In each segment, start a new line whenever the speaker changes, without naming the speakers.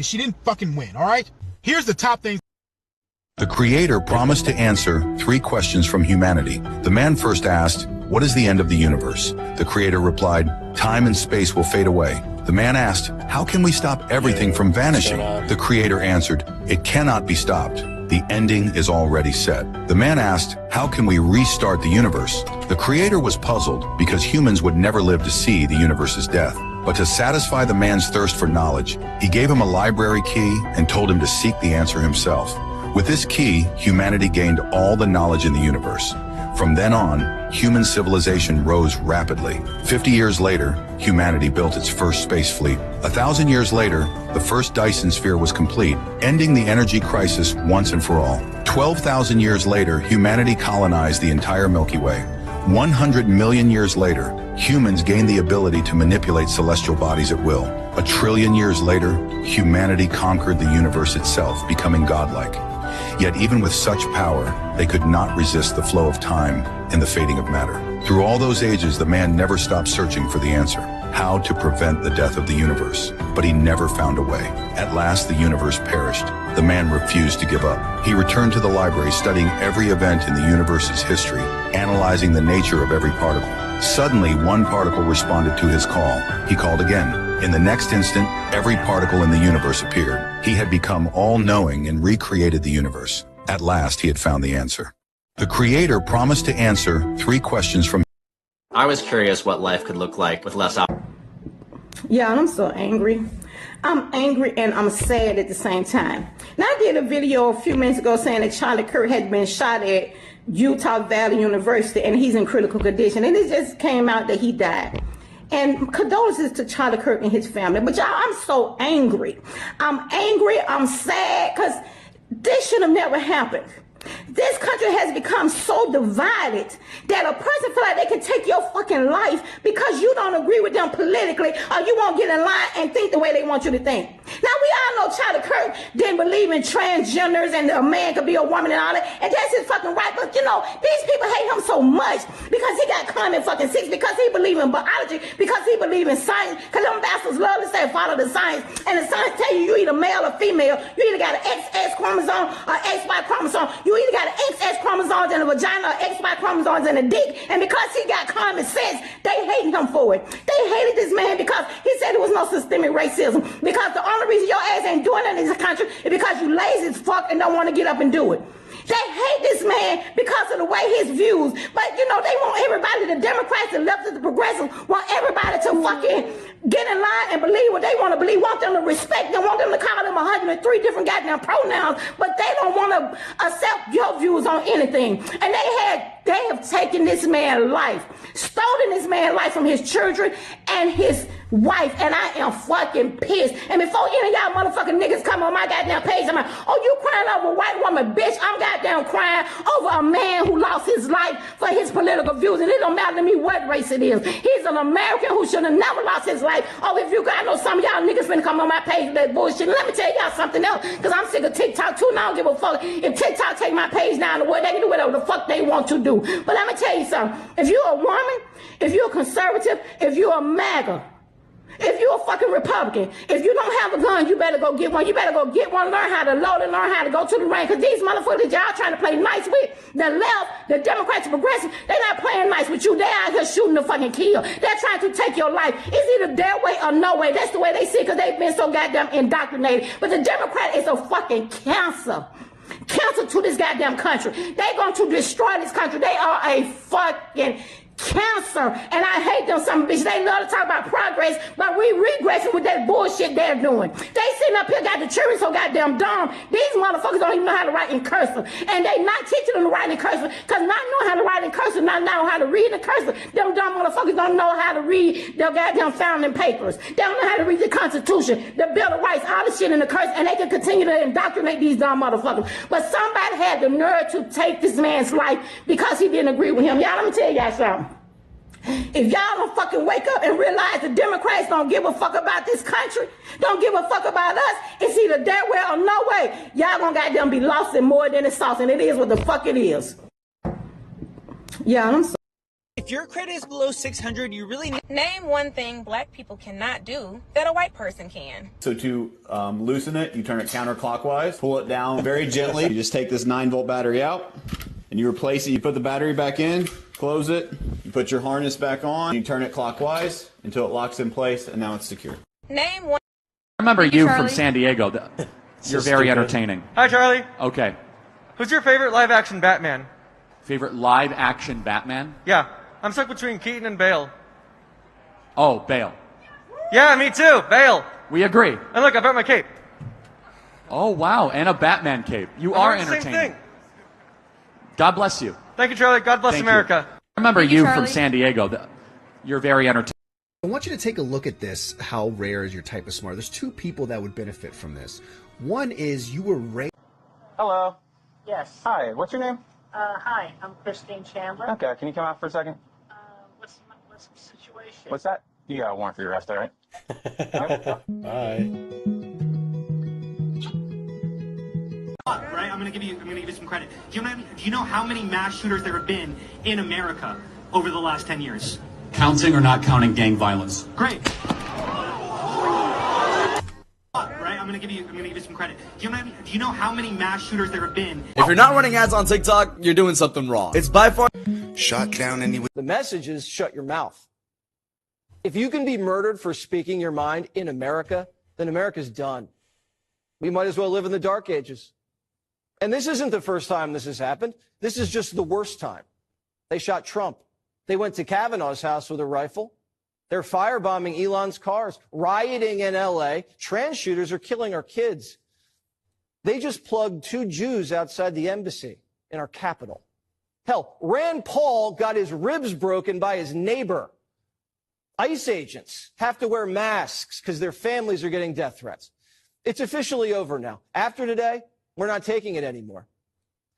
She didn't fucking win, all right? Here's the top things.
The Creator promised to answer 3 questions from humanity. The man first asked, "What is the end of the universe?" The Creator replied, "Time and space will fade away." The man asked, "How can we stop everything from vanishing?" The Creator answered, "It cannot be stopped. The ending is already set." The man asked, "How can we restart the universe?" The Creator was puzzled because humans would never live to see the universe's death. But to satisfy the man's thirst for knowledge, he gave him a library key and told him to seek the answer himself. With this key, humanity gained all the knowledge in the universe. From then on, human civilization rose rapidly. 50 years later, humanity built its first space fleet. 1,000 years later, the first Dyson sphere was complete, ending the energy crisis once and for all. 12,000 years later, humanity colonized the entire Milky Way. 100 million years later, humans gained the ability to manipulate celestial bodies at will. 1 trillion years later, humanity conquered the universe itself, becoming godlike. Yet even with such power, they could not resist the flow of time and the fading of matter. Through all those ages, the man never stopped searching for the answer, how to prevent the death of the universe. But he never found a way. At last, the universe perished. The man refused to give up. He returned to the library, studying every event in the universe's history, analyzing the nature of every particle. Suddenly, one particle responded to his call. He called again. In the next instant, every particle in the universe appeared. He had become all-knowing and recreated the universe. At last, he had found the answer. The Creator promised to answer 3 questions from...
I was curious what life could look like with less...
Yeah, I'm so angry. I'm angry and I'm sad at the same time. Now, I did a video a few minutes ago saying that Charlie Kirk had been shot at Utah Valley University and he's in critical condition. And it just came out that he died. And condolences to Charlie Kirk and his family. But y'all, I'm so angry. I'm angry, I'm sad, because this should have never happened. This country has become so divided that a person feel like they can take your fucking life because you don't agree with them politically or you won't get in line and think the way they want you to think. Now, we all know Charlie Kirk didn't believe in transgenders and a man could be a woman and all that, and that's his fucking right. But, you know, these people hate him so much because he got Climate fucking 6, because he believe in biology, because he believe in science, because them bastards love to say follow the science, and the science tell you either male or female. You either got an XX chromosome or XY chromosome. You either got an XX chromosomes in a vagina or XY chromosomes in a dick, and because he got common sense, they hated him for it. They hated this man because he said there was no systemic racism, because the only reason your ass ain't doing it in this country is because you lazy as fuck and don't want to get up and do it. They hate this man because of the way his views, but you know, they want everybody, the Democrats, the leftists, the progressives, want everybody to fucking get in line and believe what they want to believe, want them to respect them, want them to call them 103 different goddamn pronouns, but they don't want to accept your views on anything. And they have taken this man's life, stolen this man's life from his children and his wife, and I am fucking pissed. And before any of y'all motherfucking niggas come on my goddamn page, I'm like, oh, you crying over a white woman, bitch? I'm goddamn crying over a man who lost his life for his political views, and it don't matter to me what race it is. He's an American who should have never lost his life. Oh, if you, I know some of y'all niggas finna come on my page with that bullshit. Let me tell y'all something else, because I'm sick of TikTok too, and I don't give a fuck if TikTok take my page down the way. They can do whatever the fuck they want to do. But let me tell you something. If you're a woman, if you're a conservative, if you're a MAGA, if you're a fucking Republican, if you don't have a gun, you better go get one. You better go get one, learn how to load and learn how to go to the range. Because these motherfuckers y'all trying to play nice with, the left, the Democrats, the progressives, they're not playing nice with you. They out here shooting to fucking kill. They're trying to take your life. It's either their way or no way. That's the way they see it, because they've been so goddamn indoctrinated. But the Democrat is a fucking cancer. Cancer to this goddamn country. They're going to destroy this country. They are a fucking cancer, and I hate them some bitch. They love to talk about progress, but we regressing with that bullshit they're doing. They sitting up here got the children so goddamn dumb. These motherfuckers don't even know how to write in cursive, and they not teaching them to write in cursive, because not knowing how to write in cursive, not know how to read in cursive. Them dumb motherfuckers don't know how to read their goddamn founding papers. They don't know how to read the Constitution, the Bill of Rights, all this shit in the cursive, and they can continue to indoctrinate these dumb motherfuckers. But somebody had the nerve to take this man's life because he didn't agree with him. Y'all, let me tell y'all something. If y'all don't fucking wake up and realize the Democrats don't give a fuck about this country, don't give a fuck about us, it's either that way or no way. Y'all gonna goddamn be lost in more than the sauce, and it is what the fuck it is. Yeah, I'm sorry.
If your credit is below 600, you really need...
Name one thing black people cannot do that a white person can.
So to loosen it, you turn it counterclockwise, pull it down very gently. You just take this 9-volt battery out, and you replace it. You put the battery back in, close it, you put your harness back on, you turn it clockwise until it locks in place, and now it's secure.
Name one...
I remember you from San Diego. You're very entertaining.
Hi, Charlie.
Okay.
Who's your favorite live-action Batman?
Favorite live-action Batman?
Yeah, I'm stuck between Keaton and Bale.
Oh, Bale.
Yeah, me too, Bale.
We agree.
And look, I brought my cape.
Oh, wow, and a Batman cape. You are entertaining.
Same thing.
God bless you.
Thank you, Charlie. God bless America.
I remember you from San Diego. You're very entertaining.
I want you to take a look at this. How rare is your type of smart? There's two people that would benefit from this. One is you were raised.
Hello.
Yes.
Hi, what's your name?
Hi, I'm Christine Chandler.
Okay, can you come out for a second?
What's the situation?
What's that? You got a warrant for your arrest, all right?
Bye.
Right? I'm gonna give you some credit. Do you know how many mass shooters there have been in America over the last 10 years?
Counting or not counting gang violence?
Great. Right? I'm gonna give you some credit. Do you know how many mass shooters there have been?
If you're not running ads on TikTok, you're doing something wrong. It's by far...
Shut down anyone.
The message is shut your mouth. If you can be murdered for speaking your mind in America, then America's done. We might as well live in the dark ages. And this isn't the first time this has happened. This is just the worst time. They shot Trump. They went to Kavanaugh's house with a rifle. They're firebombing Elon's cars, rioting in L.A. Trans shooters are killing our kids. They just plugged 2 Jews outside the embassy in our capital. Hell, Rand Paul got his ribs broken by his neighbor. ICE agents have to wear masks because their families are getting death threats. It's officially over now. After today, we're not taking it anymore.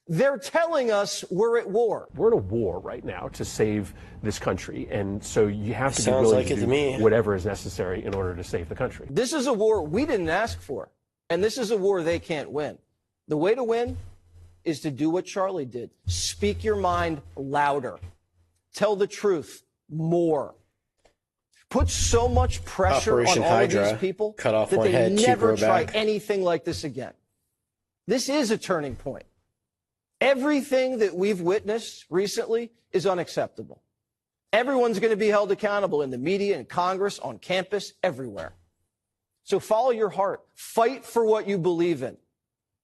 They're telling us we're at war.
We're at a war right now to save this country, and so you have to be willing to do whatever is necessary in order to save the country.
This is a war we didn't ask for, and this is a war they can't win. The way to win is to do what Charlie did. Speak your mind louder. Tell the truth more. Put so much pressure on all of these people that they never try anything like this again. This is a turning point. Everything that we've witnessed recently is unacceptable. Everyone's going to be held accountable in the media, in Congress, on campus, everywhere. So follow your heart. Fight for what you believe in.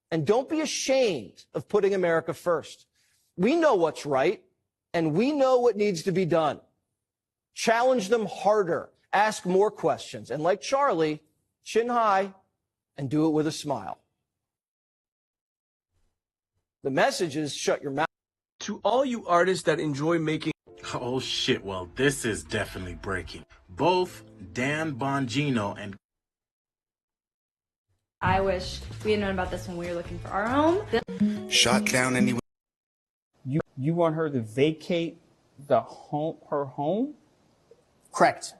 And don't be ashamed of putting America first. We know what's right, and we know what needs to be done. Challenge them harder. Ask more questions. And like Charlie, chin high and do it with a smile. The message is shut your mouth.
To all you artists that enjoy making...
Oh shit, well this is definitely breaking. Both Dan Bongino and...
I wish we had known about this when we were looking for our home.
Shut down anyone.
You want her to vacate her home?
Correct.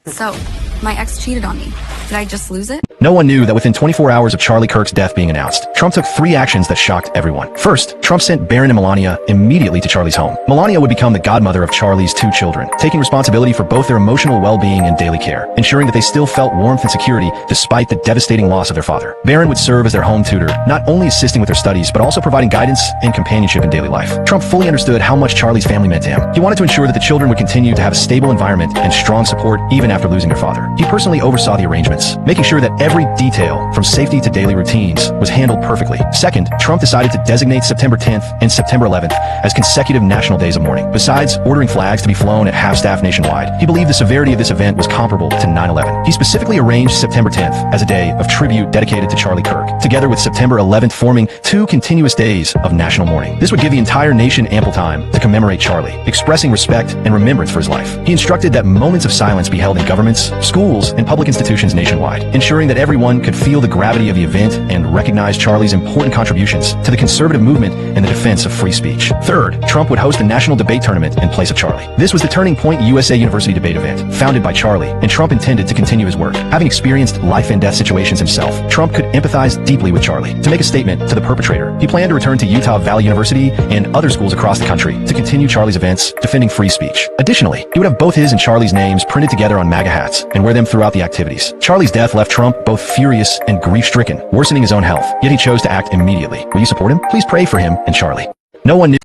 So, my ex cheated on me. Did I just lose it?
No one knew that within 24 hours of Charlie Kirk's death being announced, Trump took 3 actions that shocked everyone. First, Trump sent Barron and Melania immediately to Charlie's home. Melania would become the godmother of Charlie's 2 children, taking responsibility for both their emotional well-being and daily care, ensuring that they still felt warmth and security despite the devastating loss of their father. Barron would serve as their home tutor, not only assisting with their studies, but also providing guidance and companionship in daily life. Trump fully understood how much Charlie's family meant to him. He wanted to ensure that the children would continue to have a stable environment and strong support even after losing their father. He personally oversaw the arrangements, making sure that every detail, from safety to daily routines, was handled perfectly. Second, Trump decided to designate September 10th and September 11th as consecutive national days of mourning. Besides ordering flags to be flown at half-staff nationwide, he believed the severity of this event was comparable to 9/11. He specifically arranged September 10th as a day of tribute dedicated to Charlie Kirk, together with September 11th forming 2 continuous days of national mourning. This would give the entire nation ample time to commemorate Charlie, expressing respect and remembrance for his life. He instructed that moments of silence be held in governments, schools, and public institutions nationwide, ensuring that that everyone could feel the gravity of the event and recognize Charlie's important contributions to the conservative movement and the defense of free speech. Third, Trump would host a national debate tournament in place of Charlie. This was the Turning Point USA University debate event, founded by Charlie, and Trump intended to continue his work. Having experienced life and death situations himself, Trump could empathize deeply with Charlie. To make a statement to the perpetrator, he planned to return to Utah Valley University and other schools across the country to continue Charlie's events defending free speech. Additionally, he would have both his and Charlie's names printed together on MAGA hats and wear them throughout the activities. Charlie's death left Trump both furious and grief-stricken, worsening his own health, yet he chose to act immediately. Will you support him? Please pray for him and Charlie. No one knew.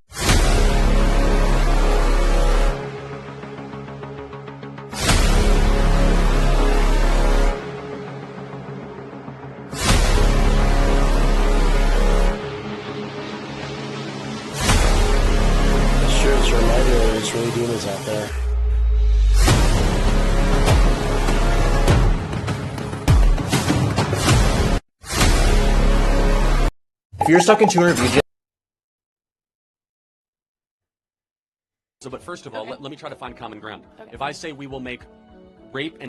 Sure, it's a reminder that it's really demons out there.
If you're stuck in 200 views,
So, but first of all, let me try to find common ground. If I say we will make rape and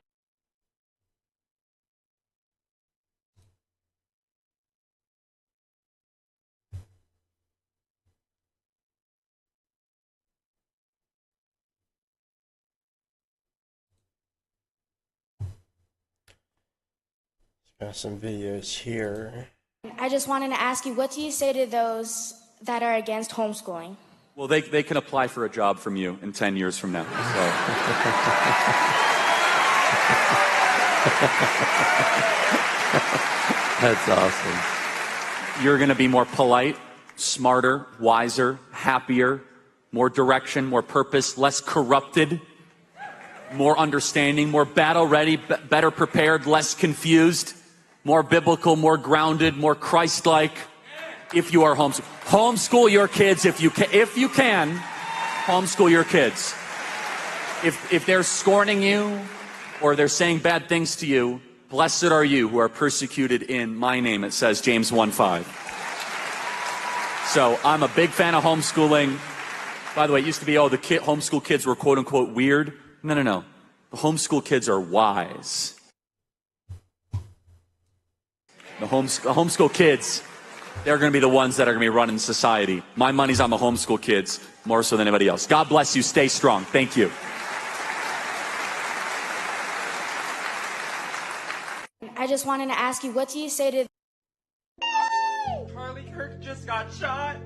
got some videos here.
I just wanted to ask you, what do you say to those that are against homeschooling?
well, they can apply for a job from you in 10 years from now. So.
That's awesome.
You're going to be more polite, smarter, wiser, happier, more direction, more purpose, less corrupted, more understanding, more battle ready, better prepared, less confused, more biblical, more grounded, more Christ-like. If you are homeschool your kids if you can, homeschool your kids. If they're scorning you or they're saying bad things to you, blessed are you who are persecuted in my name, it says James 1:5. So I'm a big fan of homeschooling. By the way, it used to be, the homeschool kids were quote unquote weird. No. The homeschool kids are wise. The homeschool kids, they're going to be the ones that are going to be running society. My money's on the homeschool kids more so than anybody else. God bless you. Stay strong. Thank you.
I just wanted to ask you, what do you say to...
Charlie Kirk just got shot.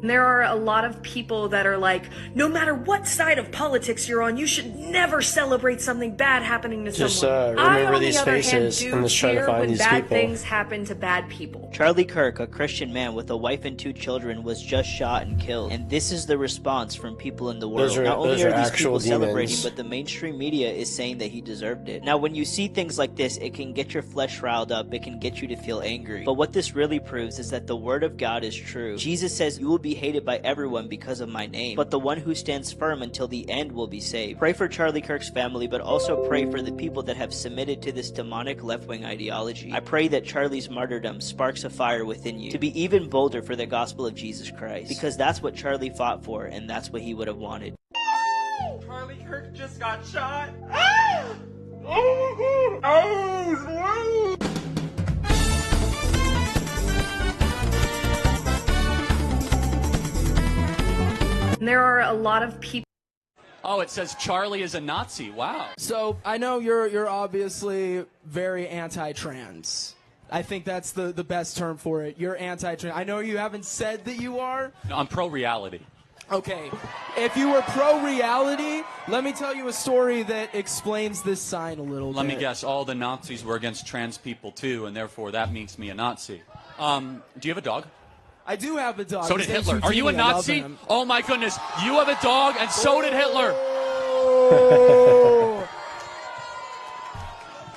There are a lot of people that are like, no matter what side of politics you're on, you should never celebrate something bad happening to
Just,
someone.
remember
I, on
these
the other
faces
hand,
and
do
just try to
cheer
find
when
these
bad
people.
things happen to bad people.
Charlie Kirk, a Christian man with a wife and 2 children, was just shot and killed. And this is the response from people in the world. Not only are these people celebrating, but the mainstream media is saying that he deserved it. Now, when you see things like this, it can get your flesh riled up. It can get you to feel angry. But what this really proves is that the word of God is true. Jesus says, you will be hated by everyone because of my name, but the one who stands firm until the end will be saved. Pray for Charlie Kirk's family, but also pray for the people that have submitted to this demonic left-wing ideology. I pray that Charlie's martyrdom sparks a fire within you to be even bolder for the gospel of Jesus Christ, because that's what Charlie fought for, and that's what he would have wanted.
Charlie Kirk just got shot.
There are a lot of people.
Oh, it says Charlie is a Nazi. Wow.
So I know you're obviously very anti-trans. I think that's the best term for it. You're anti-trans. I know you haven't said that you are.
No, I'm pro-reality.
Okay. If you were pro-reality, let me tell you a story that explains this sign a little bit.
Let me guess, all the Nazis were against trans people too, and therefore that makes me a Nazi. Do you have a dog?
I do have a dog.
So did
His name's
Hitler. Are you a
Houdini. I love
Nazi?
him.
Oh my goodness. You have a dog, and so did Hitler.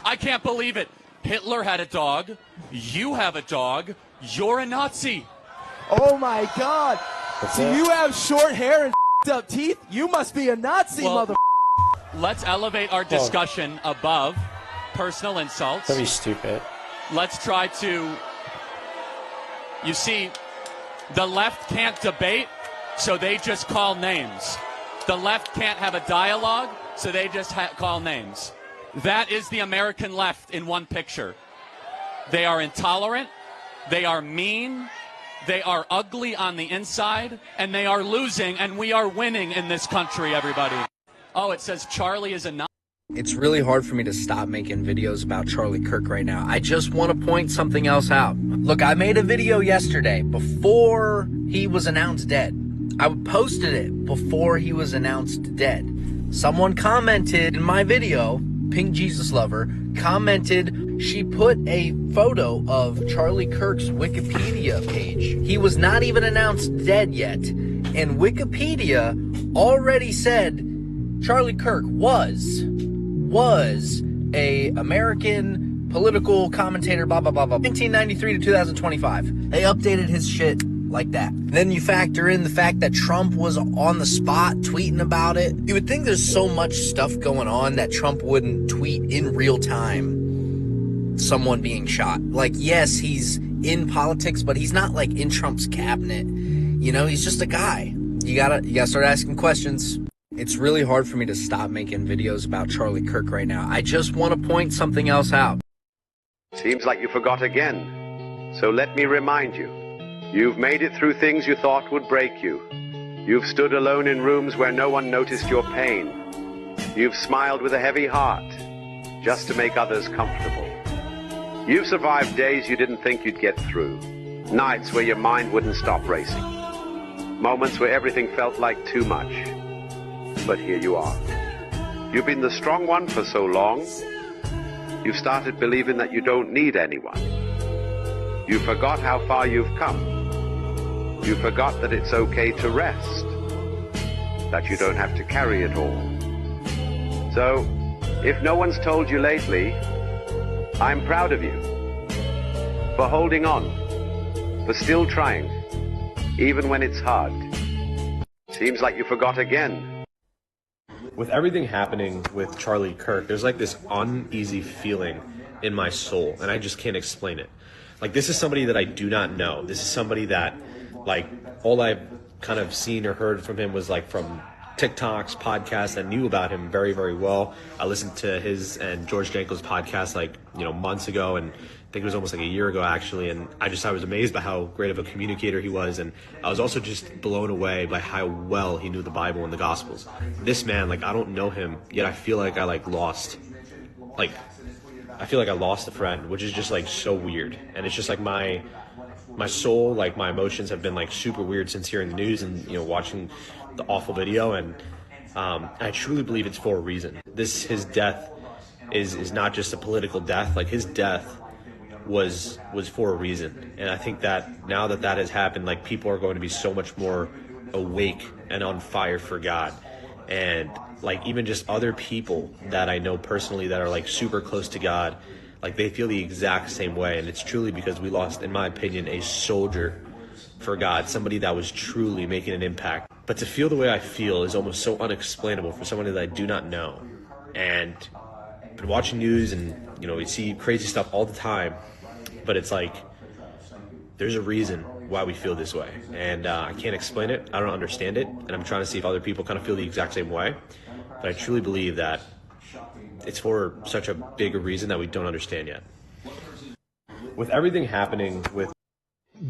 I can't believe it. Hitler had a dog. You have a dog. You're a Nazi.
Oh my God. So you have short hair and up teeth? You must be a Nazi, mother.
Let's elevate our discussion above personal insults.
That'd be stupid.
Let's try to... You see, The left can't debate, so they just call names. The left can't have a dialogue, so they just call names. That is the American left in one picture. They are intolerant, they are mean, they are ugly on the inside, and they are losing, and we are winning in this country, everybody. Oh, it says Charlie is a
It's really hard for me to stop making videos about Charlie Kirk right now. I just want to point something else out. Look, I made a video yesterday before he was announced dead. I posted it before he was announced dead. Someone commented in my video, Pink Jesus Lover, commented, she put a photo of Charlie Kirk's Wikipedia page. He was not even announced dead yet. And Wikipedia already said Charlie Kirk was a American political commentator, blah, blah, blah, blah. 1993 to 2025. They updated his shit like that. Then you factor in the fact that Trump was on the spot tweeting about it. You would think there's so much stuff going on that Trump wouldn't tweet in real time someone being shot. Like, yes, he's in politics, but he's not like in Trump's cabinet. You know, he's just a guy. You gotta start asking questions. It's really hard for me to stop making videos about Charlie Kirk right now. I just want to point something else out.
Seems like you forgot again. So let me remind you. You've made it through things you thought would break you. You've stood alone in rooms where no one noticed your pain. You've smiled with a heavy heart, just to make others comfortable. You've survived days you didn't think you'd get through. Nights where your mind wouldn't stop racing. Moments where everything felt like too much. But here you are. You've been the strong one for so long. You've started believing that you don't need anyone. You forgot how far you've come. You forgot that it's okay to rest, that you don't have to carry it all. So, if no one's told you lately, I'm proud of you for holding on, for still trying, even when it's hard. Seems like you forgot again.
With everything happening with Charlie Kirk, there's like this uneasy feeling in my soul, and I just can't explain it. Like, this is somebody that I do not know. This is somebody that, like, all I've kind of seen or heard from him was, like, from TikToks, podcasts. I knew about him very, very well. I listened to his and George Jankel's podcast, like, you know, months ago, and I think it was almost like a year ago, actually, and I was amazed by how great of a communicator he was, and I was also just blown away by how well he knew the Bible and the Gospels. This man, like, I don't know him, yet I feel like I lost a friend, which is just, like, so weird. And it's just, like, my soul, like, my emotions have been, like, super weird since hearing the news and, you know, watching the awful video. And I truly believe it's for a reason. His death is not just a political death. Like, his death was for a reason. And I think that now that has happened, like, people are going to be so much more awake and on fire for God. And, like, even just other people that I know personally that are, like, super close to God, like, they feel the exact same way. And it's truly because we lost, in my opinion, a soldier for God, somebody that was truly making an impact. But to feel the way I feel is almost so unexplainable for somebody that I do not know. And I've been watching news and, you know, we see crazy stuff all the time, but it's like, there's a reason why we feel this way. And I can't explain it. I don't understand it. And I'm trying to see if other people kind of feel the exact same way. But I truly believe that it's for such a big a reason that we don't understand yet. With everything happening with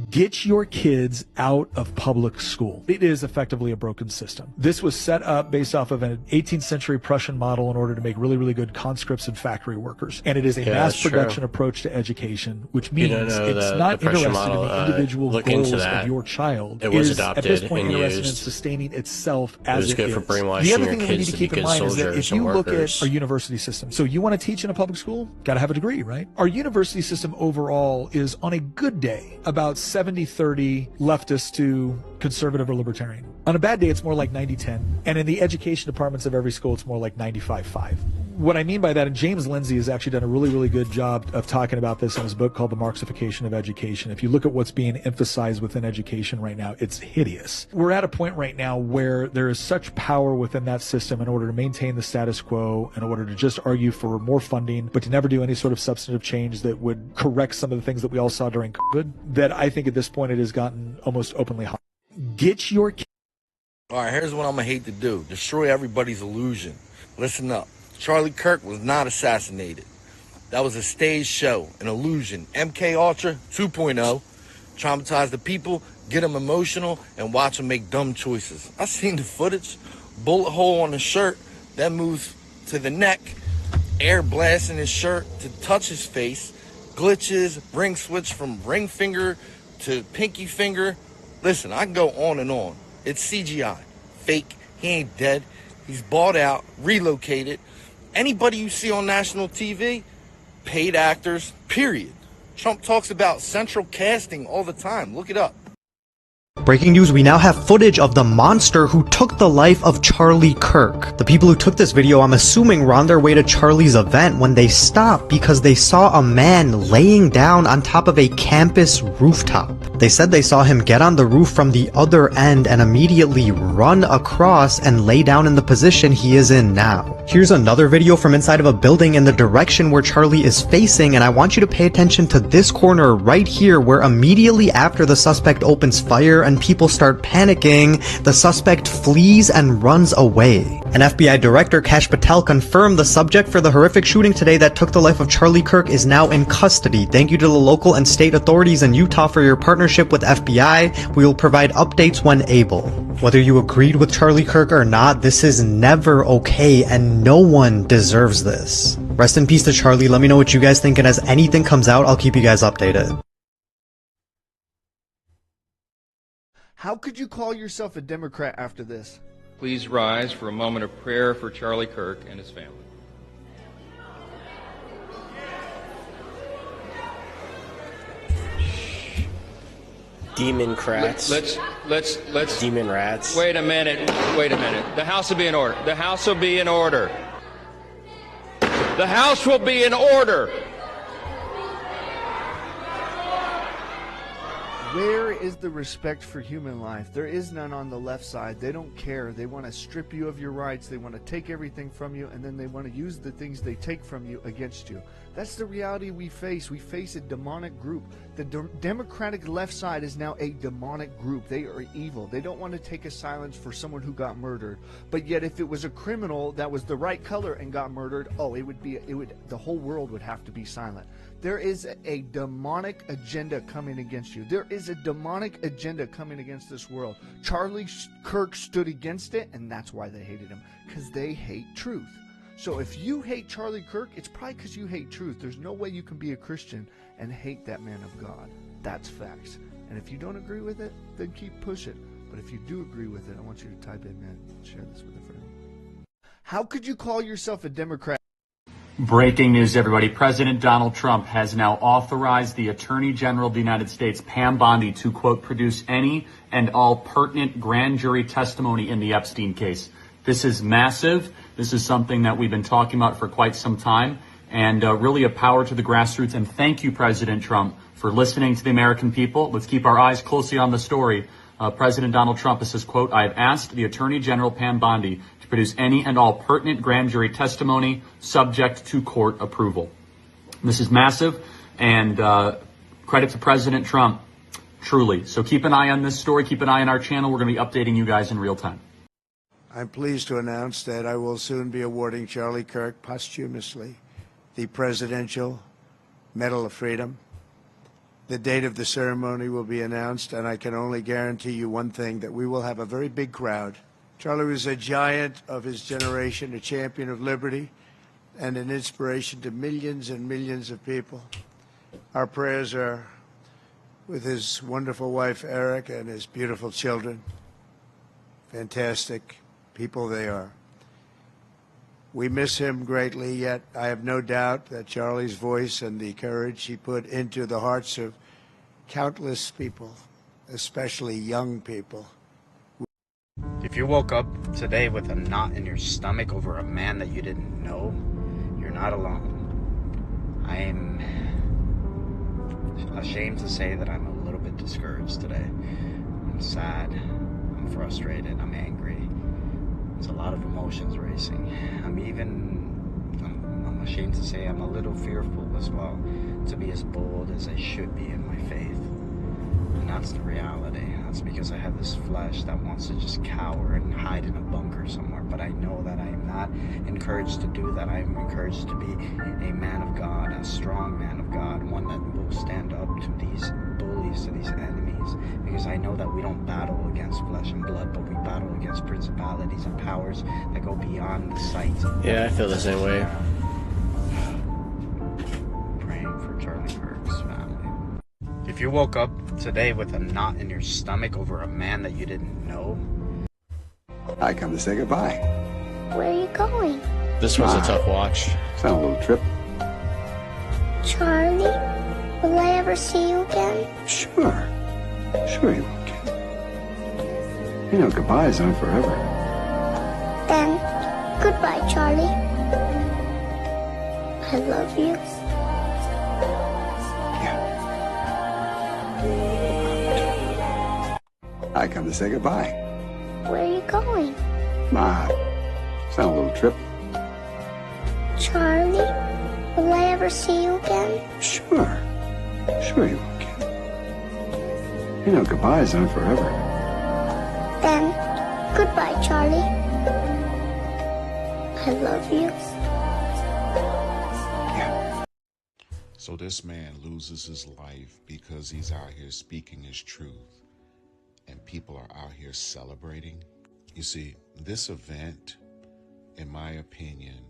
Get your kids out of public school. It is effectively a broken system. This was set up based off of an 18th century Prussian model in order to make really, really good conscripts and factory workers. And it is a mass production approach to education, which means it's not interested in the individual goals of your child.
It was adopted
at this point
and
interested in
used.
Sustaining itself as
It was good for brainwashing
the other
your
thing that we need
kids
to
to be
keep in
good
mind is that
soldiers
if you
and
look
workers.
at our university system, so you want to teach in a public school, got to have a degree, right? Our university system overall is on a good day about 70-30 leftist to conservative or libertarian. On a bad day, it's more like 90-10. And in the education departments of every school, it's more like 95-5. what I mean by that, and James Lindsay has actually done a really, really good job of talking about this in his book called The Marxification of Education. If you look at what's being emphasized within education right now, it's hideous. We're at a point right now where there is such power within that system in order to maintain the status quo, in order to just argue for more funding, but to never do any sort of substantive change that would correct some of the things that we all saw during COVID, that I think at this point it has gotten almost openly hostile. Get your...
All right, here's what I'm going to hate to do. Destroy everybody's illusion. Listen up. Charlie Kirk was not assassinated. That was a stage show, an illusion. MK Ultra 2.0. Traumatize the people, get them emotional, and watch them make dumb choices. I seen the footage. Bullet hole on the shirt, that moves to the neck. Air blasting his shirt to touch his face. Glitches, ring switch from ring finger to pinky finger. Listen, I can go on and on. It's CGI. Fake. He ain't dead. He's bought out, relocated. Anybody you see on national TV, paid actors, period. Trump talks about central casting all the time. Look it up.
Breaking news, we now have footage of the monster who took the life of Charlie Kirk. The people who took this video, I'm assuming, were on their way to Charlie's event when they stopped because they saw a man laying down on top of a campus rooftop. They said they saw him get on the roof from the other end and immediately run across and lay down in the position he is in now. Here's another video from inside of a building in the direction where Charlie is facing, and I want you to pay attention to this corner right here where immediately after the suspect opens fire and people start panicking, the suspect flees and runs away. An FBI director, Kash Patel, confirmed the subject for the horrific shooting today that took the life of Charlie Kirk is now in custody. Thank you to the local and state authorities in Utah for your partnership with FBI. We will provide updates when able. Whether you agreed with Charlie Kirk or not, this is never okay and no one deserves this. Rest in peace to Charlie. Let me know what you guys think, and as anything comes out, I'll keep you guys updated.
How could you call yourself a Democrat after this?
Please rise for a moment of prayer for Charlie Kirk and his family.
Demon crats.
Let's
demon rats.
Wait a minute. The House will be in order. The House will be in order. The House will be in order.
Where is the respect for human life? There is none on the left side. They don't care. They want to strip you of your rights. They want to take everything from you, and then they want to use the things they take from you against you. That's the reality we face. We face a demonic group. The Democratic left side is now a demonic group. They are evil. They don't want to take a silence for someone who got murdered. But yet, if it was a criminal that was the right color and got murdered, the whole world would have to be silent. There is a demonic agenda coming against you. There is a demonic agenda coming against this world. Charlie Kirk stood against it, and that's why they hated him, because they hate truth. So if you hate Charlie Kirk, it's probably because you hate truth. There's no way you can be a Christian and hate that man of God. That's facts. And if you don't agree with it, then keep pushing. But if you do agree with it, I want you to type amen and share this with a friend. How could you call yourself a Democrat?
Breaking news, everybody. President Donald Trump has now authorized the Attorney General of the United States, Pam Bondi, to, quote, produce any and all pertinent grand jury testimony in the Epstein case. This is massive. This is something that we've been talking about for quite some time, and really a power to the grassroots. And thank you, President Trump, for listening to the American people. Let's keep our eyes closely on the story. President Donald Trump says, quote, I have asked the Attorney General, Pam Bondi, to produce any and all pertinent grand jury testimony subject to court approval. This is massive, and credit to President Trump, truly. So keep an eye on this story. Keep an eye on our channel. We're going to be updating you guys in real time.
I'm pleased to announce that I will soon be awarding Charlie Kirk posthumously the Presidential Medal of Freedom. The date of the ceremony will be announced, and I can only guarantee you one thing, that we will have a very big crowd. Charlie was a giant of his generation, a champion of liberty, and an inspiration to millions and millions of people. Our prayers are with his wonderful wife, Eric, and his beautiful children. Fantastic people they are. We miss him greatly, yet I have no doubt that Charlie's voice and the courage he put into the hearts of countless people, especially young people.
If you woke up today with a knot in your stomach over a man that you didn't know,
You're not alone. I'm ashamed to say that I'm a little bit discouraged today. I'm sad, I'm frustrated, I'm angry. There's a lot of emotions racing. I'm ashamed to say I'm a little fearful as well, to be as bold as I should be in my faith. And that's the reality. That's because I have this flesh that wants to just cower and hide in a bunker somewhere. But I know that I am not encouraged to do that. I am encouraged to be a man of God, a strong man of God, one that will stand up to these bullies, to these enemies. Because I know that we don't battle against flesh and blood, but we battle against principalities and powers that go beyond the sight.
Yeah, I feel the same way.
Praying for Charlie Kirk's family. If you woke up today with a knot in your stomach over a man that you didn't know,
I come to say goodbye.
Where are you going?
This was a tough watch.
It's not a little trip.
Charlie? Will I ever see you again?
Sure. Sure you will, kid. You know, goodbyes aren't forever.
Then, goodbye, Charlie. I love you.
I come to say goodbye.
Where are you going?
It's not a little trip.
Charlie? Will I ever see you again?
Sure. Sure you will, kid. You know, goodbyes aren't forever.
Then, goodbye, Charlie. I love you.
So this man loses his life because he's out here speaking his truth, and people are out here celebrating. You see, this event, in my opinion,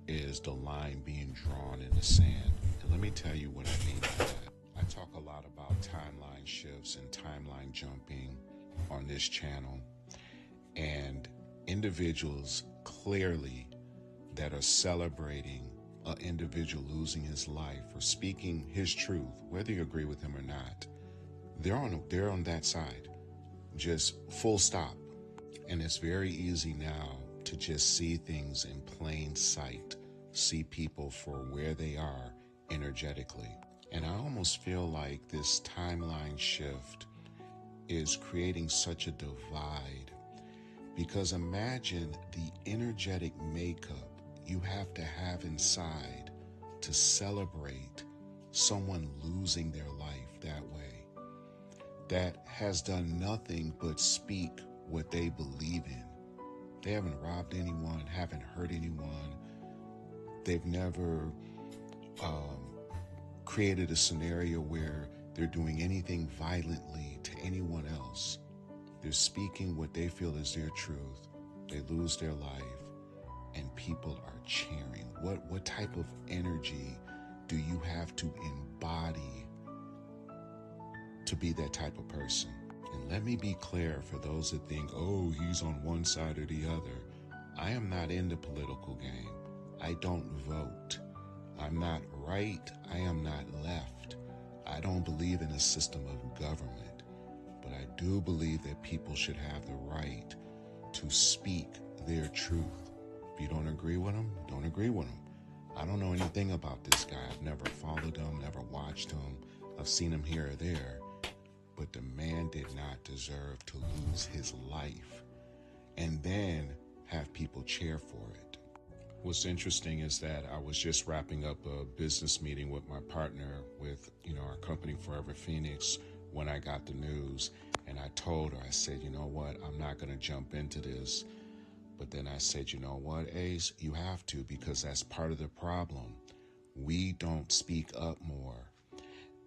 is the line being drawn in the sand. And let me tell you what I mean by that. I talk a lot about timeline shifts and timeline jumping on this channel, and individuals clearly that are celebrating an individual losing his life or speaking his truth, whether you agree with him or not, they're on that side. Just full stop. And it's very easy now to just see things in plain sight, see people for where they are energetically. And I almost feel like this timeline shift is creating such a divide, because imagine the energetic makeup you have to have inside to celebrate someone losing their life that way, that has done nothing but speak what they believe in. They haven't robbed anyone, haven't hurt anyone. They've never created a scenario where they're doing anything violently to anyone else. They're speaking what they feel is their truth. They lose their life, and people are cheering. What type of energy do you have to embody to be that type of person? And let me be clear for those that think, oh, he's on one side or the other. I am not in the political game. I don't vote. I'm not right. I am not left. I don't believe in a system of government. But I do believe that people should have the right to speak their truth. If you don't agree with them, don't agree with them. I don't know anything about this guy. I've never followed him, never watched him. I've seen him here or there. But the man did not deserve to lose his life and then have people cheer for it. What's interesting is that I was just wrapping up a business meeting with my partner with, our company Forever Phoenix when I got the news. And I told her, I said, you know what, I'm not going to jump into this. But then I said, you know what, Ace, you have to, because that's part of the problem. We don't speak up more.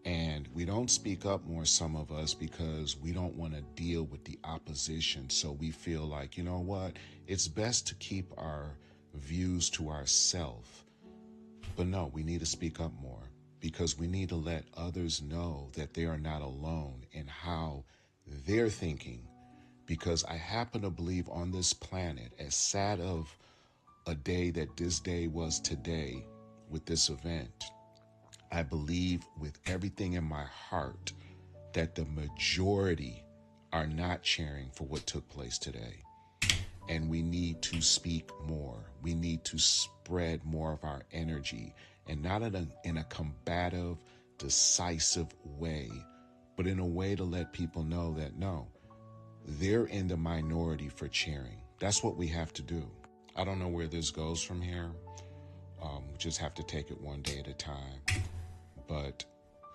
And we don't speak up more, some of us, because we don't want to deal with the opposition. So we feel like, you know what, it's best to keep our views to ourselves. But no, we need to speak up more, because we need to let others know that they are not alone in how they're thinking. Because I happen to believe on this planet, as sad of a day that this day was today with this event, I believe with everything in my heart that the majority are not cheering for what took place today. And we need to speak more. We need to spread more of our energy, and not in a combative, decisive way, but in a way to let people know that no, they're in the minority for cheering. That's what we have to do. I don't know where this goes from here. We just have to take it one day at a time. But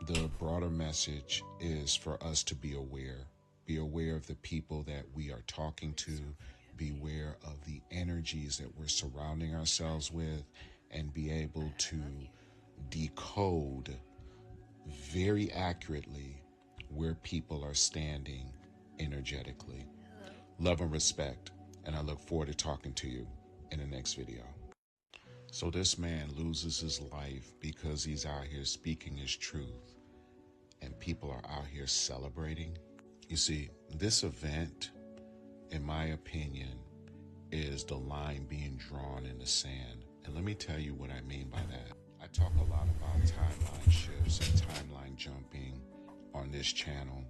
the broader message is for us to be aware. Be aware of the people that we are talking to. Be aware of the energies that we're surrounding ourselves with, and be able to decode very accurately where people are standing energetically. Love and respect, and I look forward to talking to you in the next video. So this man loses his life because he's out here speaking his truth, and people are out here celebrating. You see, this event, in my opinion, is the line being drawn in the sand. And let me tell you what I mean by that. I talk a lot about timeline shifts and timeline jumping on this channel,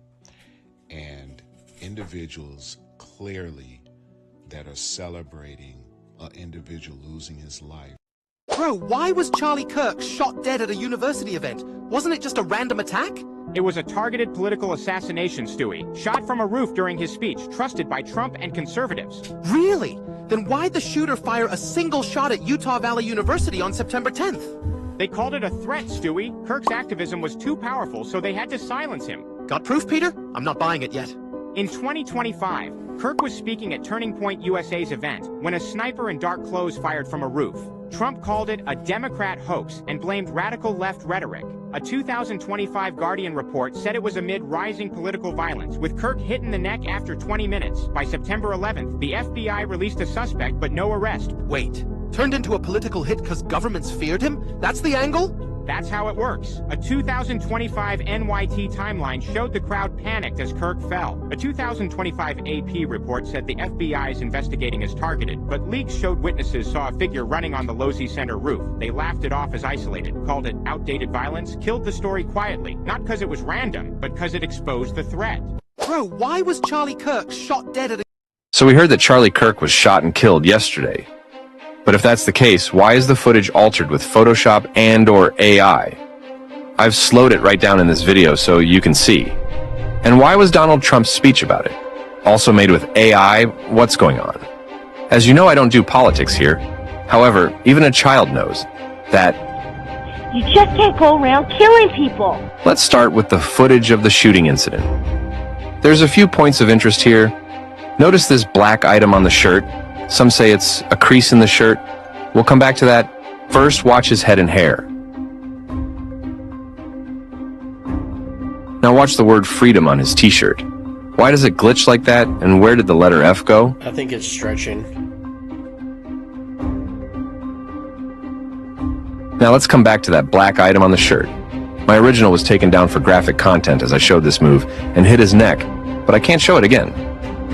and individuals clearly that are celebrating an individual losing his life.
Bro, why was Charlie Kirk shot dead at a university event? Wasn't it just a random attack?
It was a targeted political assassination, Stewie. Shot from a roof during his speech, trusted by Trump and conservatives.
Really? Then why'd the shooter fire a single shot at Utah Valley University on September 10th?
They called it a threat, Stewie. Kirk's activism was too powerful, so they had to silence him.
Got proof, Peter? I'm not buying it yet.
In 2025, Kirk was speaking at Turning Point USA's event when a sniper in dark clothes fired from a roof. Trump called it a Democrat hoax and blamed radical left rhetoric. A 2025 Guardian report said it was amid rising political violence, with Kirk hit in the neck after 20 minutes. By September 11th, the FBI released a suspect, but no arrest.
Wait, turned into a political hit because governments feared him? That's the angle?
That's how it works. A 2025 NYT timeline showed the crowd panicked as Kirk fell. A 2025 AP report said the FBI is investigating as targeted, but leaks showed witnesses saw a figure running on the Losey Center roof. They laughed it off as isolated, called it outdated violence, killed the story quietly, not because it was random, but because it exposed the threat.
Bro, why was Charlie Kirk shot dead at a...
So we heard that Charlie Kirk was shot and killed yesterday. But if that's the case, why is the footage altered with Photoshop and/or AI? I've slowed it right down in this video so you can see. And why was Donald Trump's speech about it also made with AI? What's going on? As you know, I don't do politics here. However, even a child knows that
you just can't go around killing people.
Let's start with the footage of the shooting incident. There's a few points of interest here. Notice this black item on the shirt. Some say it's a crease in the shirt. We'll come back to that. First, watch his head and hair. Now watch the word freedom on his t-shirt. Why does it glitch like that, and where did the letter F go?
I think it's stretching.
Now let's come back to that black item on the shirt. My original was taken down for graphic content as I showed this move and hit his neck, but I can't show it again.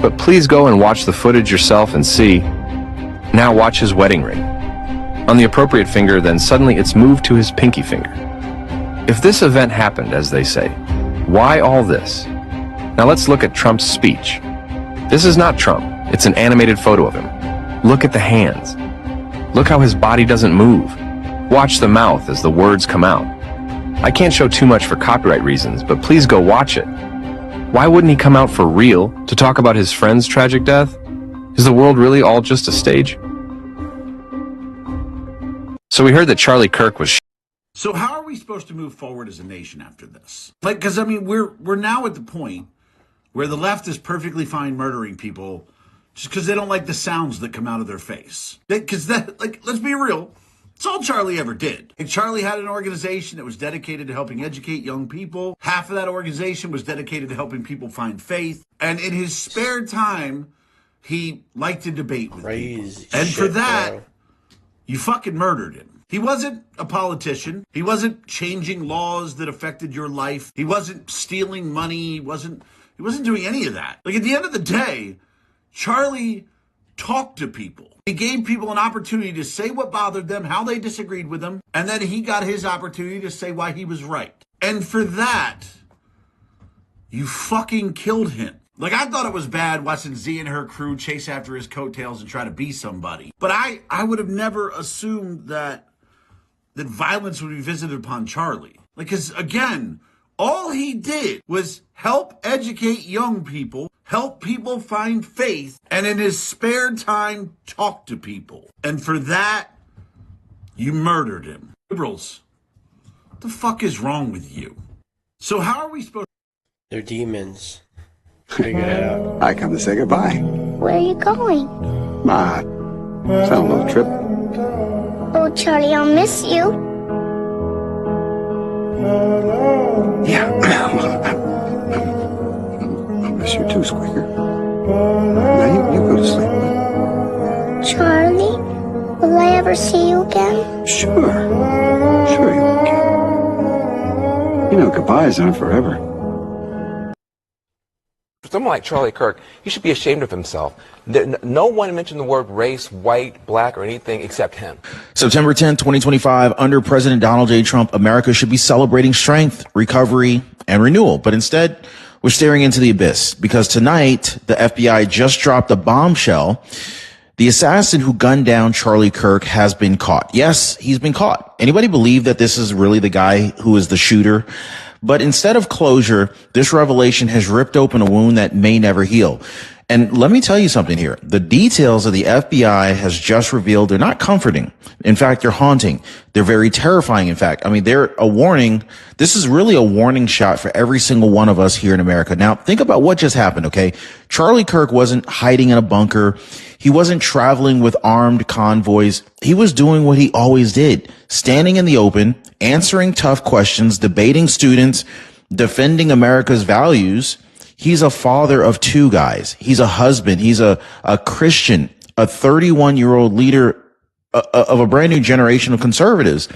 But please go and watch the footage yourself and see. Now watch his wedding ring. On the appropriate finger, then suddenly it's moved to his pinky finger. If this event happened, as they say, why all this? Now let's look at Trump's speech. This is not Trump. It's an animated photo of him. Look at the hands. Look how his body doesn't move. Watch the mouth as the words come out. I can't show too much for copyright reasons, but please go watch it. Why wouldn't he come out for real to talk about his friend's tragic death? Is the world really all just a stage? So we heard that Charlie Kirk was
So how are we supposed to move forward as a nation after this? Like, because I mean, we're now at the point where the left is perfectly fine murdering people just because they don't like the sounds that come out of their face. Because that, like, let's be real. It's all Charlie ever did. Like, Charlie had an organization that was dedicated to helping educate young people. Half of that organization was dedicated to helping people find faith. And in his spare time, he liked to debate with people. And for that, you fucking murdered him. He wasn't a politician. He wasn't changing laws that affected your life. He wasn't stealing money. He wasn't doing any of that. Like, at the end of the day, Charlie talked to people. He gave people an opportunity to say what bothered them, how they disagreed with him, and then he got his opportunity to say why he was right. And for that, you fucking killed him. Like, I thought it was bad watching Z and her crew chase after his coattails and try to be somebody. But I would have never assumed that violence would be visited upon Charlie. Like, because, again, all he did was help educate young people, help people find faith, and in his spare time, talk to people. And for that, you murdered him. Liberals, what the fuck is wrong with you? So how are we supposed to...
They're demons. Figure it out.
I come to say goodbye.
Where are you going?
It's on a little trip.
Oh, Charlie, I'll miss you.
Yeah. I'll miss you too, Squeaker. Now you go to sleep.
Charlie, will I ever see you again?
Sure you will, kid. You know, goodbyes aren't forever.
For someone like Charlie Kirk, he should be ashamed of himself. No one mentioned the word race, white, black, or anything except him.
September 10, 2025, under President Donald J. Trump, America should be celebrating strength, recovery, and renewal. But instead, we're staring into the abyss because tonight, the FBI just dropped a bombshell. The assassin who gunned down Charlie Kirk has been caught. Yes, he's been caught. Anybody believe that this is really the guy who is the shooter? But instead of closure, this revelation has ripped open a wound that may never heal. And let me tell you something here. The details of the FBI has just revealed they're not comforting. In fact, they're haunting. They're very terrifying. In fact, I mean, they're a warning. This is really a warning shot for every single one of us here in America. Now, think about what just happened, okay? Charlie Kirk wasn't hiding in a bunker. He wasn't traveling with armed convoys. He was doing what he always did, standing in the open, answering tough questions, debating students, defending America's values. He's a father of two guys. He's a husband. He's a Christian, a 31-year-old leader of a brand new generation of conservatives.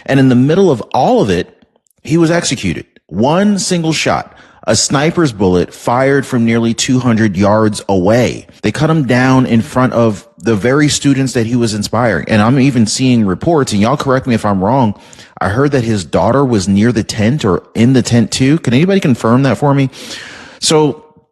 And in the middle of all of it, he was executed. One single shot, a sniper's bullet fired from nearly 200 yards away. They cut him down in front of the very students that he was inspiring. And I'm even seeing reports, and y'all correct me if I'm wrong, I heard that his daughter was near the tent or in the tent too. Can anybody confirm that for me? So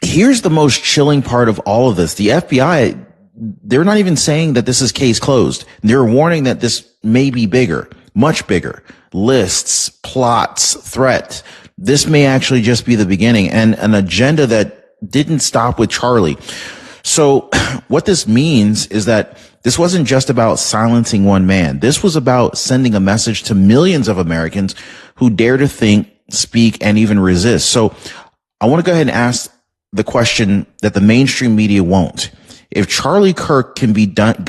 here's the most chilling part of all of this. The FBI, they're not even saying that this is case closed. They're warning that this may be bigger, much bigger. Lists, plots, threat. This may actually just be the beginning, and an agenda that didn't stop with Charlie. So what this means is that this wasn't just about silencing one man. This was about sending a message to millions of Americans who dare to think, speak, and even resist. So I want to go ahead and ask the question that the mainstream media won't. If Charlie Kirk can be gunned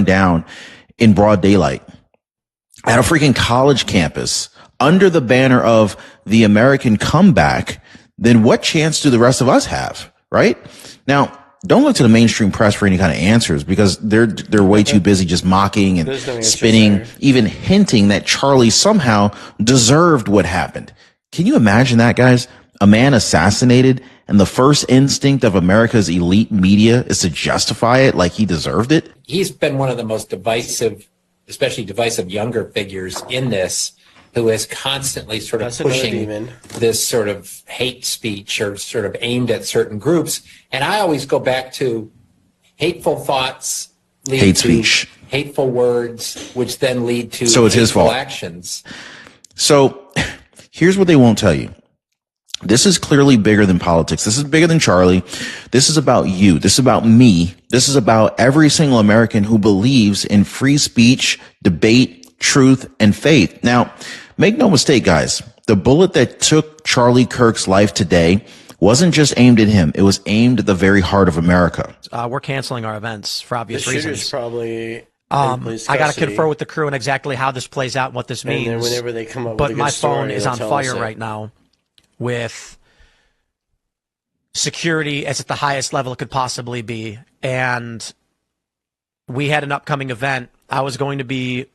down in broad daylight at a freaking college campus under the banner of the American comeback, then what chance do the rest of us have, right? Now, don't look to the mainstream press for any kind of answers because they're way too busy just mocking and spinning, even hinting that Charlie somehow deserved what happened. Can you imagine that, guys? A man assassinated, and the first instinct of America's elite media is to justify it like he deserved it?
He's been one of the most divisive, especially divisive younger figures in this, who is constantly sort of pushing this sort of hate speech or sort of aimed at certain groups. And I always go back to hateful thoughts lead
hate
to
speech,
hateful words, which then lead to
so it's his fault.
Actions.
So here's what they won't tell you. This is clearly bigger than politics. This is bigger than Charlie. This is about you. This is about me. This is about every single American who believes in free speech, debate, truth, and faith. Now, make no mistake, guys. The bullet that took Charlie Kirk's life today wasn't just aimed at him. It was aimed at the very heart of America.
We're canceling our events for obvious reasons.
Probably
I got to confer with the crew on exactly how this plays out and what this means.
And then whenever they come up
but
with a
my
good story,
phone is
they'll
on
tell
fire
us it.
right now with security as at the highest level it could possibly be. And we had an upcoming event. I was going to be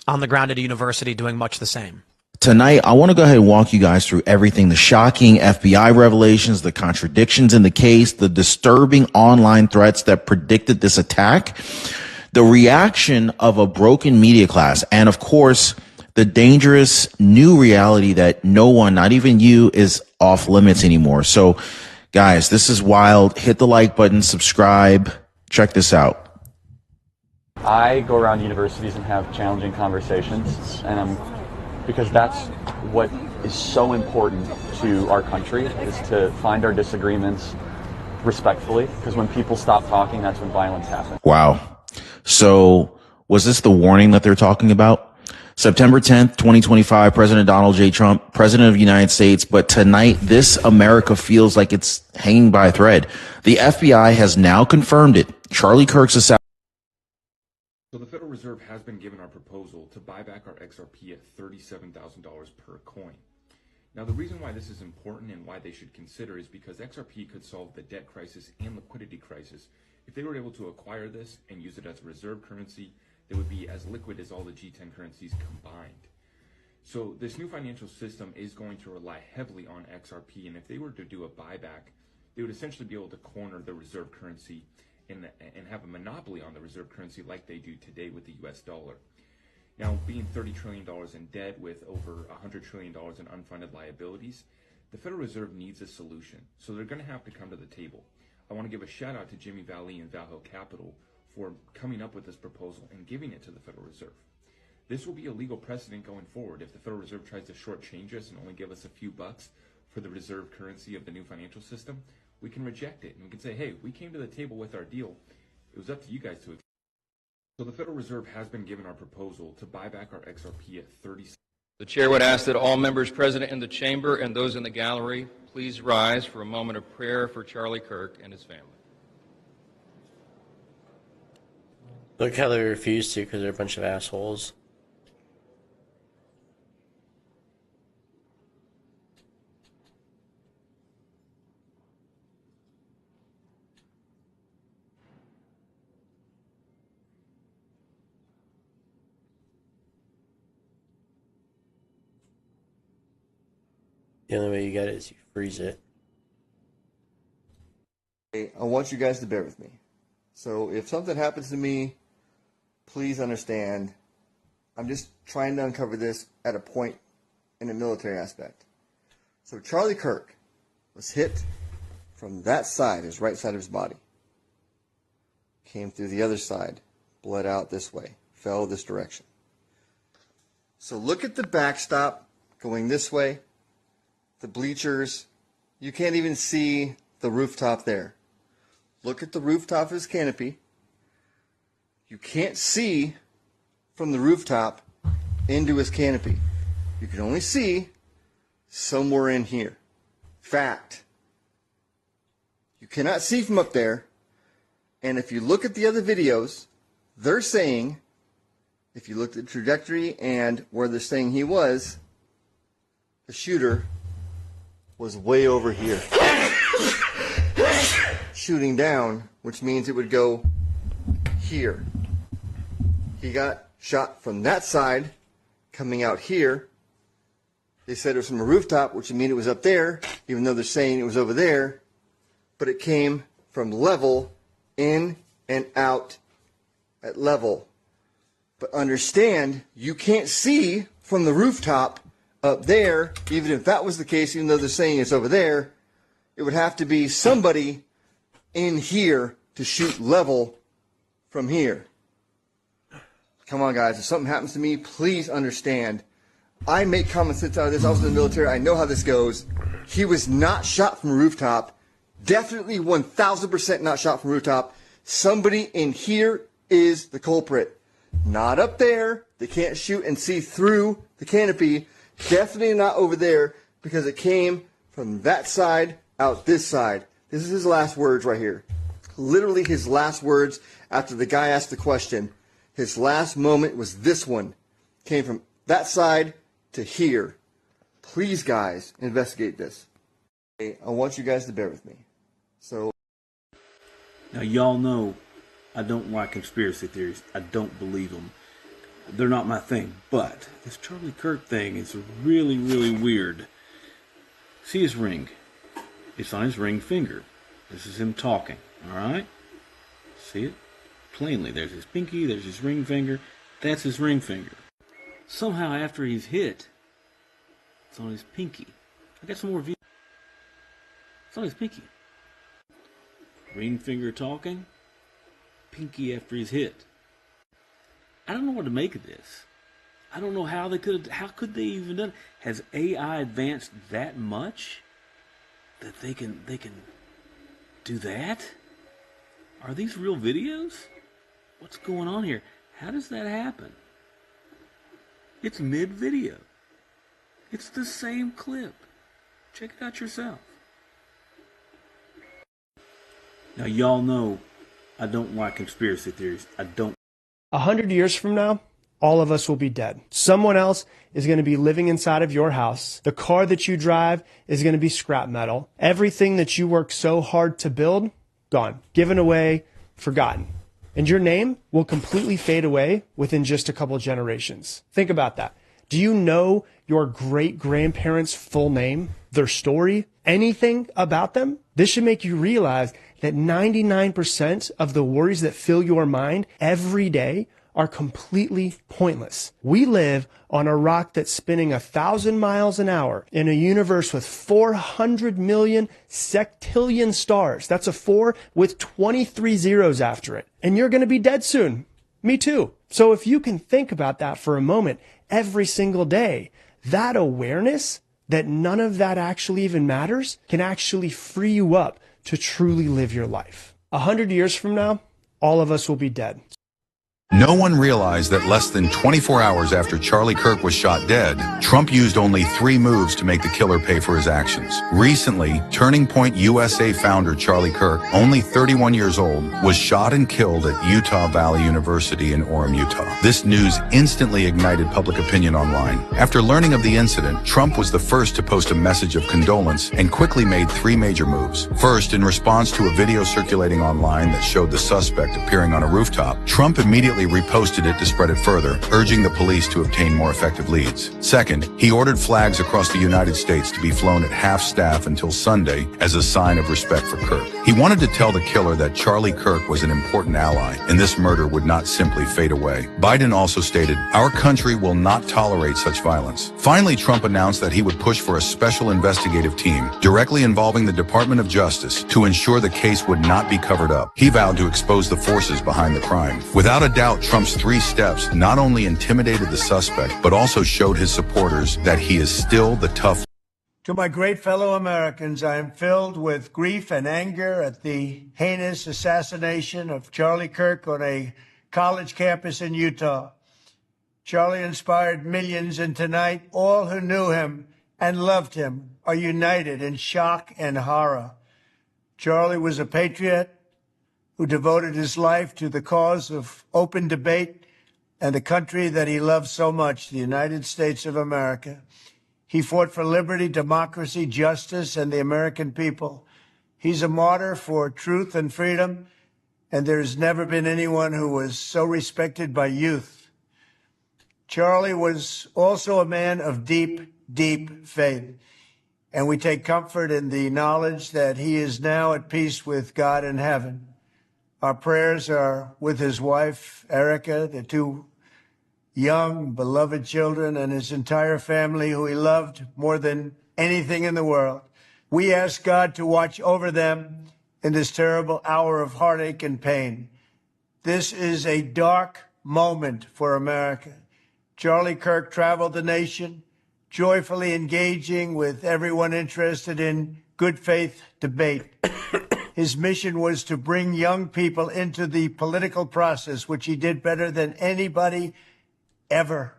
on the ground at a university doing much the same.
Tonight, I want to go ahead and walk you guys through everything, the shocking FBI revelations, the contradictions in the case, the disturbing online threats that predicted this attack, the reaction of a broken media class, and of course, the dangerous new reality that no one, not even you, is off limits anymore. So, guys, this is wild. Hit the like button, subscribe. Check this out.
I go around universities and have challenging conversations, and because that's what is so important to our country, is to find our disagreements respectfully, because when people stop talking, that's when violence happens.
Wow. So was this the warning that they're talking about? September 10th, 2025, President Donald J. Trump, President of the United States. But tonight, this America feels like it's hanging by a thread. The FBI has now confirmed it. Charlie Kirk's assassination.
So the Federal Reserve has been given our proposal to buy back our XRP at $37,000 per coin. Now, the reason why this is important and why they should consider is because XRP could solve the debt crisis and liquidity crisis. If they were able to acquire this and use it as a reserve currency, they would be as liquid as all the G10 currencies combined. So this new financial system is going to rely heavily on XRP, and if they were to do a buyback, they would essentially be able to corner the reserve currency and have a monopoly on the reserve currency like they do today with the US dollar. Now, being $30 trillion in debt with over $100 trillion in unfunded liabilities, the Federal Reserve needs a solution. So they're going to have to come to the table. I want to give a shout out to Jimmy Valley and Valhill Capital for coming up with this proposal and giving it to the Federal Reserve. This will be a legal precedent going forward. If the Federal Reserve tries to shortchange us and only give us a few bucks for the reserve currency of the new financial system, we can reject it and we can say, hey, we came to the table with our deal. It was up to you guys to accept. So the Federal Reserve has been given our proposal to buy back our XRP at 30.
The chair would ask that all members present in the chamber and those in the gallery please rise for a moment of prayer for Charlie Kirk and his family.
Look how they refuse to because they're a bunch of assholes. The only way you get it is you freeze it.
I want you guys to bear with me. So if something happens to me, please understand, I'm just trying to uncover this at a point in a military aspect. So Charlie Kirk was hit from that side, his right side of his body. Came through the other side, bled out this way, fell this direction. So look at the backstop going this way. The bleachers, you can't even see the rooftop there. Look at the rooftop of his canopy. You can't see from the rooftop into his canopy. You can only see somewhere in here. Fact. You cannot see from up there. And if you look at the other videos, they're saying, if you look at the trajectory and where they're saying he was, the shooter was way over here. Shooting down, which means it would go here. He got shot from that side, coming out here. They said it was from a rooftop, which would mean it was up there, even though they're saying it was over there. But it came from level, in and out at level. But understand, you can't see from the rooftop up there, even if that was the case, even though they're saying it's over there, it would have to be somebody in here to shoot level from here. Come on, guys. If something happens to me, please understand. I make common sense out of this. I was in the military. I know how this goes. He was not shot from a rooftop. Definitely 1,000% not shot from a rooftop. Somebody in here is the culprit. Not up there. They can't shoot and see through the canopy. Definitely not over there because it came from that side out this side. This is his last words right here. Literally his last words after the guy asked the question. His last moment was this one. Came from that side to here. Please, guys, investigate this. I want you guys to bear with me. So,
now y'all know I don't like conspiracy theories. I don't believe them. They're not my thing. But this Charlie Kirk thing is really, really weird. See his ring. It's on his ring finger. This is him talking. Alright? See it? Plainly. There's his pinky. There's his ring finger. That's his ring finger. somehow after he's hit, it's on his pinky. I got some more views. It's on his pinky. Ring finger talking. Pinky after he's hit. I don't know what to make of this. I don't know how could they even done it? Has AI advanced that much that they can do that? Are these real videos? What's going on here? How does that happen? It's mid-video. It's the same clip. Check it out yourself. Now, y'all know I don't like conspiracy theories. I don't.
100 years from now, all of us will be dead. Someone else is going to be living inside of your house. The car that you drive is going to be scrap metal. Everything that you work so hard to build, gone, given away, forgotten. And your name will completely fade away within just a couple generations. Think about that. Do you know your great-grandparents' full name, their story, anything about them? This should make you realize that 99% of the worries that fill your mind every day are completely pointless. We live on a rock that's spinning 1,000 miles an hour in a universe with 400 million sextillion stars. That's a 4 with 23 zeros after it. And you're going to be dead soon. Me too. So if you can think about that for a moment every single day, that awareness that none of that actually even matters can actually free you up to truly live your life. 100 years from now, all of us will be dead.
No one realized that less than 24 hours after Charlie Kirk was shot dead, Trump used only 3 moves to make the killer pay for his actions. Recently, Turning Point USA founder Charlie Kirk, only 31 years old, was shot and killed at Utah Valley University in Orem, Utah. This news instantly ignited public opinion online. After learning of the incident, Trump was the first to post a message of condolence and quickly made 3 major moves. First, in response to a video circulating online that showed the suspect appearing on a rooftop, Trump immediately reposted it to spread it further, urging the police to obtain more effective leads. Second, he ordered flags across the United States to be flown at half staff until Sunday as a sign of respect for Kirk. He wanted to tell the killer that Charlie Kirk was an important ally, and this murder would not simply fade away. Biden also stated, "Our country will not tolerate such violence." Finally, Trump announced that he would push for a special investigative team, directly involving the Department of Justice, to ensure the case would not be covered up. He vowed to expose the forces behind the crime. Without a doubt, Trump's 3 steps not only intimidated the suspect, but also showed his supporters that he is still the tough.
To my great fellow Americans, I am filled with grief and anger at the heinous assassination of Charlie Kirk on a college campus in Utah. Charlie inspired millions, and tonight, all who knew him and loved him are united in shock and horror. Charlie was a patriot who devoted his life to the cause of open debate and the country that he loved so much, the United States of America. He fought for liberty, democracy, justice, and the American people. He's a martyr for truth and freedom, and there's never been anyone who was so respected by youth. Charlie was also a man of deep, deep faith, and we take comfort in the knowledge that he is now at peace with God in heaven. Our prayers are with his wife, Erica, the 2 young, beloved children, and his entire family, who he loved more than anything in the world. We ask God to watch over them in this terrible hour of heartache and pain. This is a dark moment for America. Charlie Kirk traveled the nation, joyfully engaging with everyone interested in good faith debate. His mission was to bring young people into the political process, which he did better than anybody ever,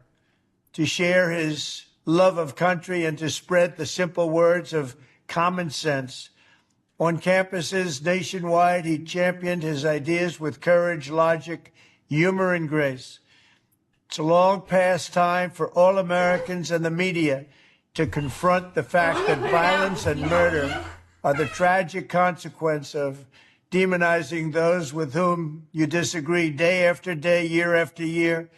to share his love of country and to spread the simple words of common sense. On campuses nationwide, he championed his ideas with courage, logic, humor, and grace. It's a long past time for all Americans and the media to confront the fact that violence and murder are the tragic consequence of demonizing those with whom you disagree day after day, year after year,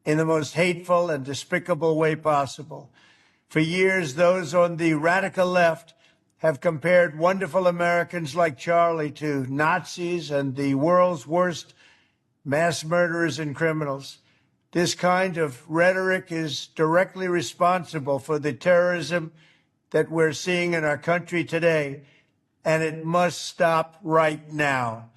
in the most hateful and despicable way possible. For years, those on the radical left have compared wonderful Americans like Charlie to Nazis and the world's worst mass murderers and criminals. This kind of rhetoric is directly responsible for the terrorism that we're seeing in our country today, and it must stop right now.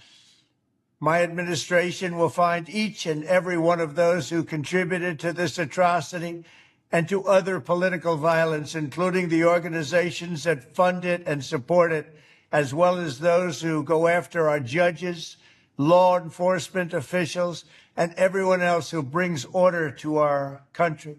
My administration will find each and every one of those who contributed to this atrocity and to other political violence, including the organizations that fund it and support it, as well as those who go after our judges, law enforcement officials, and everyone else who brings order to our country.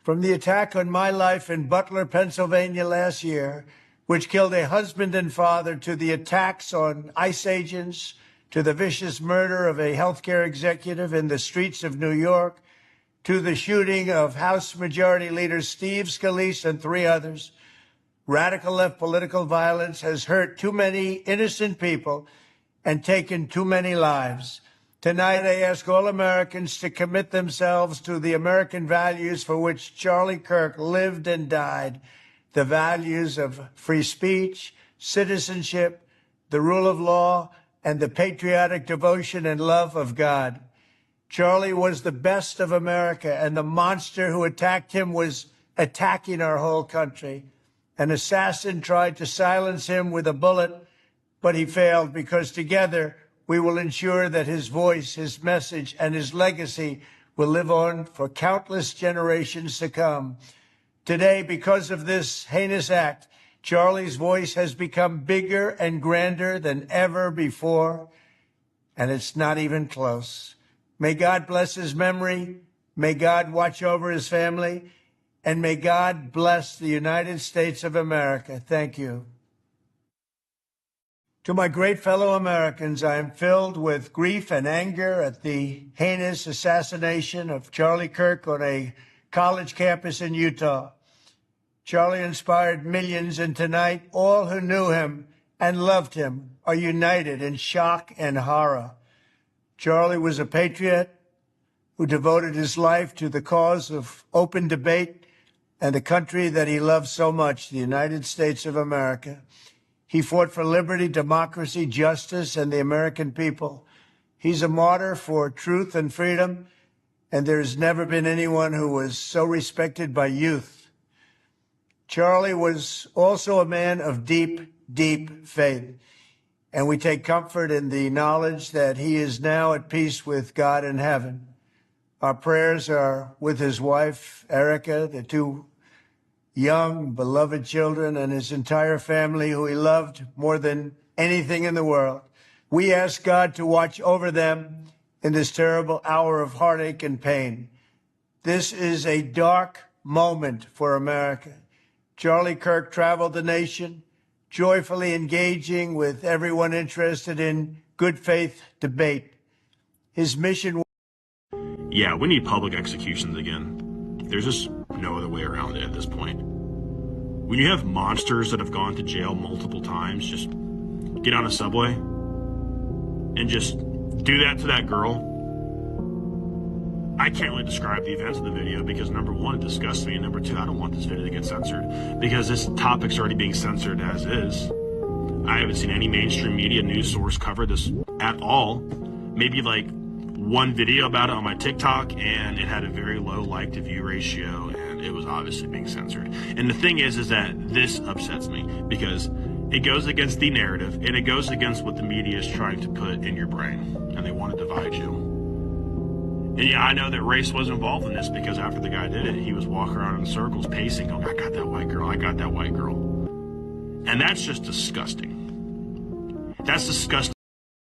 From the attack on my life in Butler, Pennsylvania last year, which killed a husband and father, to the attacks on ICE agents, to the vicious murder of a healthcare executive in the streets of New York, to the shooting of House Majority Leader Steve Scalise and 3 others, radical left political violence has hurt too many innocent people and taken too many lives. Tonight, I ask all Americans to commit themselves to the American values for which Charlie Kirk lived and died, the values of free speech, citizenship, the rule of law, and the patriotic devotion and love of God. Charlie was the best of America, and the monster who attacked him was attacking our whole country. An assassin tried to silence him with a bullet, but he failed, because together we will ensure that his voice, his message, and his legacy will live on for countless generations to come. Today, because of this heinous act, Charlie's voice has become bigger and grander than ever before, and it's not even close. May God bless his memory, may God watch over his family, and may God bless the United States of America. Thank you. To my great fellow Americans, I am filled with grief and anger at the heinous assassination of Charlie Kirk on a college campus in Utah. Charlie inspired millions, and tonight all who knew him and loved him are united in shock and horror. Charlie was a patriot who devoted his life to the cause of open debate and the country that he loved so much, the United States of America. He fought for liberty, democracy, justice, and the American people. He's a martyr for truth and freedom, and there's never been anyone who was so respected by youth. Charlie was also a man of deep, deep faith, and we take comfort in the knowledge that he is now at peace with God in heaven. Our prayers are with his wife, Erica, the 2 young, beloved children, and his entire family, who he loved more than anything in the world. We ask God to watch over them in this terrible hour of heartache and pain. This is a dark moment for America. Charlie Kirk traveled the nation, joyfully engaging with everyone interested in good faith debate. His mission.
Yeah, we need public executions again. There's just no other way around it at this point. When you have monsters that have gone to jail multiple times, just get on a subway and just do that to that girl. I can't really describe the events of the video because, number 1, it disgusts me, and number 2, I don't want this video to get censored because this topic's already being censored as is. I haven't seen any mainstream media news source cover this at all. Maybe like 1 video about it on my TikTok, and it had a very low like to view ratio, and it was obviously being censored. And the thing is that this upsets me because it goes against the narrative, and it goes against what the media is trying to put in your brain, and they want to divide you. And yeah, I know that race was involved in this because after the guy did it, he was walking around in circles, pacing, going, I got that white girl, I got that white girl. And that's just disgusting. That's disgusting.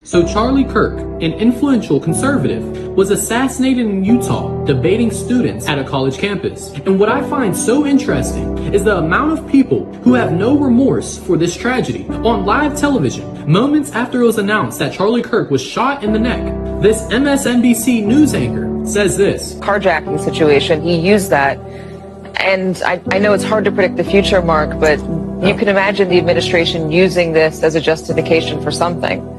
So Charlie Kirk, an influential conservative, was assassinated in Utah debating students at a college campus. And what I find so interesting is the amount of people who have no remorse for this tragedy. On live television, moments after it was announced that Charlie Kirk was shot in the neck, this MSNBC news anchor says this.
Carjacking situation, he used that. And I know it's hard to predict the future, Mark, but you can imagine the administration using this as a justification for something.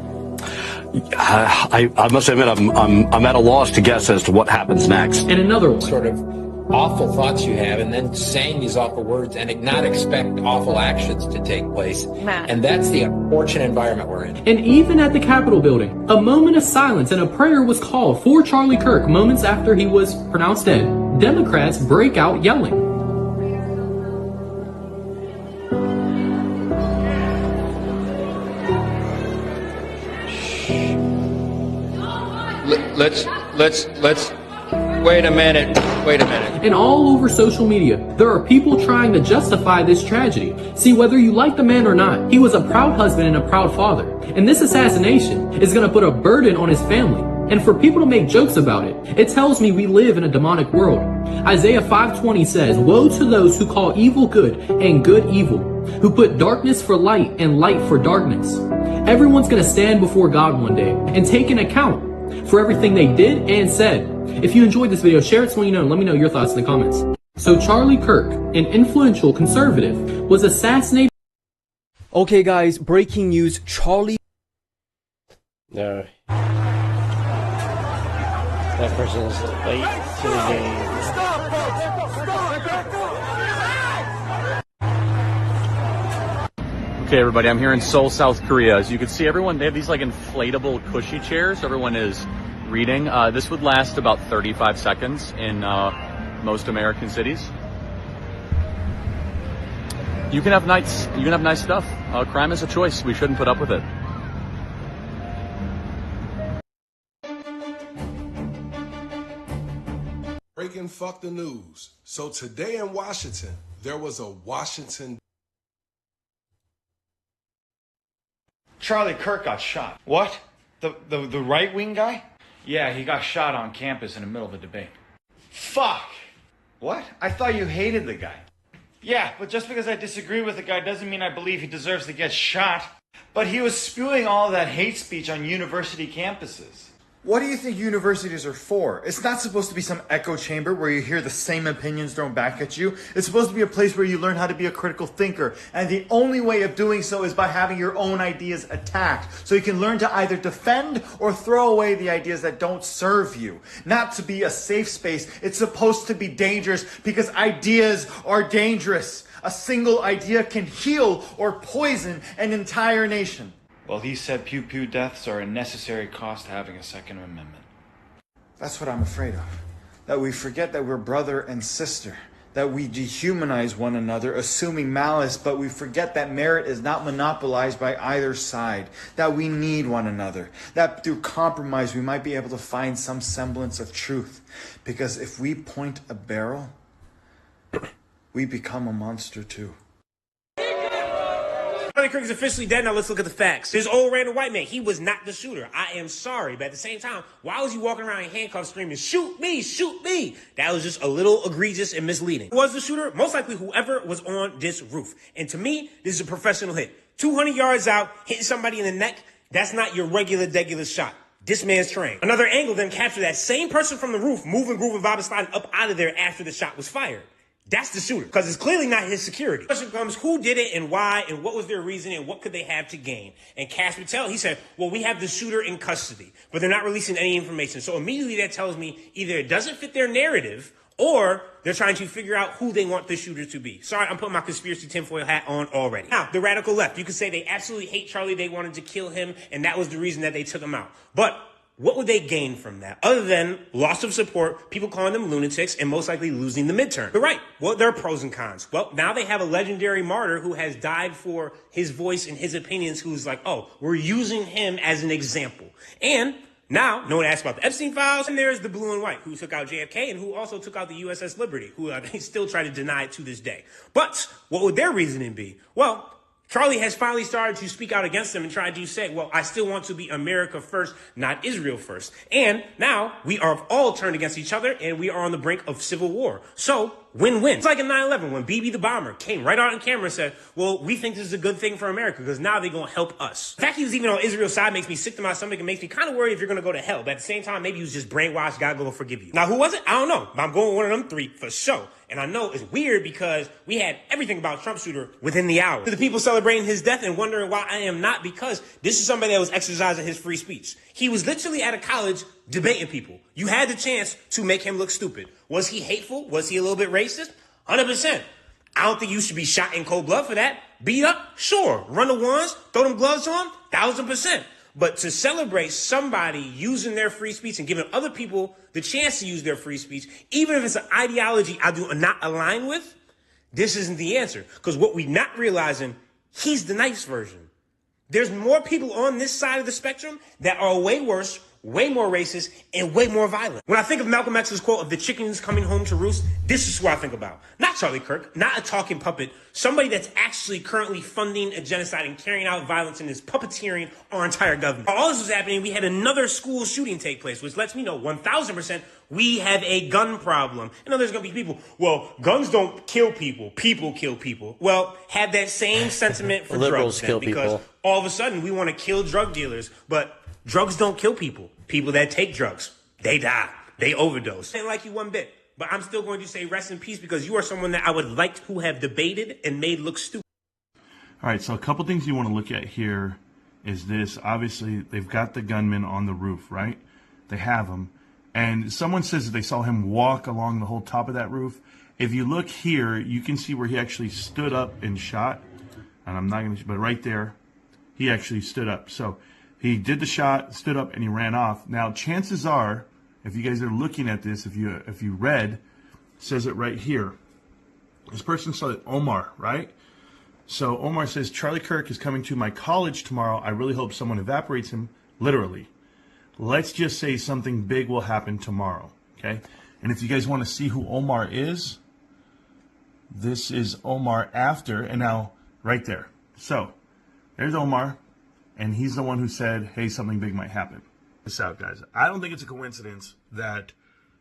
I must admit, I'm at a loss to guess as to what happens next.
And another one.
Sort of awful thoughts you have and then saying these awful words and not expect awful actions to take place.
Matt.
And that's the unfortunate environment we're in.
And even at the Capitol building, a moment of silence and a prayer was called for Charlie Kirk moments after he was pronounced dead. Democrats break out yelling.
Let's wait a minute.
And all over social media, there are people trying to justify this tragedy. See, whether you like the man or not, he was a proud husband and a proud father. And this assassination is going to put a burden on his family. And for people to make jokes about it, it tells me we live in a demonic world. Isaiah 5:20 says, "Woe to those who call evil good and good evil, who put darkness for light and light for darkness." Everyone's going to stand before God one day and take an account for everything they did and said. If you enjoyed this video, share it so you know, and let me know your thoughts in the comments. So Charlie Kirk, an influential conservative, was assassinated.
Okay guys, breaking news, Charlie...
No. That person is late to the game.
Okay, everybody, I'm here in Seoul, South Korea. As you can see, everyone, they have these like inflatable cushy chairs. Everyone is reading. This would last about 35 seconds in most American cities. You can have nice stuff. Crime is a choice. We shouldn't put up with it.
Breaking fuck the news. So today in Washington, there was a Washington.
Charlie Kirk got shot. What? The right-wing guy? Yeah, he got shot on campus in the middle of a debate. Fuck! What? I thought you hated the guy. Yeah, but just because I disagree with the guy doesn't mean I believe he deserves to get shot. But he was spewing all that hate speech on university campuses. What do you think universities are for? It's not supposed to be some echo chamber where you hear the same opinions thrown back at you. It's supposed to be a place where you learn how to be a critical thinker. And the only way of doing so is by having your own ideas attacked. So you can learn to either defend or throw away the ideas that don't serve you. Not to be a safe space. It's supposed to be dangerous because ideas are dangerous. A single idea can heal or poison an entire nation. Well, he said pew-pew deaths are a necessary cost to having a Second Amendment. That's what I'm afraid of. That we forget that we're brother and sister. That we dehumanize one another, assuming malice, but we forget that merit is not monopolized by either side. That we need one another. That through compromise we might be able to find some semblance of truth. Because if we point a barrel, we become a monster too.
Charlie Kirk is officially dead. Now let's look at the facts. This old random white man, he was not the shooter. I am sorry, but at the same time, why was he walking around in handcuffs screaming, "Shoot me, shoot me"? That was just a little egregious and misleading. Who was the shooter? Most likely whoever was on this roof. And to me, this is a professional hit. 200 yards out, hitting somebody in the neck, that's not your regular shot. This man's trained. Another angle then captured that same person from the roof moving, grooving, bobbing, sliding up out of there after the shot was fired. That's the shooter, because it's clearly not his security. The question becomes, who did it and why, and what was their reason, and what could they have to gain? And Cash Patel, he said, well, we have the shooter in custody, but they're not releasing any information. So immediately that tells me either it doesn't fit their narrative, or they're trying to figure out who they want the shooter to be. Sorry, I'm putting my conspiracy tinfoil hat on already. Now, the radical left, you could say they absolutely hate Charlie, they wanted to kill him, and that was the reason that they took him out. But what would they gain from that? Other than loss of support, people calling them lunatics, and most likely losing the midterm. But right, well, there are pros and cons. Well, now they have a legendary martyr who has died for his voice and his opinions, who's like, oh, we're using him as an example. And now, no one asked about the Epstein files, and there's the blue and white, who took out JFK and who also took out the USS Liberty, who they still try to deny it to this day. But what would their reasoning be? Well, Charlie has finally started to speak out against them and tried to say, well, I still want to be America first, not Israel first. And now we are all turned against each other and we are on the brink of civil war. So win-win. It's like in 9/11 when BB the bomber came right out on camera and said, well, we think this is a good thing for America because now they're going to help us. The fact he was even on Israel's side makes me sick to my stomach and makes me kind of worried if you're going to go to hell. But at the same time, maybe he was just brainwashed. God will forgive you. Now, who was it? I don't know. But I'm going with one of them three for sure. And I know it's weird because we had everything about Trump shooter within the hour. The people celebrating his death and wondering why I am not, because this is somebody that was exercising his free speech. He was literally at a college debating people. You had the chance to make him look stupid. Was he hateful? Was he a little bit racist? 100%. I don't think you should be shot in cold blood for that. Beat up? Sure. Run the ones? Throw them gloves on? 1000%. But to celebrate somebody using their free speech and giving other people the chance to use their free speech, even if it's an ideology I do not align with, this isn't the answer. Because what we're not realizing, he's the nice version. There's more people on this side of the spectrum that are way worse, way more racist, and way more violent. When I think of Malcolm X's quote of the chickens coming home to roost, this is who I think about. Not Charlie Kirk, not a talking puppet, somebody that's actually currently funding a genocide and carrying out violence and is puppeteering our entire government. While all this was happening, we had another school shooting take place, which lets me know 1000% we have a gun problem. I know there's going to be people, well, guns don't kill people, people kill people. Well, have that same sentiment for
Liberals
drugs then,
kill
because
people.
all of a sudden we want to kill drug dealers, but drugs don't kill people. People that take drugs, they die. They overdose. I didn't like you one bit, but I'm still going to say rest in peace because you are someone that I would like to have debated and made look stupid.
All right, so a couple things you want to look at here is this. Obviously, they've got the gunman on the roof, right? They have him. And someone says that they saw him walk along the whole top of that roof. If you look here, you can see where he actually stood up and shot. And I'm not going to, but right there, he actually stood up. So he did the shot, stood up, and he ran off. Now, chances are, if you guys are looking at this, if you read, it says it right here. This person saw it, Omar, right? So Omar says, Charlie Kirk is coming to my college tomorrow. I really hope someone evaporates him, literally. Let's just say something big will happen tomorrow, okay? And if you guys want to see who Omar is, this is Omar after, and now right there. So there's Omar, and he's the one who said, hey, something big might happen. This out, guys. I don't think it's a coincidence that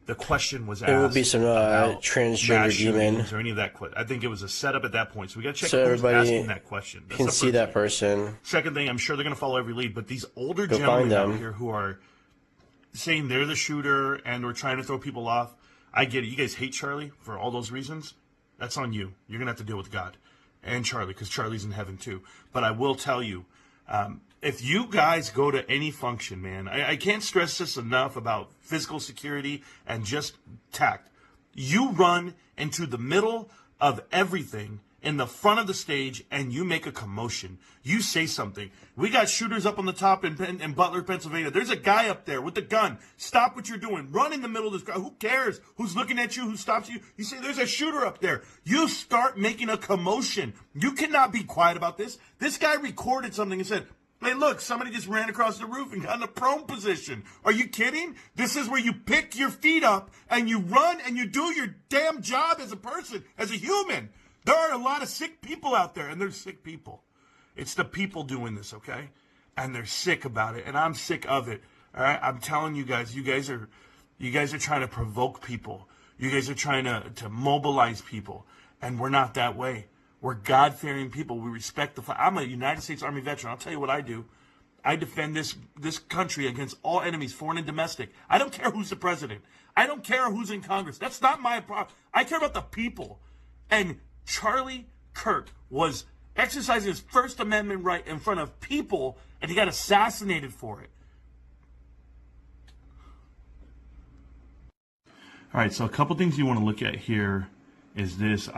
the question was asked.
It would be some transgender demon
or any of that. I think it was a setup at that point. So we got to check
so
who's
everybody
asking that question. That's
can see that person.
Second thing, I'm sure they're going to follow every lead, but these older
Go
gentlemen
find them.
out here who are saying they're the shooter and we're trying to throw people off. I get it. You guys hate Charlie for all those reasons. That's on you. You're going to have to deal with God and Charlie because Charlie's in heaven too. But I will tell you, if you guys go to any function, man, I can't stress this enough about physical security and just tact. You run into the middle of everything in the front of the stage and you make a commotion. You say something. We got shooters up on the top in Butler, Pennsylvania. There's a guy up there with a gun. Stop what you're doing. Run in the middle of this guy. Who cares who's looking at you, who stops you? You say, there's a shooter up there. You start making a commotion. You cannot be quiet about this. This guy recorded something and said, hey, look, somebody just ran across the roof and got in a prone position. Are you kidding? This is where you pick your feet up and you run and you do your damn job as a person, as a human. There are a lot of sick people out there, and they're sick people. It's the people doing this, okay? And they're sick about it, and I'm sick of it. All right, I'm telling you guys are trying to provoke people. You guys are trying to mobilize people, and we're not that way. We're God-fearing people. We respect the flag. I'm a United States Army veteran. I'll tell you what I do. I defend this country against all enemies, foreign and domestic. I don't care who's the president. I don't care who's in Congress. That's not my problem. I care about the people. And Charlie Kirk was exercising his First Amendment right in front of people, and he got assassinated for it. All right, so a couple things you want to look at here is this.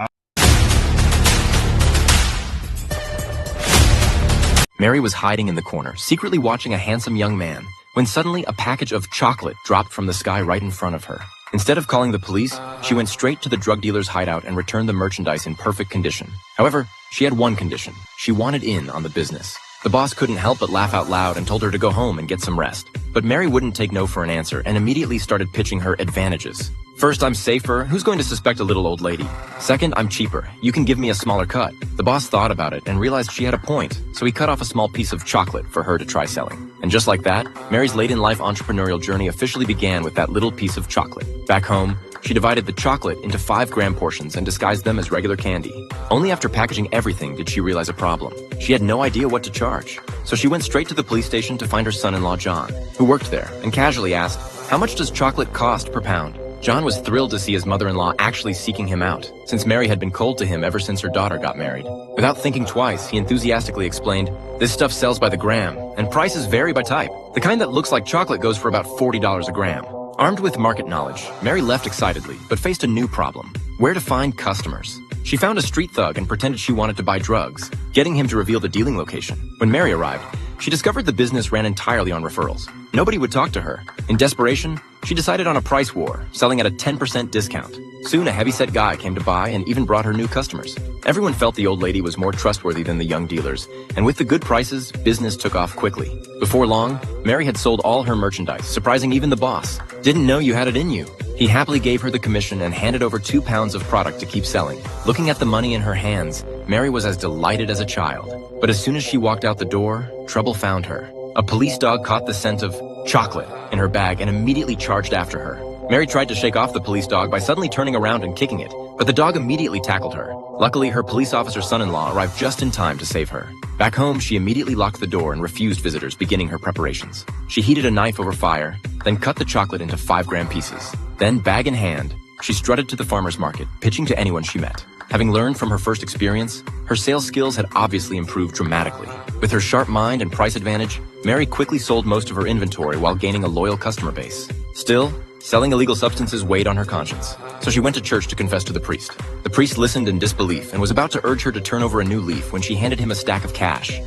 Mary was hiding in the corner, secretly watching a handsome young man, when suddenly a package of chocolate dropped from the sky right in front of her. Instead of calling the police, she went straight to the drug dealer's hideout and returned the merchandise in perfect condition. However, she had one condition. She wanted in on the business. The boss couldn't help but laugh out loud and told her to go home and get some rest. But Mary wouldn't take no for an answer and immediately started pitching her advantages. First, I'm safer. Who's going to suspect a little old lady? Second, I'm cheaper. You can give me a smaller cut. The boss thought about it and realized she had a point, so he cut off a small piece of chocolate for her to try selling. And just like that, Mary's late-in-life entrepreneurial journey officially began with that little piece of chocolate. Back home, she divided the chocolate into 5-gram portions and disguised them as regular candy. Only after packaging everything did she realize a problem. She had no idea what to charge. So she went straight to the police station to find her son-in-law John, who worked there, and casually asked, "How much does chocolate cost per pound?" John was thrilled to see his mother-in-law actually seeking him out, since Mary had been cold to him ever since her daughter got married. Without thinking twice, he enthusiastically explained, "This stuff sells by the gram, and prices vary by type. The kind that looks like chocolate goes for about $40 a gram." Armed with market knowledge, Mary left excitedly, but faced a new problem: where to find customers. She found a street thug and pretended she wanted to buy drugs, getting him to reveal the dealing location. When Mary arrived, she discovered the business ran entirely on referrals. Nobody would talk to her. In desperation, she decided on a price war, selling at a 10% discount. Soon, a heavyset guy came to buy and even brought her new customers. Everyone felt the old lady was more trustworthy than the young dealers, and with the good prices, business took off quickly. Before long, Mary had sold all her merchandise, surprising even the boss. "Didn't know you had it in you." He happily gave her the commission and handed over 2 pounds of product to keep selling. Looking at the money in her hands, Mary was as delighted as a child. But as soon as she walked out the door, trouble found her. A police dog caught the scent of chocolate in her bag and immediately charged after her. Mary tried to shake off the police dog by suddenly turning around and kicking it, but the dog immediately tackled her. Luckily, her police officer son-in-law arrived just in time to save her. Back home, she immediately locked the door and refused visitors, beginning her preparations. She heated a knife over fire, then cut the chocolate into 5-gram pieces. Then, bag in hand, she strutted to the farmer's market, pitching to anyone she met. Having learned from her first experience, her sales skills had obviously improved dramatically. With her sharp mind and price advantage, Mary quickly sold most of her inventory while gaining a loyal customer base. Still, selling illegal substances weighed on her conscience, so she went to church to confess to the priest. The priest listened in disbelief and was about to urge her to turn over a new leaf when she handed him a stack of cash.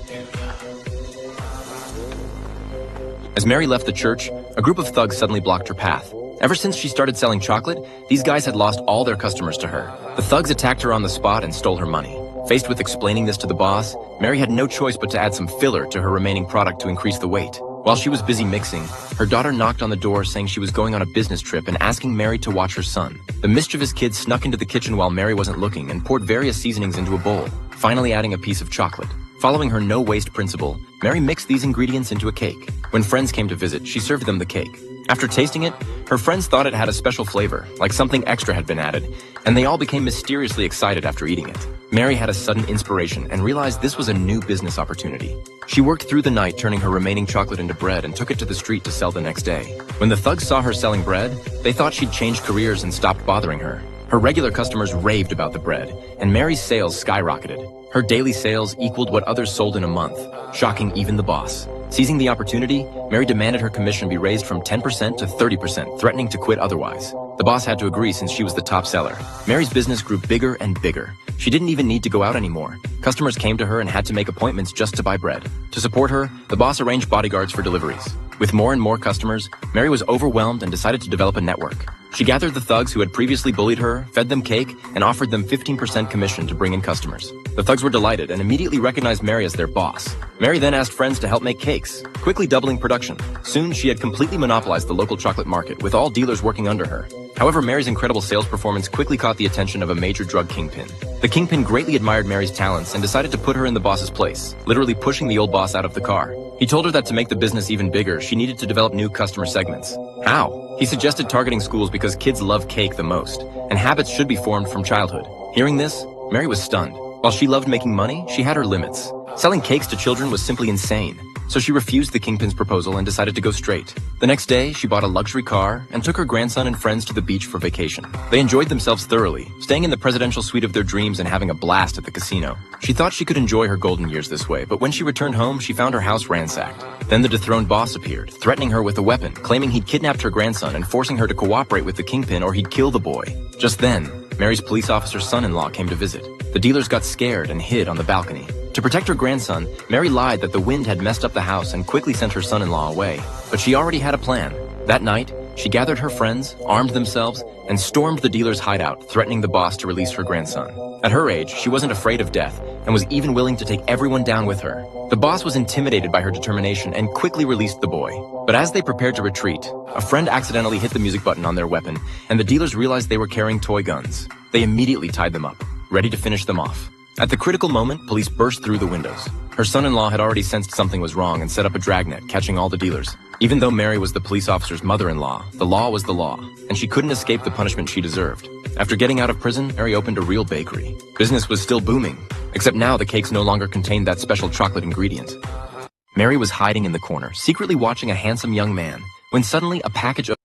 As Mary left the church, a group of thugs suddenly blocked her path. Ever since she started selling chocolate, these guys had lost all their customers to her. The thugs attacked her on the spot and stole her money. Faced with explaining this to the boss, Mary had no choice but to add some filler to her remaining product to increase the weight. While she was busy mixing, her daughter knocked on the door saying she was going on a business trip and asking Mary to watch her son. The mischievous kid snuck into the kitchen while Mary wasn't looking and poured various seasonings into a bowl, finally adding a piece of chocolate. Following her no-waste principle, Mary mixed these ingredients into a cake. When friends came to visit, she served them the cake. After tasting it, her friends thought it had a special flavor, like something extra had been added, and they all became mysteriously excited after eating it. Mary had a sudden inspiration and realized this was a new business opportunity. She worked through the night turning her remaining chocolate into bread and took it to the street to sell the next day. When the thugs saw her selling bread, they thought she'd changed careers and stopped bothering her. Her regular customers raved about the bread, and Mary's sales skyrocketed. Her daily sales equaled what others sold in a month, shocking even the boss. Seizing the opportunity, Mary demanded her commission be raised from 10% to 30%, threatening to quit otherwise. The boss had to agree since she was the top seller. Mary's business grew bigger and bigger. She didn't even need to go out anymore. Customers came to her and had to make appointments just to buy bread. To support her, the boss arranged bodyguards for deliveries. With more and more customers, Mary was overwhelmed and decided to develop a network. She gathered the thugs who had previously bullied her, fed them cake, and offered them 15% commission to bring in customers. The thugs were delighted and immediately recognized Mary as their boss. Mary then asked friends to help make cakes, quickly doubling production. Soon, she had completely monopolized the local chocolate market, with all dealers working under her. However, Mary's incredible sales performance quickly caught the attention of a major drug kingpin. The kingpin greatly admired Mary's talents and decided to put her in the boss's place, literally pushing the old boss out of the car. He told her that to make the business even bigger, she needed to develop new customer segments. How? He suggested targeting schools because kids love cake the most, and habits should be formed from childhood. Hearing this, Mary was stunned. While she loved making money, she had her limits. Selling cakes to children was simply insane, so she refused the kingpin's proposal and decided to go straight. The next day, she bought a luxury car and took her grandson and friends to the beach for vacation. They enjoyed themselves thoroughly, staying in the presidential suite of their dreams and having a blast at the casino. She thought she could enjoy her golden years this way, but when she returned home, she found her house ransacked. Then the dethroned boss appeared, threatening her with a weapon, claiming he'd kidnapped her grandson and forcing her to cooperate with the kingpin or he'd kill the boy. Just then, Mary's police officer's son-in-law came to visit. The dealers got scared and hid on the balcony. To protect her grandson, Mary lied that the wind had messed up the house and quickly sent her son-in-law away. But she already had a plan. That night, she gathered her friends, armed themselves, and stormed the dealer's hideout, threatening the boss to release her grandson. At her age, she wasn't afraid of death and was even willing to take everyone down with her. The boss was intimidated by her determination and quickly released the boy. But as they prepared to retreat, a friend accidentally hit the music button on their weapon, and the dealers realized they were carrying toy guns. They immediately tied them up, ready to finish them off. At the critical moment, police burst through the windows. Her son-in-law had already sensed something was wrong and set up a dragnet, catching all the dealers. Even though Mary was the police officer's mother-in-law, the law was the law, and she couldn't escape the punishment she deserved. After getting out of prison, Mary opened a real bakery. Business was still booming, except now the cakes no longer contained that special chocolate ingredient. Mary was hiding in the corner, secretly watching a handsome young man, when suddenly a package of...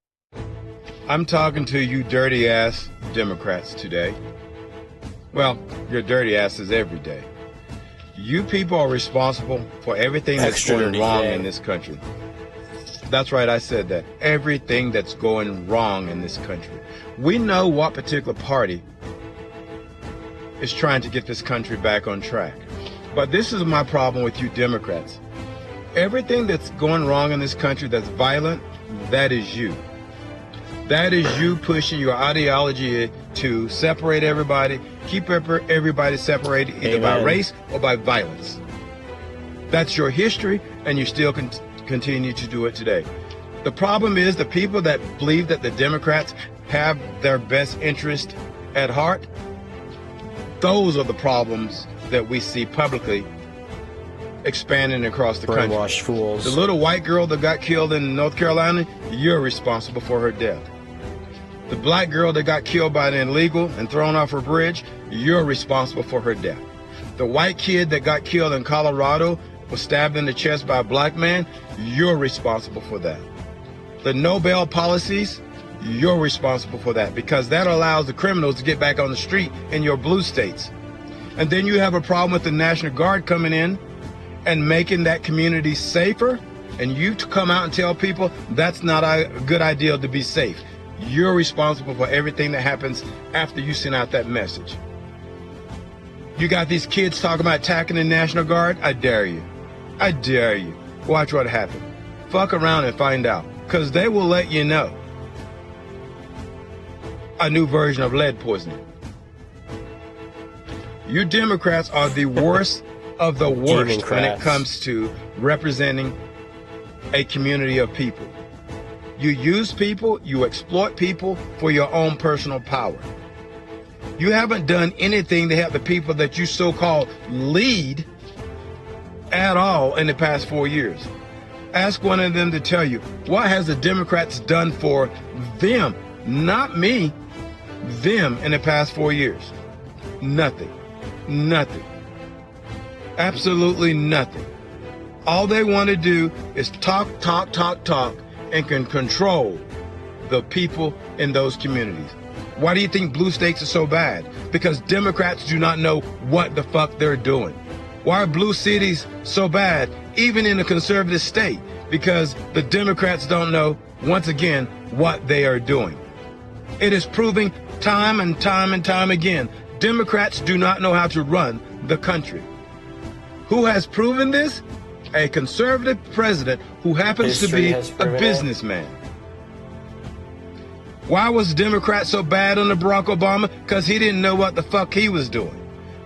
I'm talking to you dirty ass Democrats today. Well, your dirty asses every day. You people are responsible for everything that's going wrong in this country. That's right, I said that. Everything that's going wrong in this country. We know what particular party is trying to get this country back on track. But this is my problem with you Democrats. Everything that's going wrong in this country that's violent, that is you. That is you pushing your ideology to separate everybody, keep everybody separated either by race or by violence. That's your history, and you still continue to do it today. The problem is the people that believe that the Democrats have their best interest at heart, those are the problems that we see publicly expanding across the country.
Brainwashed fools.
The little white girl that got killed in North Carolina, you're responsible for her death. The black girl that got killed by an illegal and thrown off her bridge, you're responsible for her death. The white kid that got killed in Colorado was stabbed in the chest by a black man, you're responsible for that. The no bail policies, you're responsible for that because that allows the criminals to get back on the street in your blue states. And then you have a problem with the National Guard coming in and making that community safer, and you to come out and tell people that's not a good idea to be safe. You're responsible for everything that happens after you send out that message. You got these kids talking about attacking the National Guard? I dare you. I dare you. Watch what happens. Fuck around and find out, because they will let you know. A new version of lead poisoning. You Democrats are the worst of the worst when it comes to representing a community of people. You use people, you exploit people for your own personal power. You haven't done anything to help the people that you so-called lead at all in the past 4 years. Ask one of them to tell you, what has the Democrats done for them, not me, them in the past 4 years? Nothing. Nothing. Absolutely nothing. All they want to do is talk, and can control the people in those communities. Why do you think blue states are so bad? Because Democrats do not know what the fuck they're doing. Why are blue cities so bad, even in a conservative state? Because the Democrats don't know, once again, what they are doing. It is proving time and time again, Democrats do not know how to run the country. Who has proven this? A conservative president who happens to be a businessman. Why was Democrats so bad under Barack Obama? Because he didn't know what the fuck he was doing.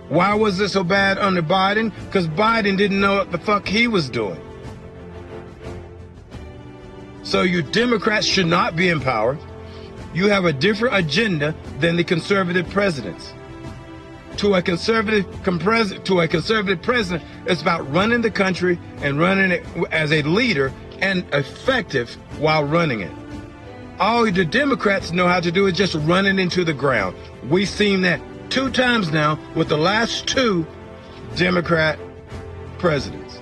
Why was it so bad under Biden? Because Biden didn't know what the fuck he was doing. So you Democrats should not be in power. You have a different agenda than the conservative presidents. To a conservative president, it's about running the country and running it as a leader and effective while running it. All the Democrats know how to do is just run it into the ground. We've seen that 2 times now with the last 2 Democrat presidents.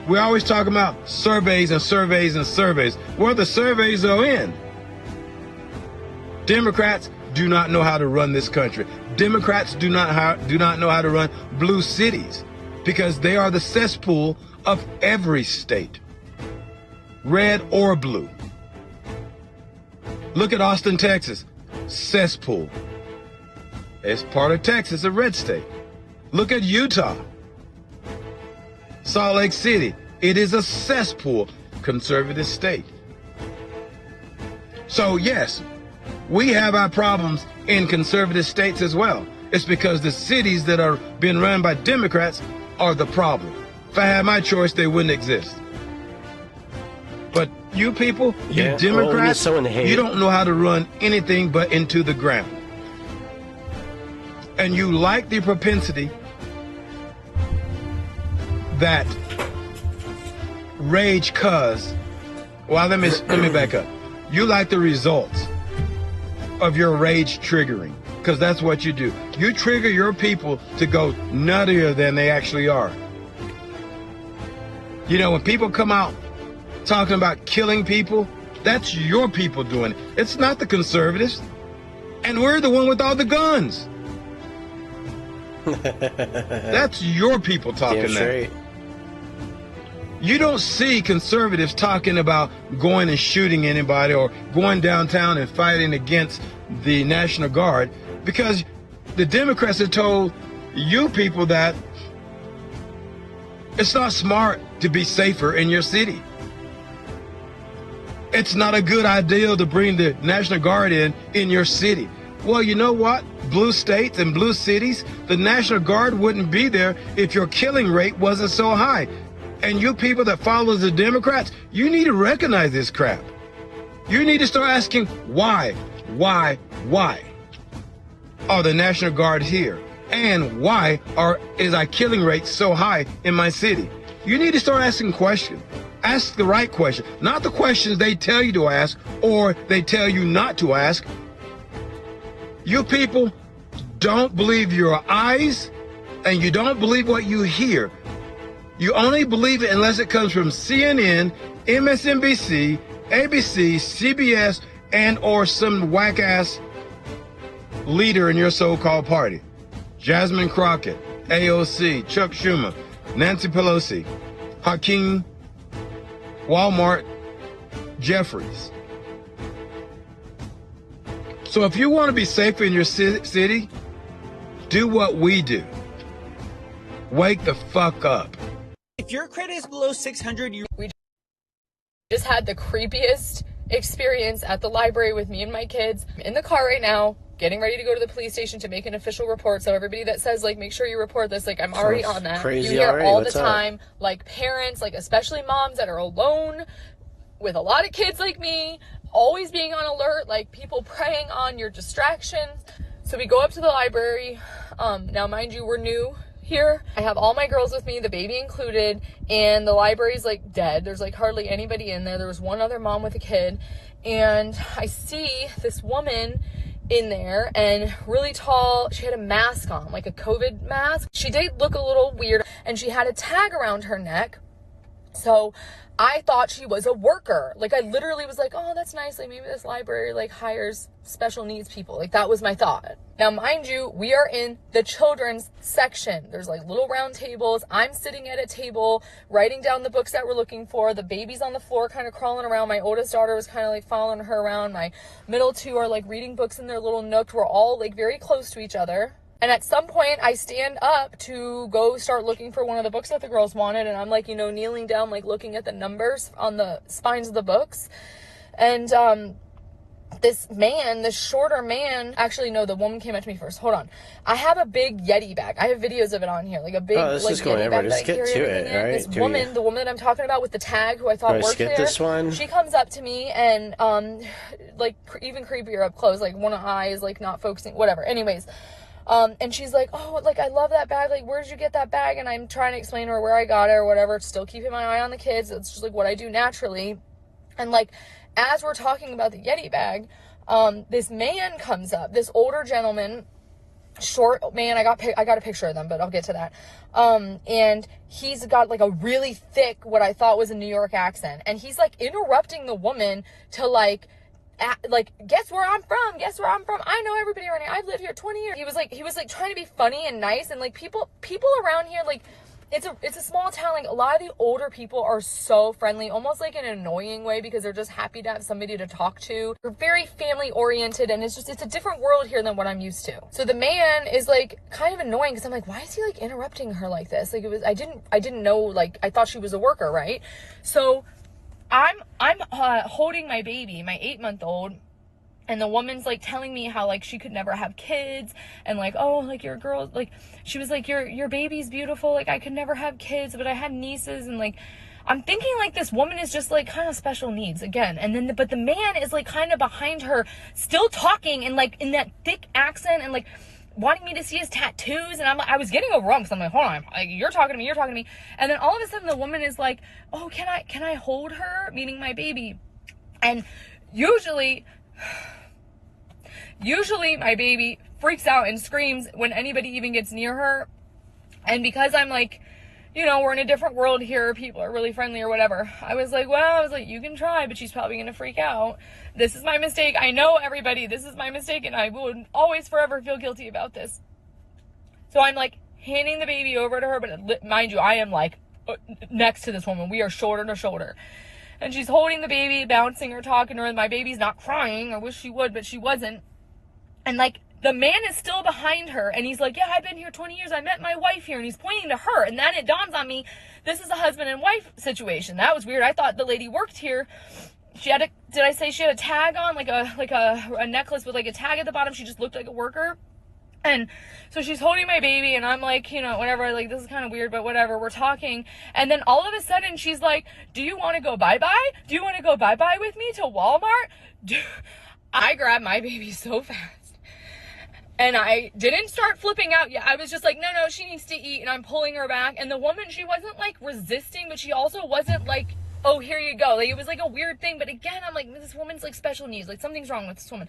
We're always talking about surveys and surveys and surveys. Well, the surveys are in. Democrats do not know how to run this country. Democrats do not know how to run blue cities because they are the cesspool of every state, red or blue. Look at Austin, Texas, cesspool. It's part of Texas, a red state. Look at Utah, Salt Lake City. It is a cesspool, conservative state. So yes, we have our problems in conservative states as well. It's because the cities that are being run by Democrats are the problem. If I had my choice, they wouldn't exist. But you people, you Democrats, you don't know how to run anything but into the ground. And you like the propensity that rage cause. Well, let me back up. You like the results of your rage triggering, because that's what you do. You trigger your people to go nuttier than they actually are. You know, when people come out talking about killing people, That's your people doing it. It's not the conservatives. And we're the one with all the guns. That's your people talking that. You don't see conservatives talking about going and shooting anybody or going downtown and fighting against the National Guard, because the Democrats have told you people that it's not smart to be safer in your city. It's not a good idea to bring the National Guard in your city. Well, you know what? Blue states and blue cities, the National Guard wouldn't be there if your killing rate wasn't so high. And you people that follow the Democrats, you need to recognize this crap. You need to start asking why are the National Guard here? And why is our killing rate so high in my city? You need to start asking questions. Ask the right question, not the questions they tell you to ask or they tell you not to ask. You people don't believe your eyes and you don't believe what you hear. You only believe it unless it comes from CNN, MSNBC, ABC, CBS, and or some whack-ass leader in your so-called party. Jasmine Crockett, AOC, Chuck Schumer, Nancy Pelosi, Hakeem, Walmart, Jeffries. So if you want to be safer in your city, do what we do. Wake the fuck up.
If your credit is below 600,
we just had the creepiest experience at the library with me and my kids. I'm in the car right now, getting ready to go to the police station to make an official report. So everybody that says, like, make sure you report this, like, I'm already on that.
Crazy
you hear
already?
all
What's
the
up?
time, like, parents, like, especially moms that are alone with a lot of kids like me, always being on alert, like, people preying on your distractions. So we go up to the library. Now, mind you, we're new here. I have all my girls with me, the baby included, and the library's like dead. There's like hardly anybody in there. There was one other mom with a kid, and I see this woman in there, and really tall. She had a mask on, like a COVID mask. She did look a little weird, and she had a tag around her neck. So I thought she was a worker. Like, I literally was like, oh, that's nice. Like, maybe this library, like, hires special needs people. Like, that was my thought. Now, mind you, we are in the children's section. There's, like, little round tables. I'm sitting at a table, writing down the books that we're looking for. The baby's on the floor kind of crawling around. My oldest daughter was kind of, like, following her around. My middle two are, like, reading books in their little nook. We're all, like, very close to each other. And at some point, I stand up to go start looking for one of the books that the girls wanted. And I'm like, you know, kneeling down, like looking at the numbers on the spines of the books. And this man, this shorter man, actually, no, the woman came up to me first. Hold on. I have a big Yeti bag. I have videos of it on here. Like a big,
this
like,
is going
Yeti
everywhere.
bag
Just
that I
get
carry
to
everything
it,
in.
right?
This woman, the woman that I'm talking about with the tag, who I thought worked
skip
there.
this one?
She comes up to me and, like, even creepier up close, like one eye is like not focusing, whatever. Anyways. And she's like, oh, like, I love that bag. Like, where'd you get that bag? And I'm trying to explain to her where I got it or whatever. Still keeping my eye on the kids. It's just like what I do naturally. And like, as we're talking about the Yeti bag, this man comes up, this older gentleman, short man. I got a picture of them, but I'll get to that. And he's got like a really thick, what I thought was a New York accent. And he's like interrupting the woman to like, guess where I'm from? I know everybody around here. I've lived here 20 years. He was like trying to be funny and nice, and like people around here, like, it's a small town. Like, a lot of the older people are so friendly, almost like in an annoying way, because they're just happy to have somebody to talk to. They're very family oriented, and it's a different world here than what I'm used to. So the man is like kind of annoying, because I'm like, why is he like interrupting her like this? Like, I didn't know, like, I thought she was a worker, right? So I'm holding my baby, my 8-month-old, and the woman's like telling me how like she could never have kids, and like, oh, like, your girl, like, she was like, your baby's beautiful, like, I could never have kids, but I had nieces. And like, I'm thinking like this woman is just like kind of special needs again. And then but the man is like kind of behind her, still talking and like in that thick accent, and like wanting me to see his tattoos. And I was getting overwhelmed, because I'm like, hold on, like, you're talking to me. And then all of a sudden the woman is like, oh, can I hold her, meaning my baby? And usually my baby freaks out and screams when anybody even gets near her. And because I'm like, you know, we're in a different world here, people are really friendly or whatever. I was like, you can try, but she's probably gonna freak out. This is my mistake. I know, everybody, this is my mistake, and I would always forever feel guilty about this. So I'm like handing the baby over to her, but mind you, I am like next to this woman. We are shoulder to shoulder. And she's holding the baby, bouncing her, talking to her, and my baby's not crying. I wish she would, but she wasn't. And like, the man is still behind her, and he's like, yeah, I've been here 20 years. I met my wife here, and he's pointing to her. And then it dawns on me, this is a husband and wife situation. That was weird. I thought the lady worked here. She had did I say she had a tag on, like a necklace with like a tag at the bottom? She just looked like a worker. And so she's holding my baby, and I'm like, you know, whatever, like, this is kind of weird, but whatever, we're talking. And then all of a sudden she's like, do you want to go bye-bye? Do you want to go bye-bye with me to Walmart? I grabbed my baby so fast. And I didn't start flipping out yet. I was just like, no, she needs to eat. And I'm pulling her back. And the woman, she wasn't like resisting, but she also wasn't like, oh, here you go. Like, it was like a weird thing. But again, I'm like, this woman's like special needs. Like, something's wrong with this woman.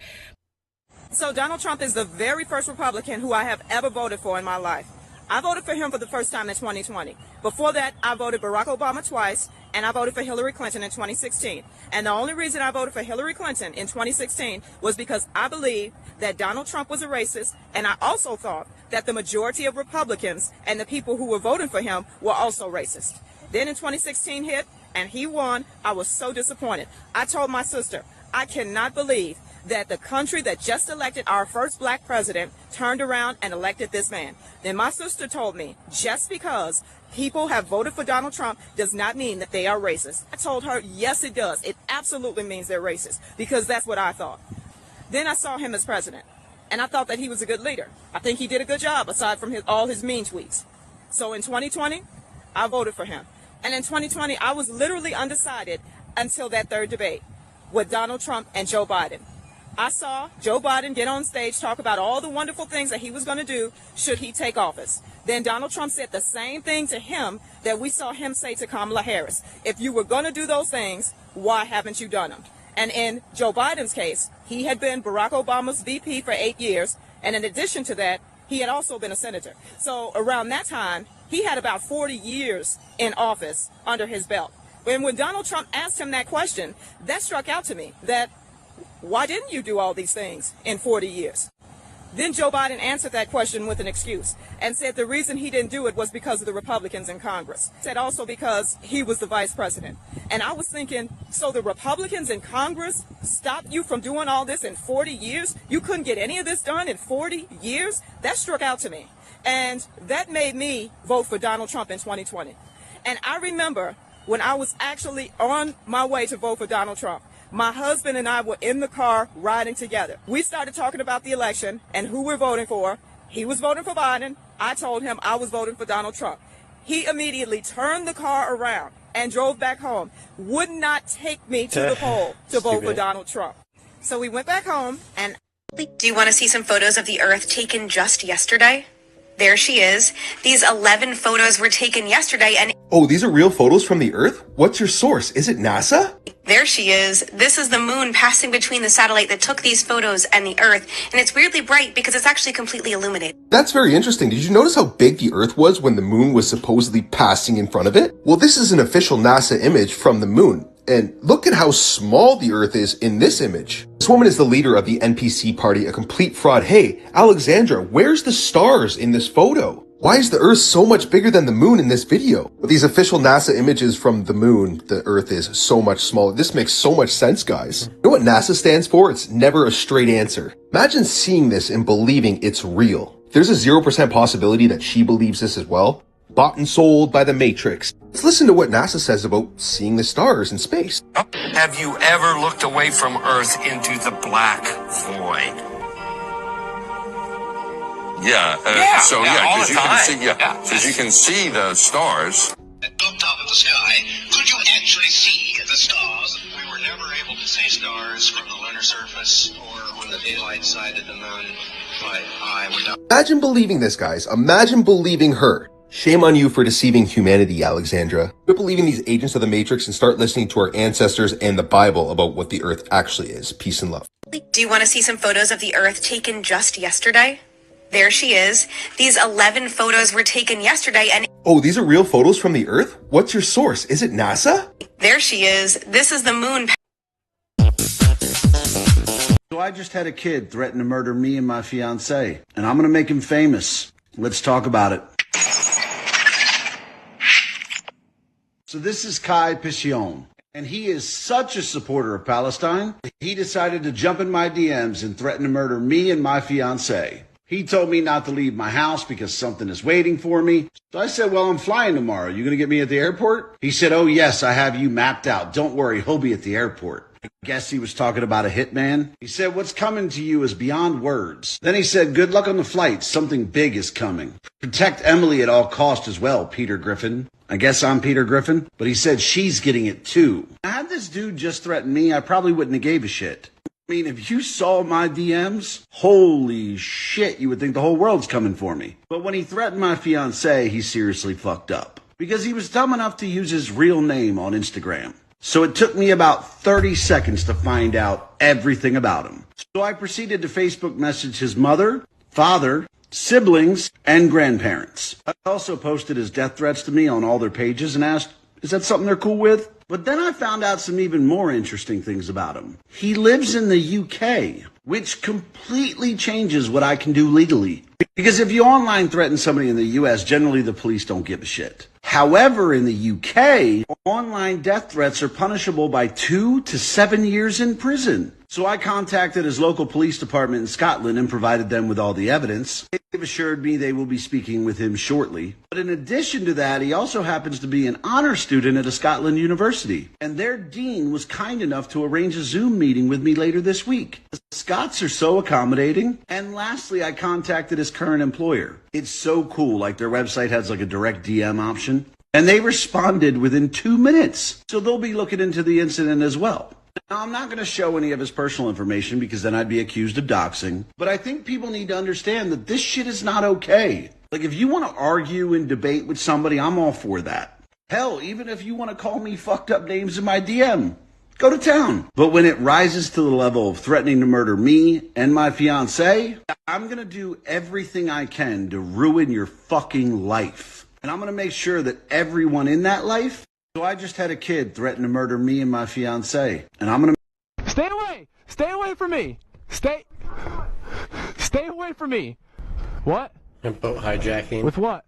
So Donald Trump is the very first Republican who I have ever voted for in my life. I voted for him for the first time in 2020. Before that, I voted Barack Obama twice, and I voted for Hillary Clinton in 2016. And the only reason I voted for Hillary Clinton in 2016 was because I believed that Donald Trump was a racist, and I also thought that the majority of Republicans and the people who were voting for him were also racist. Then in 2016 hit, and he won. I was so disappointed. I told my sister, I cannot believe that the country that just elected our first black president turned around and elected this man. Then my sister told me, just because people have voted for Donald Trump does not mean that they are racist. I told her, yes, it does. It absolutely means they're racist, because that's what I thought. Then I saw him as president, and I thought that he was a good leader. I think he did a good job, aside from all his mean tweets. So in 2020, I voted for him. And in 2020, I was literally undecided until that third debate with Donald Trump and Joe Biden. I saw Joe Biden get on stage, talk about all the wonderful things that he was going to do should he take office. Then Donald Trump said the same thing to him that we saw him say to Kamala Harris. If you were going to do those things, why haven't you done them? And in Joe Biden's case, he had been Barack Obama's VP for 8 years. And in addition to that, he had also been a senator. So around that time, he had about 40 years in office under his belt. And when Donald Trump asked him that question, that struck out to me, that why didn't you do all these things in 40 years? Then Joe Biden answered that question with an excuse and said the reason he didn't do it was because of the Republicans in Congress. Said also because he was the vice president. And I was thinking, so the Republicans in Congress stopped you from doing all this in 40 years? You couldn't get any of this done in 40 years? That struck out to me. And that made me vote for Donald Trump in 2020. And I remember when I was actually on my way to vote for Donald Trump, my husband and I were in the car riding together. We started talking about the election and who we're voting for. He was voting for Biden. I told him I was voting for Donald Trump. He immediately turned the car around and drove back home. Would not take me to the poll to vote for Donald Trump. So we went back home and...
Do you want to see some photos of the Earth taken just yesterday? There she is. These 11 photos were taken yesterday and...
Oh, these are real photos from the Earth? What's your source? Is it NASA?
There she is. This is the moon passing between the satellite that took these photos and the Earth. And it's weirdly bright because it's actually completely illuminated.
That's very interesting. Did you notice how big the Earth was when the moon was supposedly passing in front of it? Well, this is an official NASA image from the moon. And look at how small the Earth is in this image. This woman is the leader of the NPC party, a complete fraud. Hey, Alexandra, where's the stars in this photo? Why is the Earth so much bigger than the moon in this video? With these official NASA images from the moon, the Earth is so much smaller. This makes so much sense, guys. You know what NASA stands for? It's never a straight answer. Imagine seeing this and believing it's real. There's a 0% possibility that she believes this as well. Bought and sold by the Matrix. Let's listen to what NASA says about seeing the stars in space.
Have you ever looked away from Earth into the black void?
Yeah, because you can see, because you can see the stars.
Looked up at the sky. Could you actually see the stars? We were never able to see stars from the lunar surface or when the daylight side of the moon. But I would not.
Imagine believing this, guys. Imagine believing her. Shame on you for deceiving humanity, Alexandra. Quit believing these agents of the Matrix and start listening to our ancestors and the Bible about what the Earth actually is. Peace and love.
Do you want to see some photos of the Earth taken just yesterday? There she is. These 11 photos were taken yesterday, and
Oh, these are real photos from the Earth? What's your source? Is it NASA?
there she is. This is the moon.
So I just had a kid threaten to murder me and my fiance, and I'm gonna make him famous. Let's talk about it. So this is Kai Pichon, and he is such a supporter of Palestine, he decided to jump in my DMs and threaten to murder me and my fiance. He told me not to leave my house because something is waiting for me. So I said, well, I'm flying tomorrow. You gonna get me at the airport? He said, oh yes, I have you mapped out. Don't worry, he'll be at the airport. I guess he was talking about a hitman. He said, what's coming to you is beyond words. Then he said, good luck on the flight. Something big is coming. Protect Emily at all cost as well, Peter Griffin. I guess I'm Peter Griffin, but he said she's getting it too. Had this dude just threatened me, I probably wouldn't have gave a shit. I mean, if you saw my DMs, holy shit, you would think the whole world's coming for me. But when he threatened my fiance, he seriously fucked up. Because he was dumb enough to use his real name on Instagram. So it took me about 30 seconds to find out everything about him. So I proceeded to Facebook message his mother, father, siblings, and grandparents. I also posted his death threats to me on all their pages and asked, is that something they're cool with? But then I found out some even more interesting things about him. He lives in the UK, which completely changes what I can do legally. Because if you online threaten somebody in the US, generally the police don't give a shit. However, in the UK, online death threats are punishable by 2 to 7 years in prison. So I contacted his local police department in Scotland and provided them with all the evidence. They've assured me they will be speaking with him shortly. But in addition to that, he also happens to be an honor student at a Scotland university. And their dean was kind enough to arrange a Zoom meeting with me later this week. The Scots are so accommodating. And lastly, I contacted his current employer. It's so cool, like their website has like a direct DM option. And they responded within 2 minutes. So they'll be looking into the incident as well. Now, I'm not going to show any of his personal information because then I'd be accused of doxing. But I think people need to understand that this shit is not okay. Like, if you want to argue and debate with somebody, I'm all for that. Hell, even if you want to call me fucked up names in my DM, go to town. But when it rises to the level of threatening to murder me and my fiance, I'm going to do everything I can to ruin your fucking life. And I'm going to make sure that everyone in that life. So I just had a kid threaten to murder me and my fiance, and I'm gonna...
Stay away! Stay away from me! Stay away from me! What?
And boat hijacking.
With what?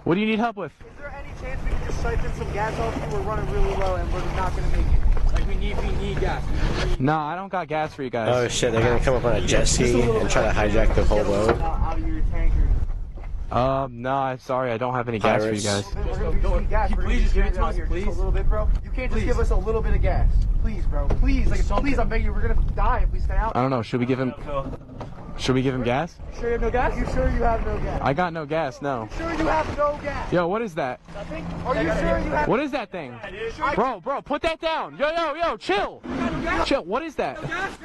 What do you need help with?
Is there any chance we can just siphon some gas off you? We're running really low and we're not gonna make it. Like we need gas.
Nah, I don't got gas for you guys.
Oh shit, they're gonna come up on a jet ski and try to hijack the whole boat.
Out of your tanker.
No, I'm sorry, I don't have any gas for you guys.
Please just give it to us, please. Just a little bit, bro. You can't just give us a little bit of gas, please, bro. Please, like, please, I'm begging you. We're gonna die if we stay out.
I don't know. Should we give him gas?
You sure you have no gas? You sure you have no gas?
I got no gas. No.
You sure you have no gas?
Yo, what is that?
Nothing. Are you sure you have?
What is that thing? Bro, put that down. Yo, chill. Chill. What is that?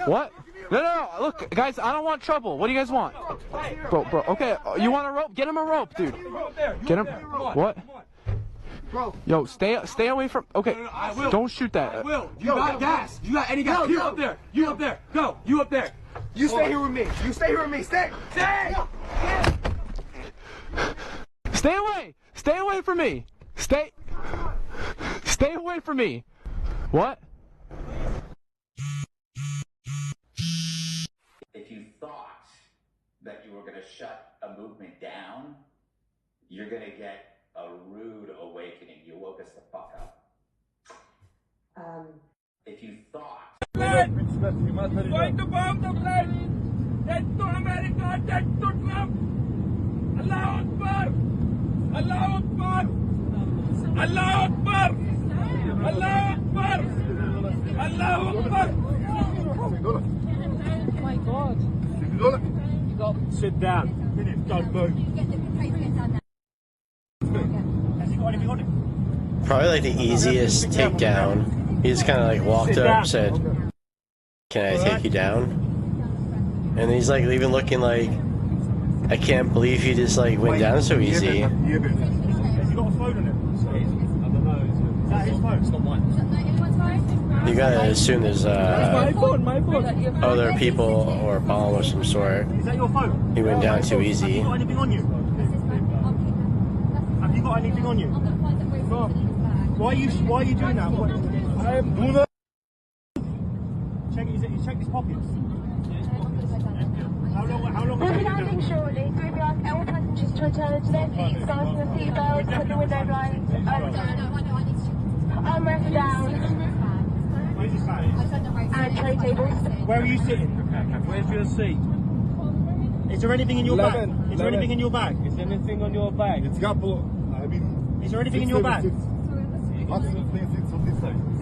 What? No. Look, guys, I don't want trouble. What do you guys want? Bro, okay. You want a rope? Get him a rope, dude. Get him. What? Yo, stay away from. Okay, don't shoot that.
I will. You got gas? You got any gas? You up there. You up there. Go. You up there. You stay here with me. You stay here with me. Stay.
Stay away. Stay away from me. Stay away from me. What?
If you thought that you were going to shut a movement down, you're going to get a rude awakening. You woke us the fuck up. If you thought... Going to bomb the plane! Dead to America! Dead to Trump! Allah Akbar! Allah Akbar! Allah Akbar! Allah Akbar! Allah Akbar!
Oh my God. You got sit down. Don't move.
Probably like the easiest takedown. He just kind of like walked up, said, "Can I take you down?" And he's like even looking like, I can't believe he just like went down so easy.
Has he got a phone on him? I don't know. Is that his phone? It's not mine.
You gotta assume there's other people or a bomb of some sort.
Is that your phone?
He went down too easy.
Have you got anything on you? Have you got anything on you? Why are you doing that? Check his pockets. How long
We'll be landing shortly, so we'll ask all passengers to return to their seats, fasten the seatbelts, put the window blinds armrest down, and tray tables.
Where are you sitting? Where's your seat? Is there anything in your bag? Is there anything in your bag? Is there anything on your bag? Is there anything in your bag? Is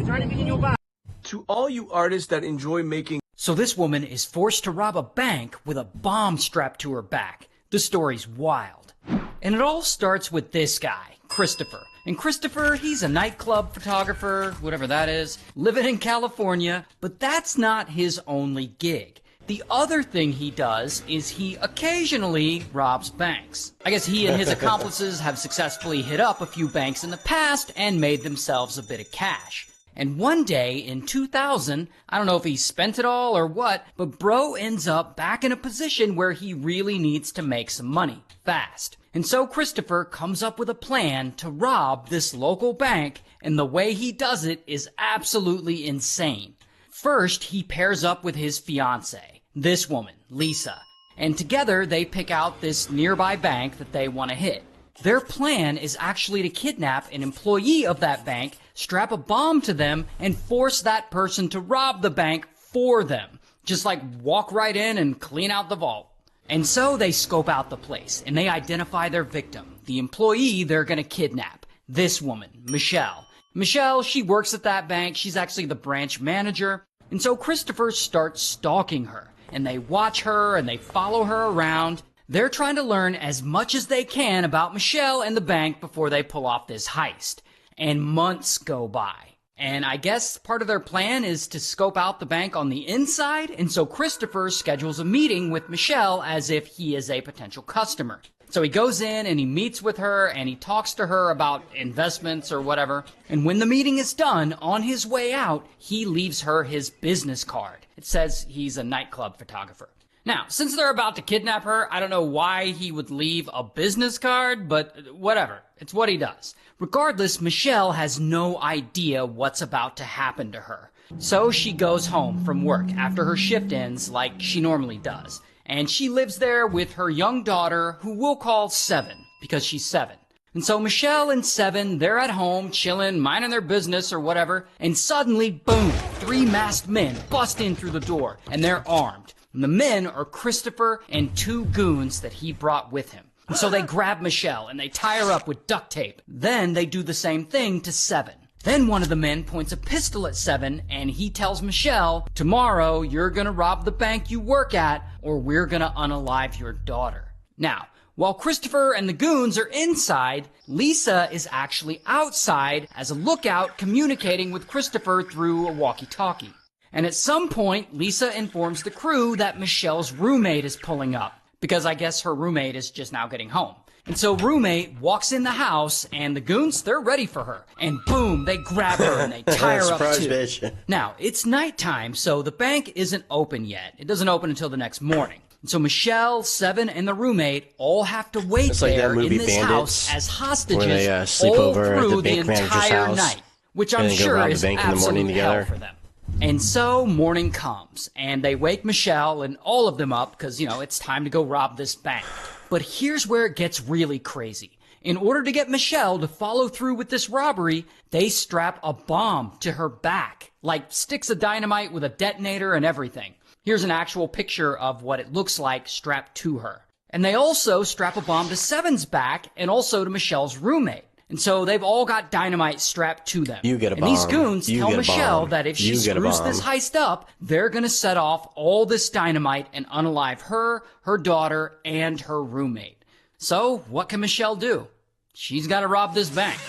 there anything in your bag?
To all you artists that enjoy making...
So this woman is forced to rob a bank with a bomb strapped to her back. The story's wild. And it all starts with this guy, Christopher. And Christopher, he's a nightclub photographer, whatever that is, living in California, but that's not his only gig. The other thing he does is he occasionally robs banks. I guess he and his accomplices have successfully hit up a few banks in the past and made themselves a bit of cash. And one day in 2000, I don't know if he spent it all or what, but bro ends up back in a position where he really needs to make some money, fast. And so Christopher comes up with a plan to rob this local bank, and the way he does it is absolutely insane. First, he pairs up with his fiancée, this woman, Lisa, and together they pick out this nearby bank that they want to hit. Their plan is actually to kidnap an employee of that bank, strap a bomb to them, and force that person to rob the bank for them. Just like walk right in and clean out the vault. And so they scope out the place, and they identify their victim, the employee they're gonna kidnap. This woman, Michelle. Michelle, she works at that bank, she's actually the branch manager, and so Christopher starts stalking her, and they watch her, and they follow her around. They're trying to learn as much as they can about Michelle and the bank before they pull off this heist. And months go by. And I guess part of their plan is to scope out the bank on the inside, and so Christopher schedules a meeting with Michelle as if he is a potential customer. So he goes in and he meets with her and he talks to her about investments or whatever. And when the meeting is done, on his way out, he leaves her his business card. It says he's a nightclub photographer. Now, since they're about to kidnap her, I don't know why he would leave a business card, but whatever. It's what he does. Regardless, Michelle has no idea what's about to happen to her. So she goes home from work after her shift ends like she normally does. And she lives there with her young daughter, who we'll call Seven, because she's 7. And so Michelle and Seven, they're at home, chilling, minding their business or whatever, and suddenly, boom, 3 masked men bust in through the door, and they're armed. And the men are Christopher and 2 goons that he brought with him. And so they grab Michelle and they tie her up with duct tape. Then they do the same thing to Seven. Then one of the men points a pistol at Seven and he tells Michelle, tomorrow you're gonna rob the bank you work at or we're gonna unalive your daughter. Now, while Christopher and the goons are inside, Lisa is actually outside as a lookout communicating with Christopher through a walkie-talkie. And at some point, Lisa informs the crew that Michelle's roommate is pulling up, because I guess her roommate is just now getting home. And so roommate walks in the house, and the goons, they're ready for her. And boom, they grab her and they tie her up too. Bitch. Now, it's nighttime, so the bank isn't open yet. It doesn't open until the next morning. And so Michelle, Seven, and the roommate all have to wait there in this house as hostages
sleep
all
over
through
at
the entire night, which I'm sure is absolute hell for them. And so morning comes, and they wake Michelle and all of them up because, you know, it's time to go rob this bank. But here's where it gets really crazy. In order to get Michelle to follow through with this robbery, they strap a bomb to her back, like sticks of dynamite with a detonator and everything. Here's an actual picture of what it looks like strapped to her. And they also strap a bomb to Seven's back and also to Michelle's roommate. And so they've all got dynamite strapped to them.
You get a bomb.
And these goons tell Michelle that if she screws this heist up, they're going to set off all this dynamite and unalive her, her daughter, and her roommate. So what can Michelle do? She's got to rob this bank.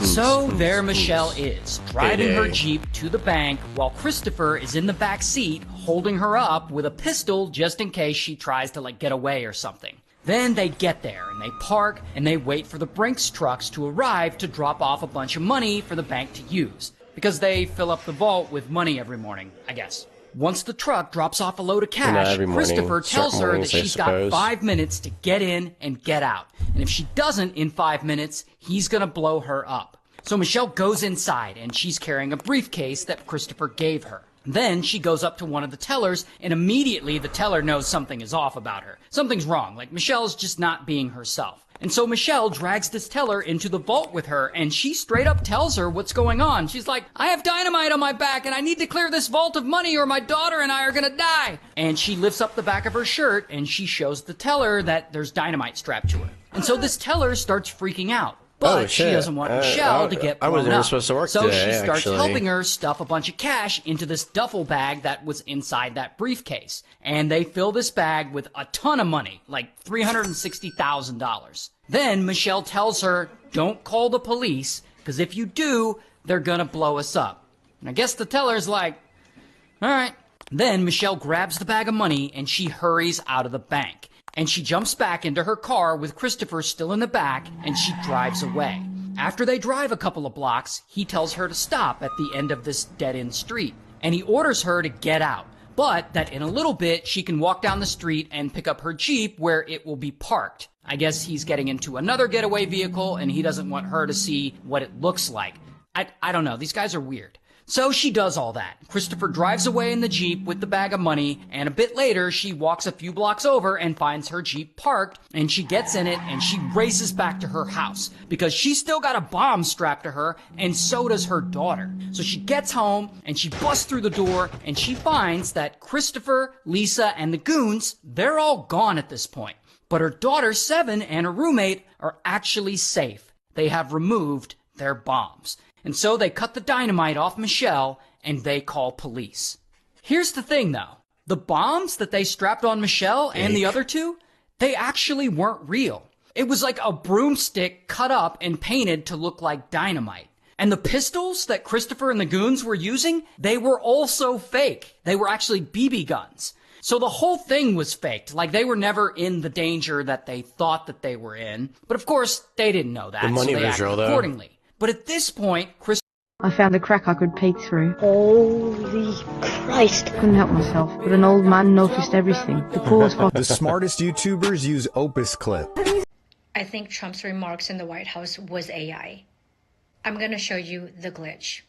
So there Michelle is, driving her Jeep to the bank while Christopher is in the back seat holding her up with a pistol just in case she tries to get away or something. Then they get there and they park and they wait for the Brinks trucks to arrive to drop off a bunch of money for the bank to use. Because they fill up the vault with money every morning, I guess. Once the truck drops off a load of cash, Christopher tells her that she's got 5 minutes to get in and get out. And if she doesn't in 5 minutes, he's gonna blow her up. So Michelle goes inside and she's carrying a briefcase that Christopher gave her. Then she goes up to one of the tellers, and immediately the teller knows something is off about her. Something's wrong, like Michelle's just not being herself. And so Michelle drags this teller into the vault with her, and she straight up tells her what's going on. She's like, I have dynamite on my back, and I need to clear this vault of money or my daughter and I are gonna die. And she lifts up the back of her shirt, and she shows the teller that there's dynamite strapped to her. And so this teller starts freaking out. But she doesn't want Michelle to get blown up.
Supposed to work
so
today,
she starts
actually.
helping her stuff a bunch of cash into this duffel bag that was inside that briefcase. And they fill this bag with a ton of money, like $360,000. Then Michelle tells her, don't call the police, because if you do, they're gonna blow us up. And I guess the teller's like, all right. Then Michelle grabs the bag of money and she hurries out of the bank. And she jumps back into her car with Christopher still in the back, and she drives away. After they drive a couple of blocks, he tells her to stop at the end of this dead-end street, and he orders her to get out, but that in a little bit she can walk down the street and pick up her Jeep where it will be parked. I guess he's getting into another getaway vehicle, and he doesn't want her to see what it looks like. I don't know, these guys are weird. So she does all that. Christopher drives away in the Jeep with the bag of money, and a bit later, she walks a few blocks over and finds her Jeep parked, and she gets in it, and she races back to her house, because she's still got a bomb strapped to her, and so does her daughter. So she gets home, and she busts through the door, and she finds that Christopher, Lisa, and the goons, they're all gone at this point. But her daughter, 7, and her roommate are actually safe. They have removed their bombs. And so they cut the dynamite off Michelle, and they call police. Here's the thing, though. The bombs that they strapped on Michelle and the other two, they actually weren't real. It was like a broomstick cut up and painted to look like dynamite. And the pistols that Christopher and the goons were using, they were also fake. They were actually BB guns. So the whole thing was faked. Like, they were never in the danger that they thought that they were in. But of course, they didn't know that,
The money
so they
was
acted
real, though.
accordingly. But at this point,
I found a crack I could peek through. Holy Christ. Couldn't help myself, but an old man noticed everything. The pause for...
The smartest YouTubers use Opus Clip.
I think Trump's remarks in the White House was AI. I'm going to show you the glitch.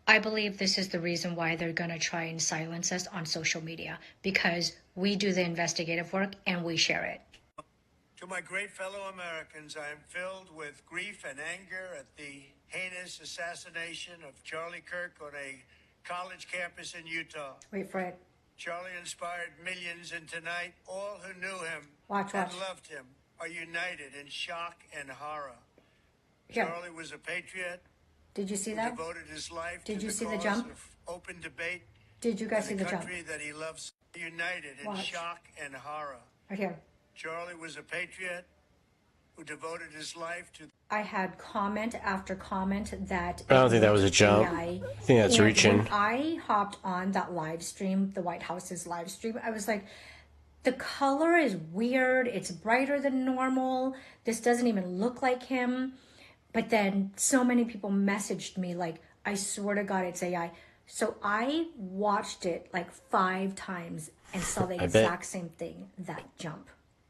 I believe this is the reason why they're going to try and silence us on social media, because we do the investigative work and we share it.
To my great fellow Americans, I am filled with grief and anger at the heinous assassination of Charlie Kirk on a college campus in Utah.
Wait for it.
Charlie inspired millions, and tonight all who knew him
Watch.
and loved him are united in shock and horror.
Here.
Charlie was a patriot.
Did you see
who
that?
Devoted his life
Did
to
you
the
see the
cause
jump?
of open debate.
Did you guys see
and
the
a
jump?
country that he loves, united in
Watch.
shock and horror.
Right here.
Charlie was a patriot who devoted his life to...
I had comment after comment that...
I don't think that was a jump.
AI.
I think that's
And
reaching.
When I hopped on that live stream, the White House's live stream, I was like, the color is weird. It's brighter than normal. This doesn't even look like him. But then so many people messaged me like, I swear to God, it's AI. So I watched it like 5 times and saw the exact same thing, that jump.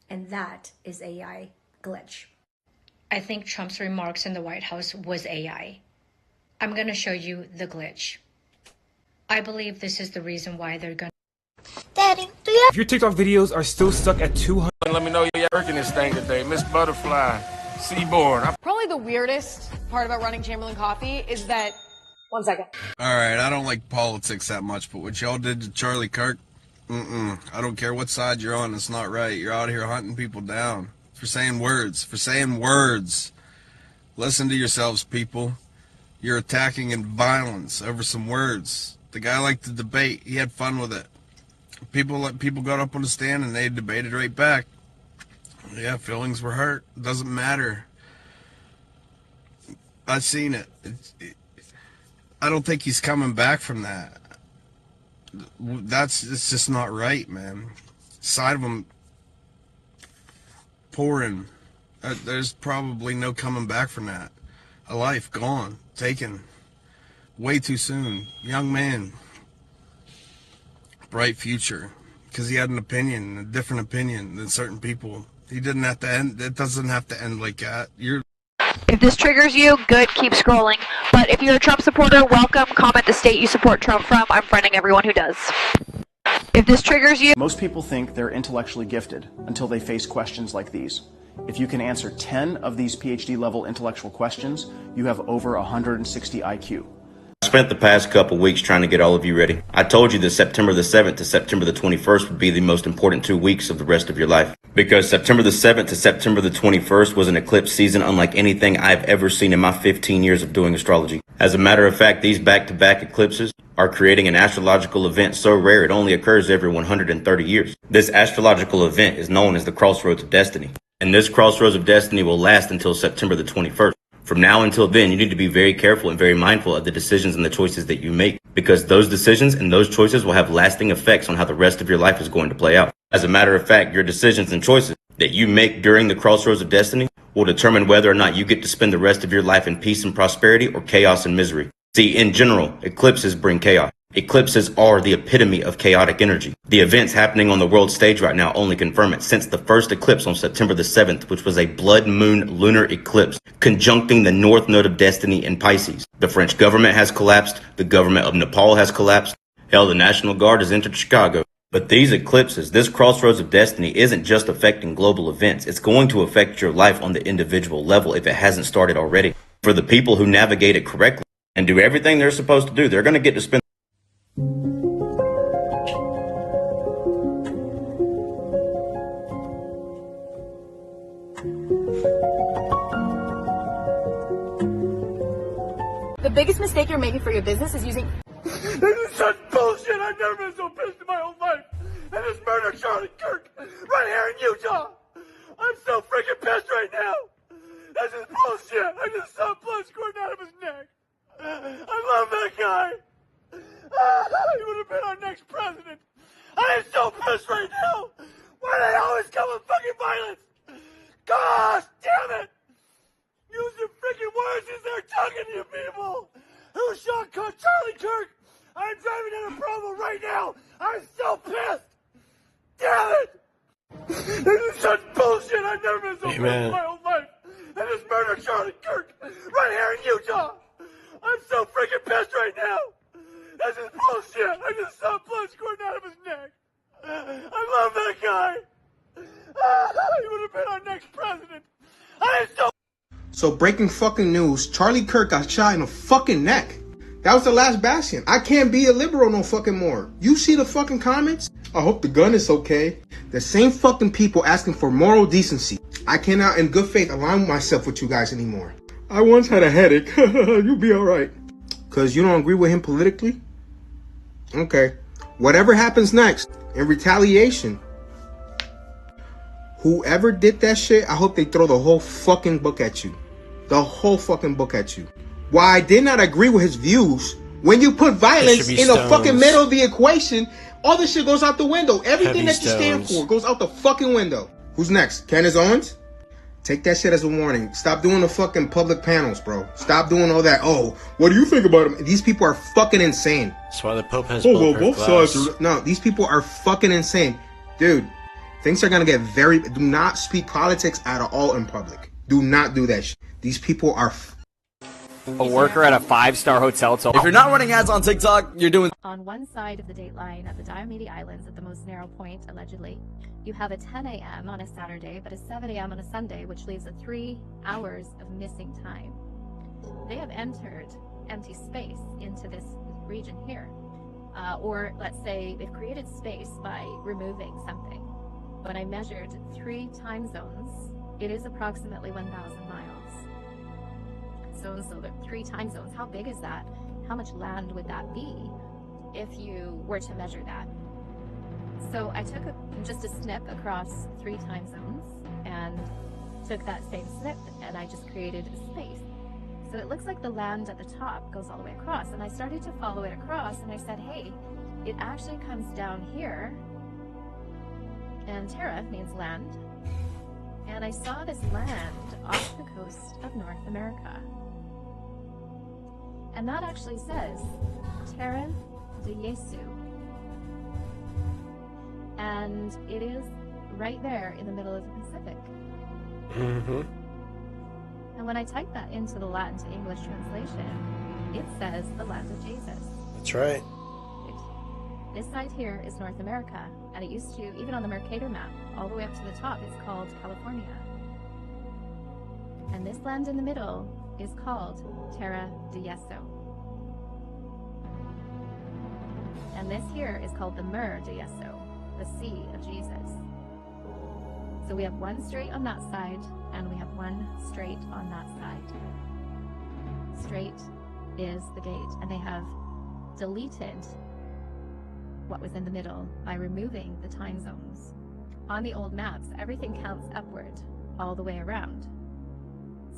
And that is AI glitch. I think Trump's remarks in the White House was AI. I'm going to show you the glitch. I believe this is the reason why they're going to...
Daddy, do you...
If your TikTok videos are still stuck at 200...
Let me know you're working this thing today. Miss Butterfly, Seaborn.
Probably the weirdest part about running Chamberlain Coffee is that... One second.
All right, I don't like politics that much, but what y'all did to Charlie Kirk, I don't care what side you're on, it's not right. You're out here hunting people down for saying words, Listen to yourselves, people. You're attacking in violence over some words. The guy liked to debate. He had fun with it. People got up on the stand and they debated right back. Yeah, feelings were hurt. Doesn't matter. I've seen it. I don't think he's coming back from that. It's just not right, man. Side of him, pouring. There's probably no coming back from that. A life gone, taken way too soon. Young man, bright future, because he had an opinion, a different opinion than certain people. He didn't have to end. It doesn't have to end like that.
If this triggers you, good, keep scrolling. But if you're a Trump supporter, welcome. Comment the state you support Trump from. I'm friending everyone who does. If this triggers you...
Most people think they're intellectually gifted until they face questions like these. If you can answer 10 of these PhD-level intellectual questions, you have over 160 IQ.
I spent the past couple weeks trying to get all of you ready. I told you that September the 7th to September the 21st would be the most important 2 weeks of the rest of your life. Because September the 7th to September the 21st was an eclipse season unlike anything I've ever seen in my 15 years of doing astrology. As a matter of fact, these back-to-back eclipses are creating an astrological event so rare it only occurs every 130 years. This astrological event is known as the Crossroads of Destiny. And this Crossroads of Destiny will last until September the 21st. From now until then, you need to be very careful and very mindful of the decisions and the choices that you make, because those decisions and those choices will have lasting effects on how the rest of your life is going to play out. As a matter of fact, your decisions and choices that you make during the Crossroads of Destiny will determine whether or not you get to spend the rest of your life in peace and prosperity or chaos and misery. See, in general, eclipses bring chaos. Eclipses are the epitome of chaotic energy. The events happening on the world stage right now only confirm it. Since the first eclipse on September the 7th, which was a blood moon lunar eclipse, conjuncting the North Node of Destiny in Pisces, the French government has collapsed, the government of Nepal has collapsed, hell, the National Guard has entered Chicago. But these eclipses, this Crossroads of Destiny, isn't just affecting global events. It's going to affect your life on the individual level if it hasn't started already. For the people who navigate it correctly and do everything they're supposed to do, they're going to get to spend
The biggest mistake you're making for your business is using...
This is such bullshit! I've never been so pissed in my whole life! And this murder Charlie Kirk right here in Utah! I'm so freaking pissed right now! This is bullshit! I just saw blood squirting out of his neck! I love that guy! He would have been our next president! I am so pissed right now! Why do they always come with fucking violence? Gosh damn it! Use your freaking words as they're talking to you people! Who shot Charlie Kirk? I'm driving down a Provo right now! I'm so pissed! Damn it! This is such bullshit! I've never been so pissed in my whole life! And this murder Charlie Kirk right here in Utah! I'm so freaking pissed right now! This is bullshit! I just saw blood squirting out of his neck! I love that guy! He would have been our next president! I am so...
So breaking fucking news, Charlie Kirk got shot in the fucking neck. That was the last bastion. I can't be a liberal no fucking more. You see the fucking comments? I hope the gun is okay. The same fucking people asking for moral decency. I cannot in good faith align myself with you guys anymore. I once had a headache. You'll be alright. Cause you don't agree with him politically? Okay. Whatever happens next, in retaliation, whoever did that shit, I hope they throw the whole fucking book at you. The whole fucking book at you. Why I did not agree with his views, when you put violence in the fucking middle of the equation, all this shit goes out the window. Everything that you stand for goes out the fucking window. Who's next? Candace Owens? Take that shit as a warning. Stop doing the fucking public panels, bro. Stop doing all that. Oh, what do you think about him? These people are fucking insane.
That's why the Pope has
both sides. No, these people are fucking insane. Dude, things are gonna get very... Do not speak politics at all in public. Do not do that shit. These people are...
A worker at a 5-star hotel. If you're not running ads on TikTok, you're doing...
On one side of the date line at the Diomede Islands at the most narrow point, allegedly, you have a 10 a.m. on a Saturday, but a 7 a.m. on a Sunday, which leaves a 3 hours of missing time. They have entered empty space into this region here. Or let's say they've created space by removing something. When I measured 3 time zones, it is approximately 1,000 miles. So the 3 time zones, how big is that? How much land would that be if you were to measure that? So I took just a snip across 3 time zones and took that same snip and I just created a space. So it looks like the land at the top goes all the way across, and I started to follow it across and I said, hey, it actually comes down here, and Terra means land, And I saw this land off the coast of North America. And that actually says Terra de Jesu. And it is right there in the middle of the Pacific.
Mm-hmm.
And when I type that into the Latin to English translation, it says the land of Jesus.
That's right.
This side here is North America, and it used to, even on the Mercator map, all the way up to the top, it's called California. And this land in the middle is called Terra de Jesu. And this here is called the Mer de Jesu, the Sea of Jesus. So we have one straight on that side, and we have one straight on that side. Straight is the gate, and they have deleted what was in the middle by removing the time zones. On the old maps, everything counts upward all the way around.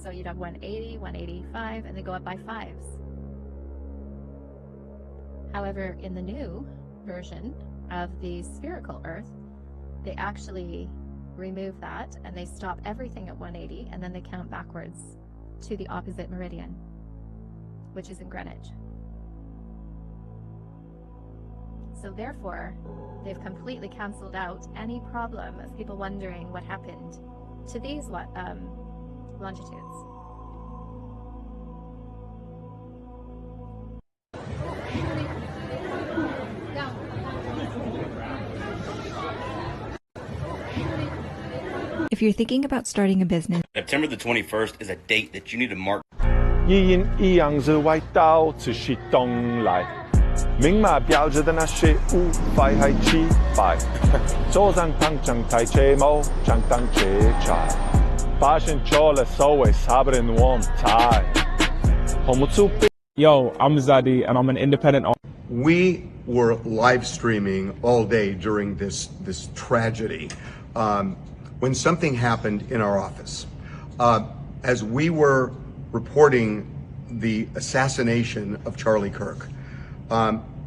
So you'd have 180, 185, and they go up by fives. However, in the new version of the spherical Earth, they actually remove that and they stop everything at 180, and then they count backwards to the opposite meridian, which is in Greenwich. So therefore, they've completely canceled out any problem of people wondering what happened to these longitudes.
If you're thinking about starting a business,
September the 21st is a date that you need to mark.
依然一样是外岛持续东来，明码标着的那些无法还击败，坐上糖浆台切莫相当节差，发现错了所谓差不多我们猜，红木出兵。
Yo, I'm Zadi, and I'm an independent.
We were live streaming all day during this tragedy. When something happened in our office, as we were reporting the assassination of Charlie Kirk,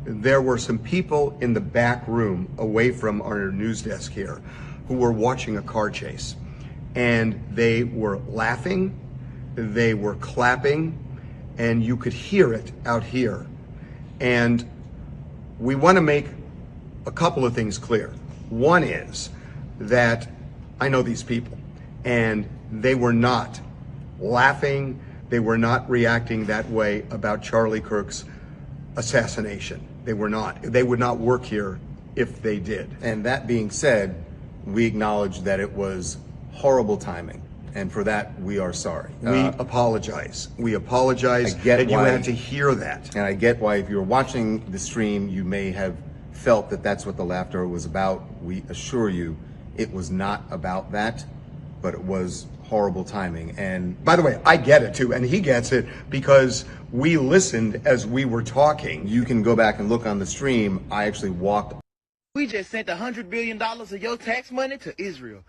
there were some people in the back room away from our news desk here who were watching a car chase, and they were laughing, they were clapping, and you could hear it out here. And we want to make a couple of things clear. One is that I know these people, and they were not laughing, they were not reacting that way about Charlie Kirk's assassination. They were not. They would not work here if they did.
And that being said, we acknowledge that it was horrible timing. And for that, we are sorry.
We apologize. We apologize that you had to hear that.
And I get why, if you were watching the stream, you may have felt that that's what the laughter was about. We assure you, it was not about that, but it was horrible timing. And
by the way, I get it too, and he gets it because we listened as we were talking.
You can go back and look on the stream. I actually walked.
We just sent $100 billion of your tax money to Israel.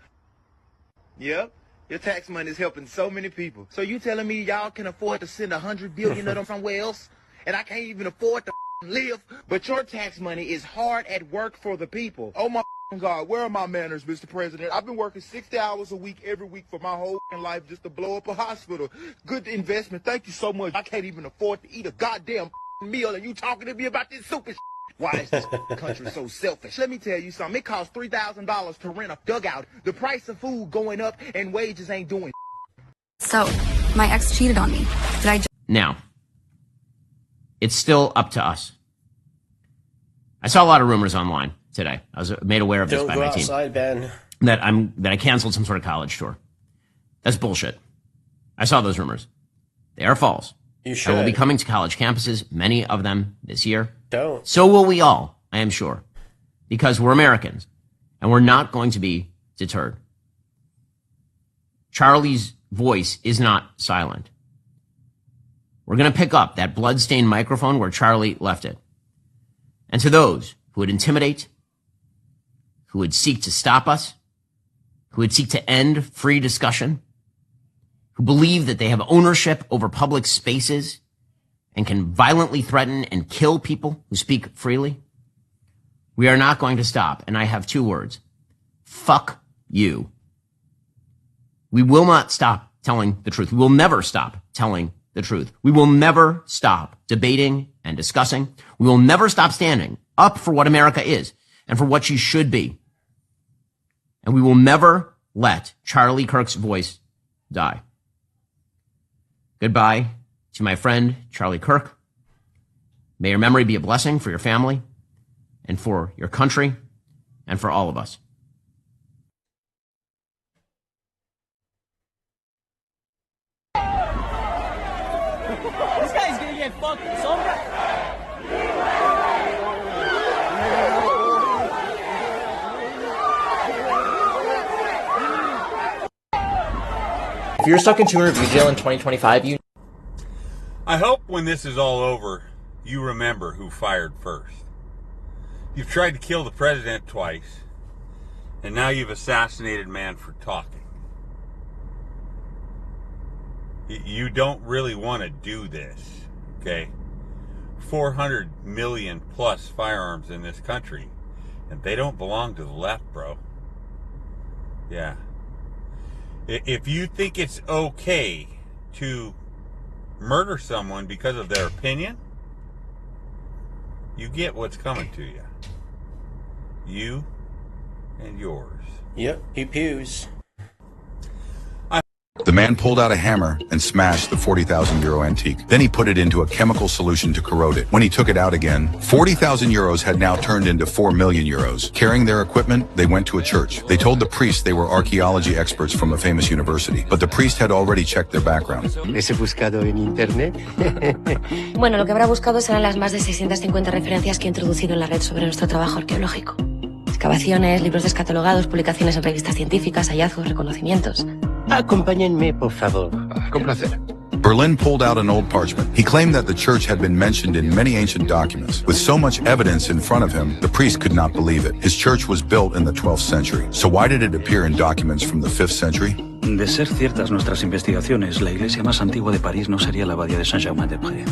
Yep. Your tax money is helping so many people. So you telling me y'all can afford to send $100 billion of them somewhere else, and I can't even afford to live? But your tax money is hard at work for the people. Oh my God, where are my manners, Mr. President? I've been working 60 hours a week every week for my whole life just to blow up a hospital. Good investment. Thank you so much. I can't even afford to eat a goddamn meal, and you talking to me about this super Why is this country so selfish? Let me tell you something. It costs $3,000 to rent a dugout. The price of food going up and wages ain't doing.
so my ex cheated on me. Did I?
Now, it's still up to us. I saw a lot of rumors online today. I was made aware of this by my team.
Outside, Ben.
That I canceled some sort of college tour. That's bullshit. I saw those rumors. They are false.
You should.
I will be coming to college campuses, many of them this year.
Don't.
So will we all, I am sure. Because we're Americans, and we're not going to be deterred. Charlie's voice is not silent. We're going to pick up that bloodstained microphone where Charlie left it. And to those who would intimidate, who would seek to stop us, who would seek to end free discussion, who believe that they have ownership over public spaces and can violently threaten and kill people who speak freely, we are not going to stop. And I have two words. Fuck you. We will not stop telling the truth. We will never stop telling the truth. We will never stop debating and discussing. We will never stop standing up for what America is and for what she should be. And we will never let Charlie Kirk's voice die. Goodbye to my friend, Charlie Kirk. May your memory be a blessing for your family and for your country and for all of us.
This guy's gonna get fucked.
If you're stuck in 200 jail in 2025,
I hope when this is all over, you remember who fired first. You've tried to kill the president twice, and now you've assassinated man for talking. You don't really want to do this, okay? 400 million plus firearms in this country, and they don't belong to the left, bro. Yeah. If you think it's okay to murder someone because of their opinion, you get what's coming to you. You and yours.
Yep, pew-pews.
The man pulled out a hammer and smashed the 40,000 euro antique. Then he put it into a chemical solution to corrode it. When he took it out again, 40,000 euros had now turned into 4 million euros. Carrying their equipment, they went to a church. They told the priest they were archaeology experts from a famous university, but the priest had already checked their background.
¿Les he buscado en internet?
Bueno, lo que habrá buscado serán las más de 650 referencias que he introducido en la red sobre nuestro trabajo arqueológico. Excavaciones, libros descatalogados, publicaciones en revistas científicas, hallazgos, reconocimientos.
Acompáñenme, por favor. Con placer.
Berlin pulled out an old parchment. He claimed that the church had been mentioned in many ancient documents. With so much evidence in front of him, the priest could not believe it. His church was built in the 12th century. So why did it appear in documents from the 5th century?
De ser ciertas nuestras investigaciones, la iglesia más antigua de París no sería la abadía de Saint-Germain-des-Prés,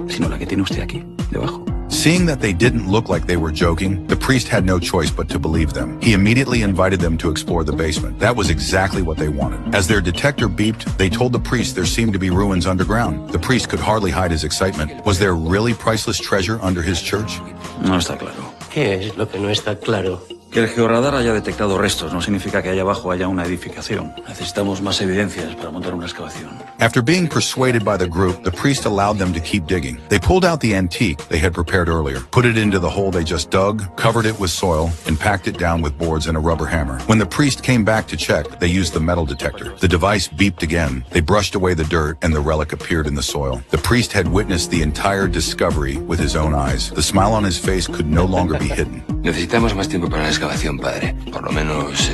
sino la que tiene usted aquí, debajo.
Seeing that they didn't look like they were joking, the priest had no choice but to believe them. He immediately invited them to explore the basement. That was exactly what they wanted. As their detector beeped, they told the priest there seemed to be ruins underground. The priest could hardly hide his excitement. Was there really priceless treasure under his church?
No está claro.
¿Qué es lo que no está claro?
Que el georradar haya detectado restos no significa que allá abajo haya una edificación. Necesitamos más evidencias para montar una excavación.
After being persuaded by the group, the priest allowed them to keep digging. They pulled out the antique they had prepared earlier, put it into the hole they just dug, covered it with soil, and packed it down with boards and a rubber hammer. When the priest came back to check, they used the metal detector. The device beeped again. They brushed away the dirt, and the relic appeared in the soil. The priest had witnessed the entire discovery with his own eyes. The smile on his face could no longer be hidden.
Necesitamos más tiempo para la excavación, padre. Por lo menos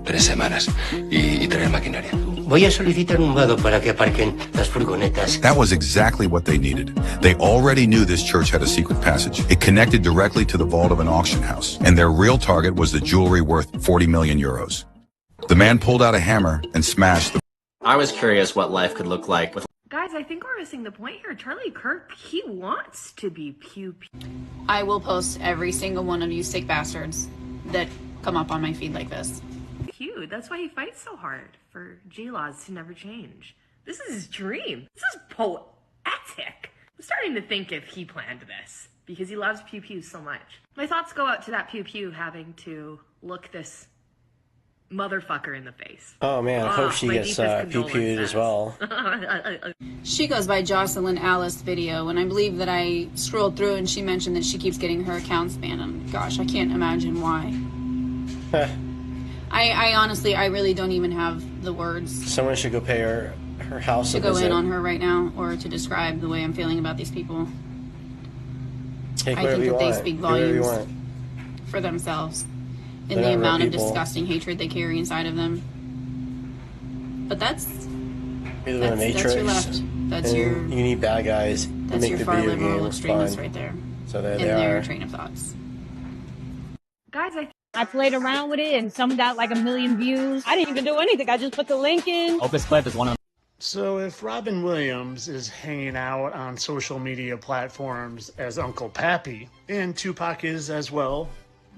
3 semanas. Y traer maquinaria.
Voy a solicitar un vado para que aparquen las furgonetas.
That was exactly what they needed. They already knew this church had a secret passage. It connected directly to the vault of an auction house, and their real target was the jewelry worth 40 million euros. The man pulled out a hammer and smashed the...
I was curious what life could look like with...
Guys, I think we're missing the point here. Charlie Kirk, he wants to be pew-pew.
I will post every single one of you sick bastards that come up on my feed like this.
Cute. That's why he fights so hard for G-laws to never change. This is his dream. This is poetic. I'm starting to think if he planned this because he loves pew-pews so much. My thoughts go out to that pew-pew having to look this motherfucker in the face.
Oh man, I hope she gets pew-pewed as well.
She goes by Jocelyn Alice Video, and I believe that I scrolled through and she mentioned that she keeps getting her accounts banned, and gosh, I can't imagine why. I honestly, I really don't even have the words.
Someone should go pay her house
to
a
go
visit.
in on her right now, or to describe the way I'm feeling about these people.
Take
I
whatever
think
you
that
want.
they speak
Do whatever you
volumes
want.
for themselves and
They're
the
not real
amount of
people.
disgusting hatred they carry inside of them. But that's
You live in a Matrix.
that's your left. That's
and
your
You need bad guys to
that's
make
your
the
far
video
liberal
game
extremists
fun.
right there.
So there
in
they
their
are.
train of thoughts.
Guys,
I played around with it and some got like 1 million views. I didn't even do anything. I just put the link in.
Opus Clip is one of them.
So if Robin Williams is hanging out on social media platforms as Uncle Pappy, and Tupac is as well,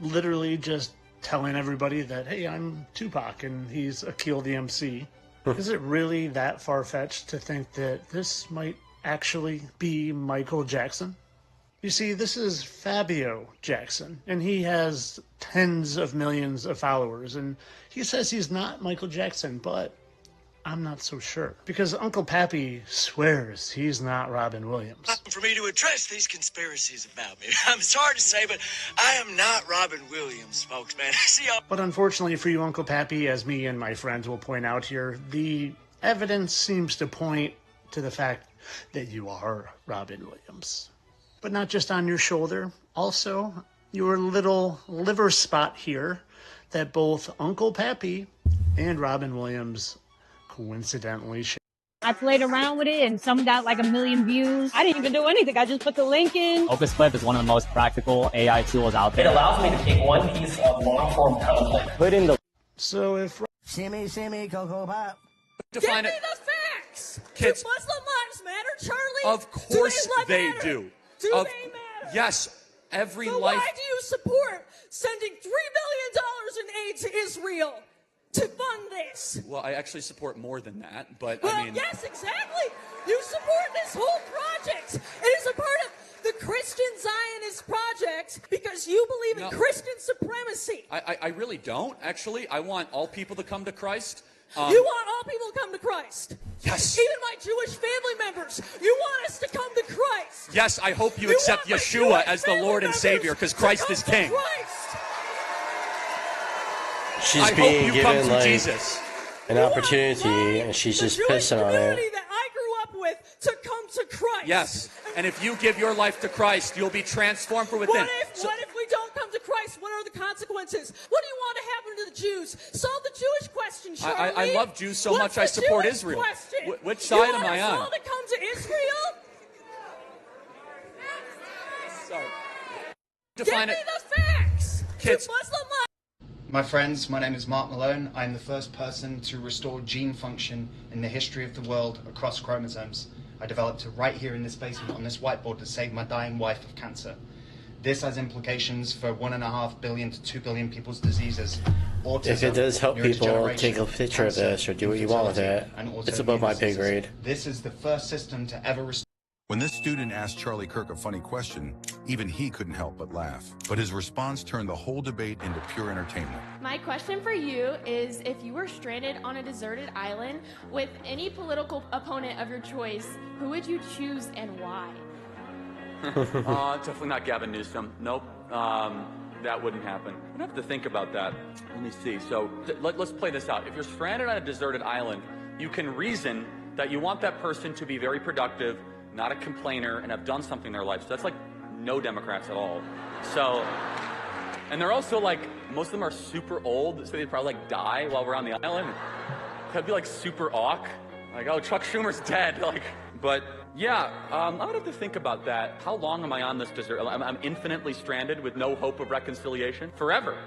literally just telling everybody that, hey, I'm Tupac and he's Akil the MC. Is it really that far-fetched to think that this might actually be Michael Jackson? You see, this is Fabio Jackson, and he has tens of millions of followers, and he says he's not Michael Jackson, but I'm not so sure. Because Uncle Pappy swears he's not Robin Williams.
For me to address these conspiracies about me. I'm sorry to say, but I am not Robin Williams, folks, man. See y'all.
But unfortunately for you, Uncle Pappy, as me and my friends will point out here, the evidence seems to point to the fact that you are Robin Williams. But not just on your shoulder, also your little liver spot here that both Uncle Pappy and Robin Williams coincidentally share.
I played around with it and some got like 1 million views. I didn't even do anything. I just put the link in.
Opus Clip is one of the most practical AI tools out there.
It allows me to take one piece of long-form content,
put in the...
So if...
Shimmy, Cocoa Pop.
Define
Give
it.
me the facts!
Kids.
Do Muslim lives matter, Charlie?
Of course they
matter?
do.
Do they matter?
Yes, every
so
life...
why do you support sending $3 billion in aid to Israel to fund this?
Well, I actually support more than that, but
well,
I mean...
yes, exactly. You support this whole project. It is a part of the Christian Zionist project because you believe in Christian supremacy.
I really don't, actually. I want all people to come to Christ.
You want all people to come to Christ?
Yes.
Even my Jewish family members. You want us to come to Christ?
Yes, I hope you accept Yeshua as the Lord and Savior, because Christ is King.
She's being given like
Jesus.
an opportunity, and she's just pissing on it.
That I grew up with to come to Christ.
Yes, and if you give your life to Christ, you'll be transformed from within.
What if we don't come to Christ? What are the consequences? What do you want to happen to the Jews? Solve the Jewish question, Charlie.
I love Jews so much I
the
support
Jewish
Israel.
Question?
Which side am I
You
on?
want us all to come to Israel?
Sorry.
Give
Define
me
it.
the facts.
Kids.
Do Muslim lives
My friends, my name is Mark Malone. I'm the first person to restore gene function in the history of the world across chromosomes. I developed it right here in this basement on this whiteboard to save my dying wife of cancer. This has implications for 1.5 billion to 2 billion people's diseases. Autism,
If it does help people,
neurodegeneration,
take a picture of this or do what you want with it.
infertility,
It's above my pay
autoimmune
grade.
diseases. This is the first system to ever restore.
When this student asked Charlie Kirk a funny question, even he couldn't help but laugh. But his response turned the whole debate into pure entertainment.
My question for you is, if you were stranded on a deserted island with any political opponent of your choice, who would you choose and why?
Definitely not Gavin Newsom. Nope. That wouldn't happen. I'd have to think about that. Let me see. So let's play this out. If you're stranded on a deserted island, you can reason that you want that person to be very productive, not a complainer, and have done something in their life. So that's like no Democrats at all. So, and they're also like, most of them are super old, so they'd probably like die while we're on the island. That'd be like super awk. Like, oh, Chuck Schumer's dead. Like, but yeah, I would have to think about that. How long am I on this desert? I'm infinitely stranded with no hope of reconciliation? Forever.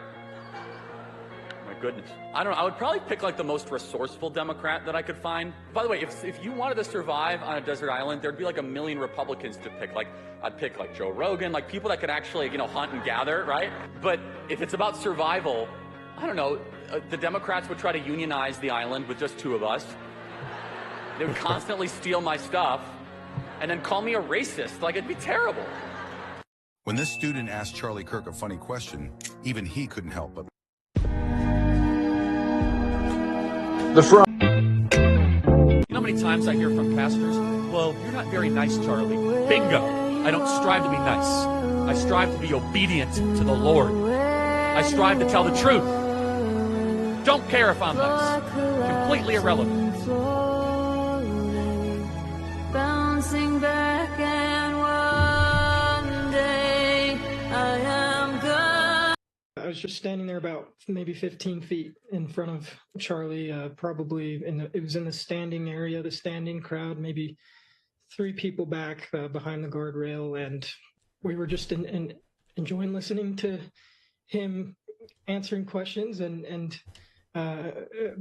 My goodness. I don't know. I would probably pick like the most resourceful Democrat that I could find. By the way, if you wanted to survive on a desert island, there'd be like 1 million Republicans to pick. Like, I'd pick like Joe Rogan, like people that could actually, hunt and gather, right? But if it's about survival, I don't know. The Democrats would try to unionize the island with just 2 of us. They would constantly steal my stuff and then call me a racist. Like, it'd be terrible.
When this student asked Charlie Kirk a funny question, even he couldn't help but...
You know how many times I hear from pastors, well, you're not very nice, Charlie. Bingo. I don't strive to be nice. I strive to be obedient to the Lord. I strive to tell the truth. Don't care if I'm nice. Completely irrelevant.
Bouncing back, and one day I am gone.
I was just standing there about maybe 15 feet in front of Charlie, probably it was in the standing area, the standing crowd, maybe 3 people back behind the guardrail, and we were just enjoying listening to him answering questions. And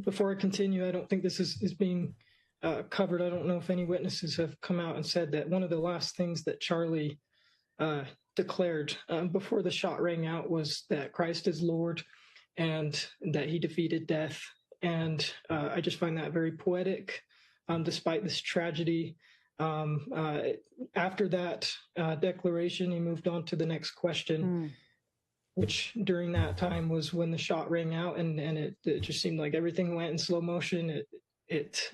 before I continue, I don't think this is being covered. I don't know if any witnesses have come out and said that one of the last things that Charlie declared before the shot rang out was that Christ is Lord, and that he defeated death. And I just find that very poetic, despite this tragedy. After that declaration, he moved on to the next question, which during that time was when the shot rang out, and it just seemed like everything went in slow motion. It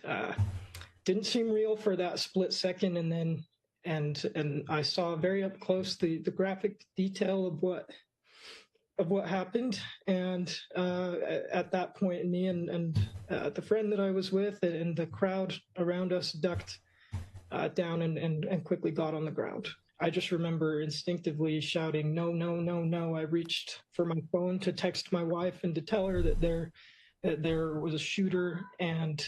didn't seem real for that split second, and then and I saw very up close the graphic detail of what happened, and at that point, me and the friend that I was with and the crowd around us ducked down and quickly got on the ground. I just remember instinctively shouting, "No, no, no, no." I reached for my phone to text my wife and to tell her that there was a shooter, and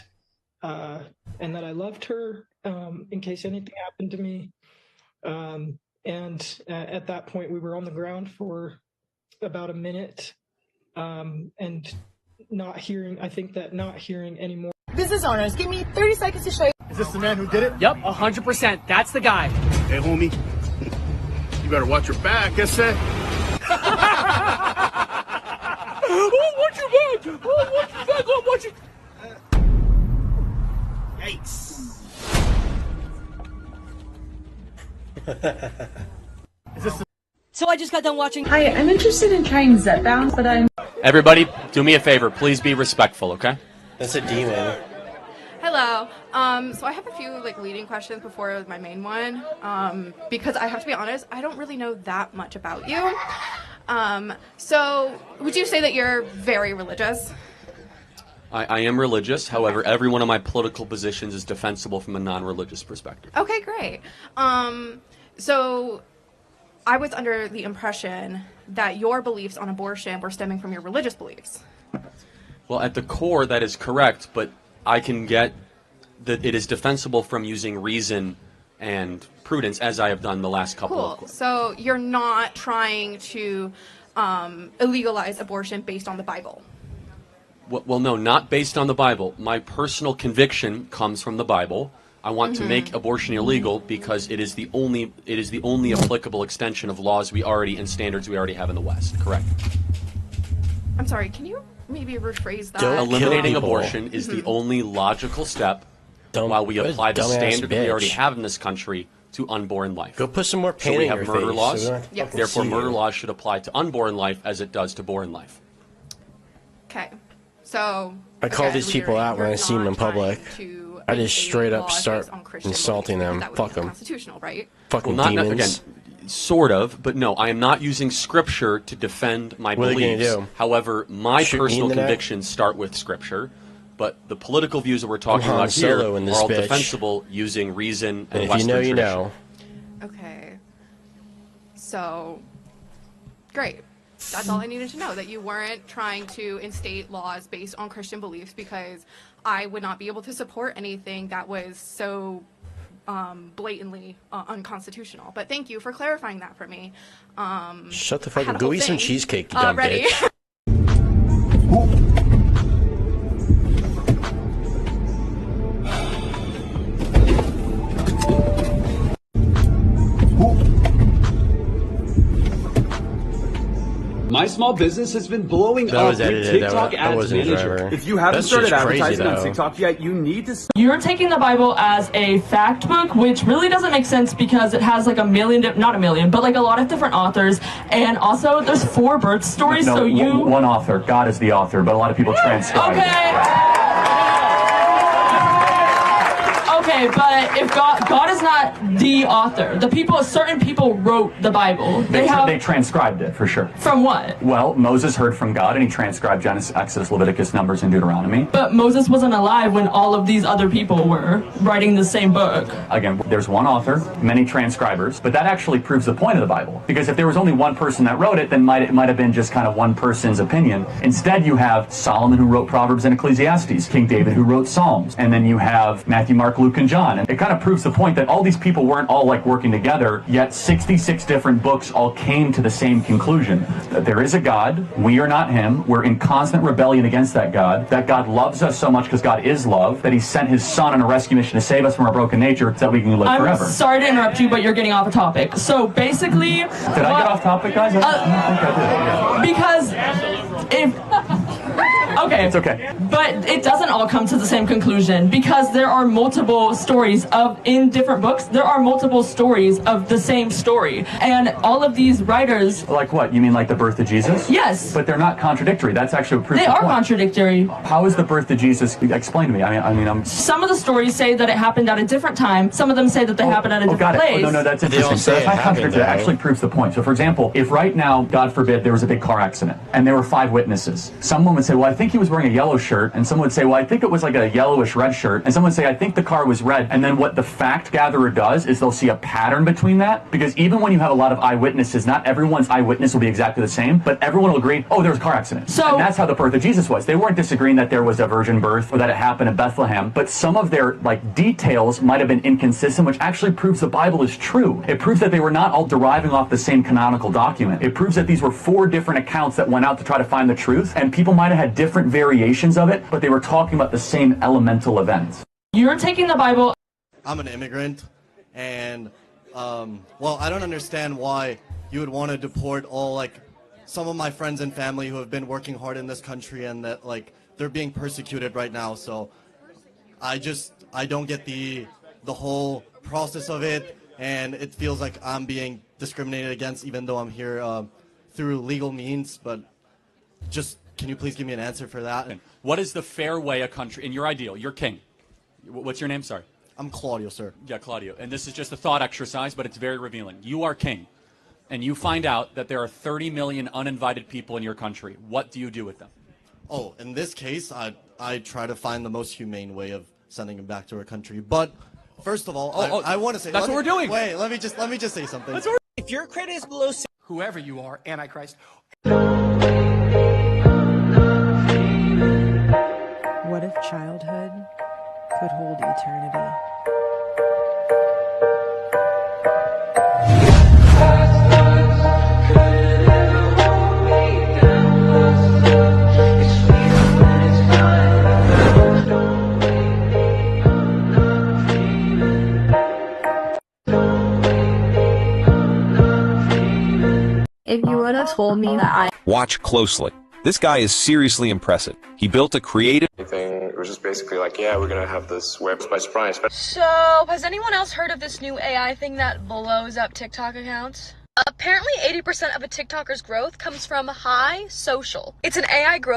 that I loved her in case anything happened to me. And at that point, we were on the ground for about a minute, and not hearing anymore.
Business owners, give me 30 seconds to show you.
Is this the man who did it?
Yep, 100%. That's the guy.
Hey, homie, you better watch your back, I said.
Oh, what you got? Oh, what you got? Oh, what you...
Yikes.
So I just got done watching.
Hi, I'm interested in trying Zbound, but I'm...
Everybody, do me a favor. Please be respectful, okay?
That's a demon.
Hello. So I have a few leading questions before my main one, because I have to be honest, I don't really know that much about you. So would you say that you're very religious?
I am religious. However, every one of my political positions is defensible from a non-religious perspective.
Okay, great. So I was under the impression that your beliefs on abortion were stemming from your religious beliefs.
Well, at the core, that is correct, but I can get that it is defensible from using reason and prudence, as I have done the last couple of
Cool. So you're not trying to illegalize abortion based on the Bible?
Well, no, not based on the Bible. My personal conviction comes from the Bible. I want to make abortion illegal because it is the only applicable extension of laws we already and standards we already have in the West. Correct.
I'm sorry, can you maybe rephrase that?
Eliminating abortion is the only logical step while we apply the standard that we already have in this country to unborn life.
Go put some more paint
so we
in
have
your
murder
face,
laws.
so we don't have to fucking
Therefore,
see
murder
you.
laws should apply to unborn life as it does to born life.
Okay. So
I call these people out when I see them in public. I just straight up start insulting them. Fuck them.
Constitutional, right?
Fucking
Well, not
demons.
again, sort of, but no, I am not using scripture to defend my
What are they
beliefs.
gonna do?
However, my
Shoot me in
personal
the neck?
convictions start with scripture, but the political views that we're talking
Han
about here
Solo in this
are all
bitch.
defensible using reason and
And if
Western
you know, you
tradition.
know.
Okay. So, great. That's all I needed to know, that you weren't trying to instate laws based on Christian beliefs, because I would not be able to support anything that was so blatantly unconstitutional. But thank you for clarifying that for me.
Shut the fuck
had
up.
a
Go
whole
eat some
thing,
cheesecake, you dumb
ready.
bitch.
My small business has been blowing
That
up
was
with
edited.
TikTok
That
Ads
wasn't a
Manager.
driver.
If you haven't
That's
started
just crazy,
advertising on
though.
TikTok yet, you need to.
You're taking the Bible as a fact book, which really doesn't make sense because it has like a million, not a million, but like a lot of different authors. And also there's 4 birth stories,
No,
so you...
one author. God is the author, but a lot of people transcribe.
Okay, but if God is not the author, certain people wrote the Bible.
They transcribed it, for sure.
From what?
Well, Moses heard from God, and he transcribed Genesis, Exodus, Leviticus, Numbers, and Deuteronomy.
But Moses wasn't alive when all of these other people were writing the same book.
Again, there's one author, many transcribers, but that actually proves the point of the Bible. Because if there was only one person that wrote it, then it might have been just kind of one person's opinion. Instead, you have Solomon, who wrote Proverbs and Ecclesiastes, King David, who wrote Psalms, and then you have Matthew, Mark, Luke, and John. And it kind of proves the point that all these people weren't all like working together, yet 66 different books all came to the same conclusion. That there is a God, we are not him, we're in constant rebellion against that God loves us so much because God is love, that he sent his son on a rescue mission to save us from our broken nature so that we can live forever.
I'm sorry to interrupt you, but you're getting off the topic. So basically...
Did I get off topic, guys? I don't think I did.
Because if Okay.
It's okay.
But it doesn't all come to the same conclusion because there are multiple stories in different books, there are multiple stories of the same story. And all of these writers...
Like what? You mean like the birth of Jesus?
Yes.
But they're not contradictory. That's actually a proof.
They are contradictory.
How is the birth of Jesus? Explain to me. I mean,
some of the stories say that it happened at a different time. Some of them say that they happened at a different place.
Oh, no, that's interesting. So that's not contradictory. That actually proves the point. So, for example, if right now, God forbid, there was a big car accident and there were 5 witnesses, someone would say, well, I think he was wearing a yellow shirt, and someone would say, well, I think it was like a yellowish red shirt, and someone would say, I think the car was red. And then what the fact gatherer does is they'll see a pattern between that, because even when you have a lot of eyewitnesses, not everyone's eyewitness will be exactly the same, but everyone will agree, oh, there was a car accident. So, and that's how the birth of Jesus was. They weren't disagreeing that there was a virgin birth or that it happened in Bethlehem, but some of their details might have been inconsistent, which actually proves the Bible is true. It proves that they were not all deriving off the same canonical document. It proves that these were 4 different accounts that went out to try to find the truth, and people might have had different variations of it, but they were talking about the same elemental events.
You're taking the Bible...
I'm an immigrant, and, well, I don't understand why you would want to deport all, some of my friends and family who have been working hard in this country, and that, they're being persecuted right now, so I don't get the whole process of it, and it feels like I'm being discriminated against even though I'm here through legal means, but can you please give me an answer for that?
What is the fair way a country, in your ideal, you're king. What's your name, sorry?
I'm Claudio, sir.
Yeah, Claudio. And this is just a thought exercise, but it's very revealing. You are king, and you find out that there are 30 million uninvited people in your country. What do you do with them?
Oh, in this case, I try to find the most humane way of sending them back to our country. But first of all, I want to say
that's what we're doing.
Wait, let me just say something.
If your credit is below whoever you are, Antichrist.
What if childhood could hold eternity?
If you would have told me that
Watch closely. This guy is seriously impressive. He built a creative
thing. It was just basically like, yeah, we're gonna have this web by surprise.
So, has anyone else heard of this new AI thing that blows up TikTok accounts? Apparently 80% of a TikToker's growth comes from high social. It's an AI growth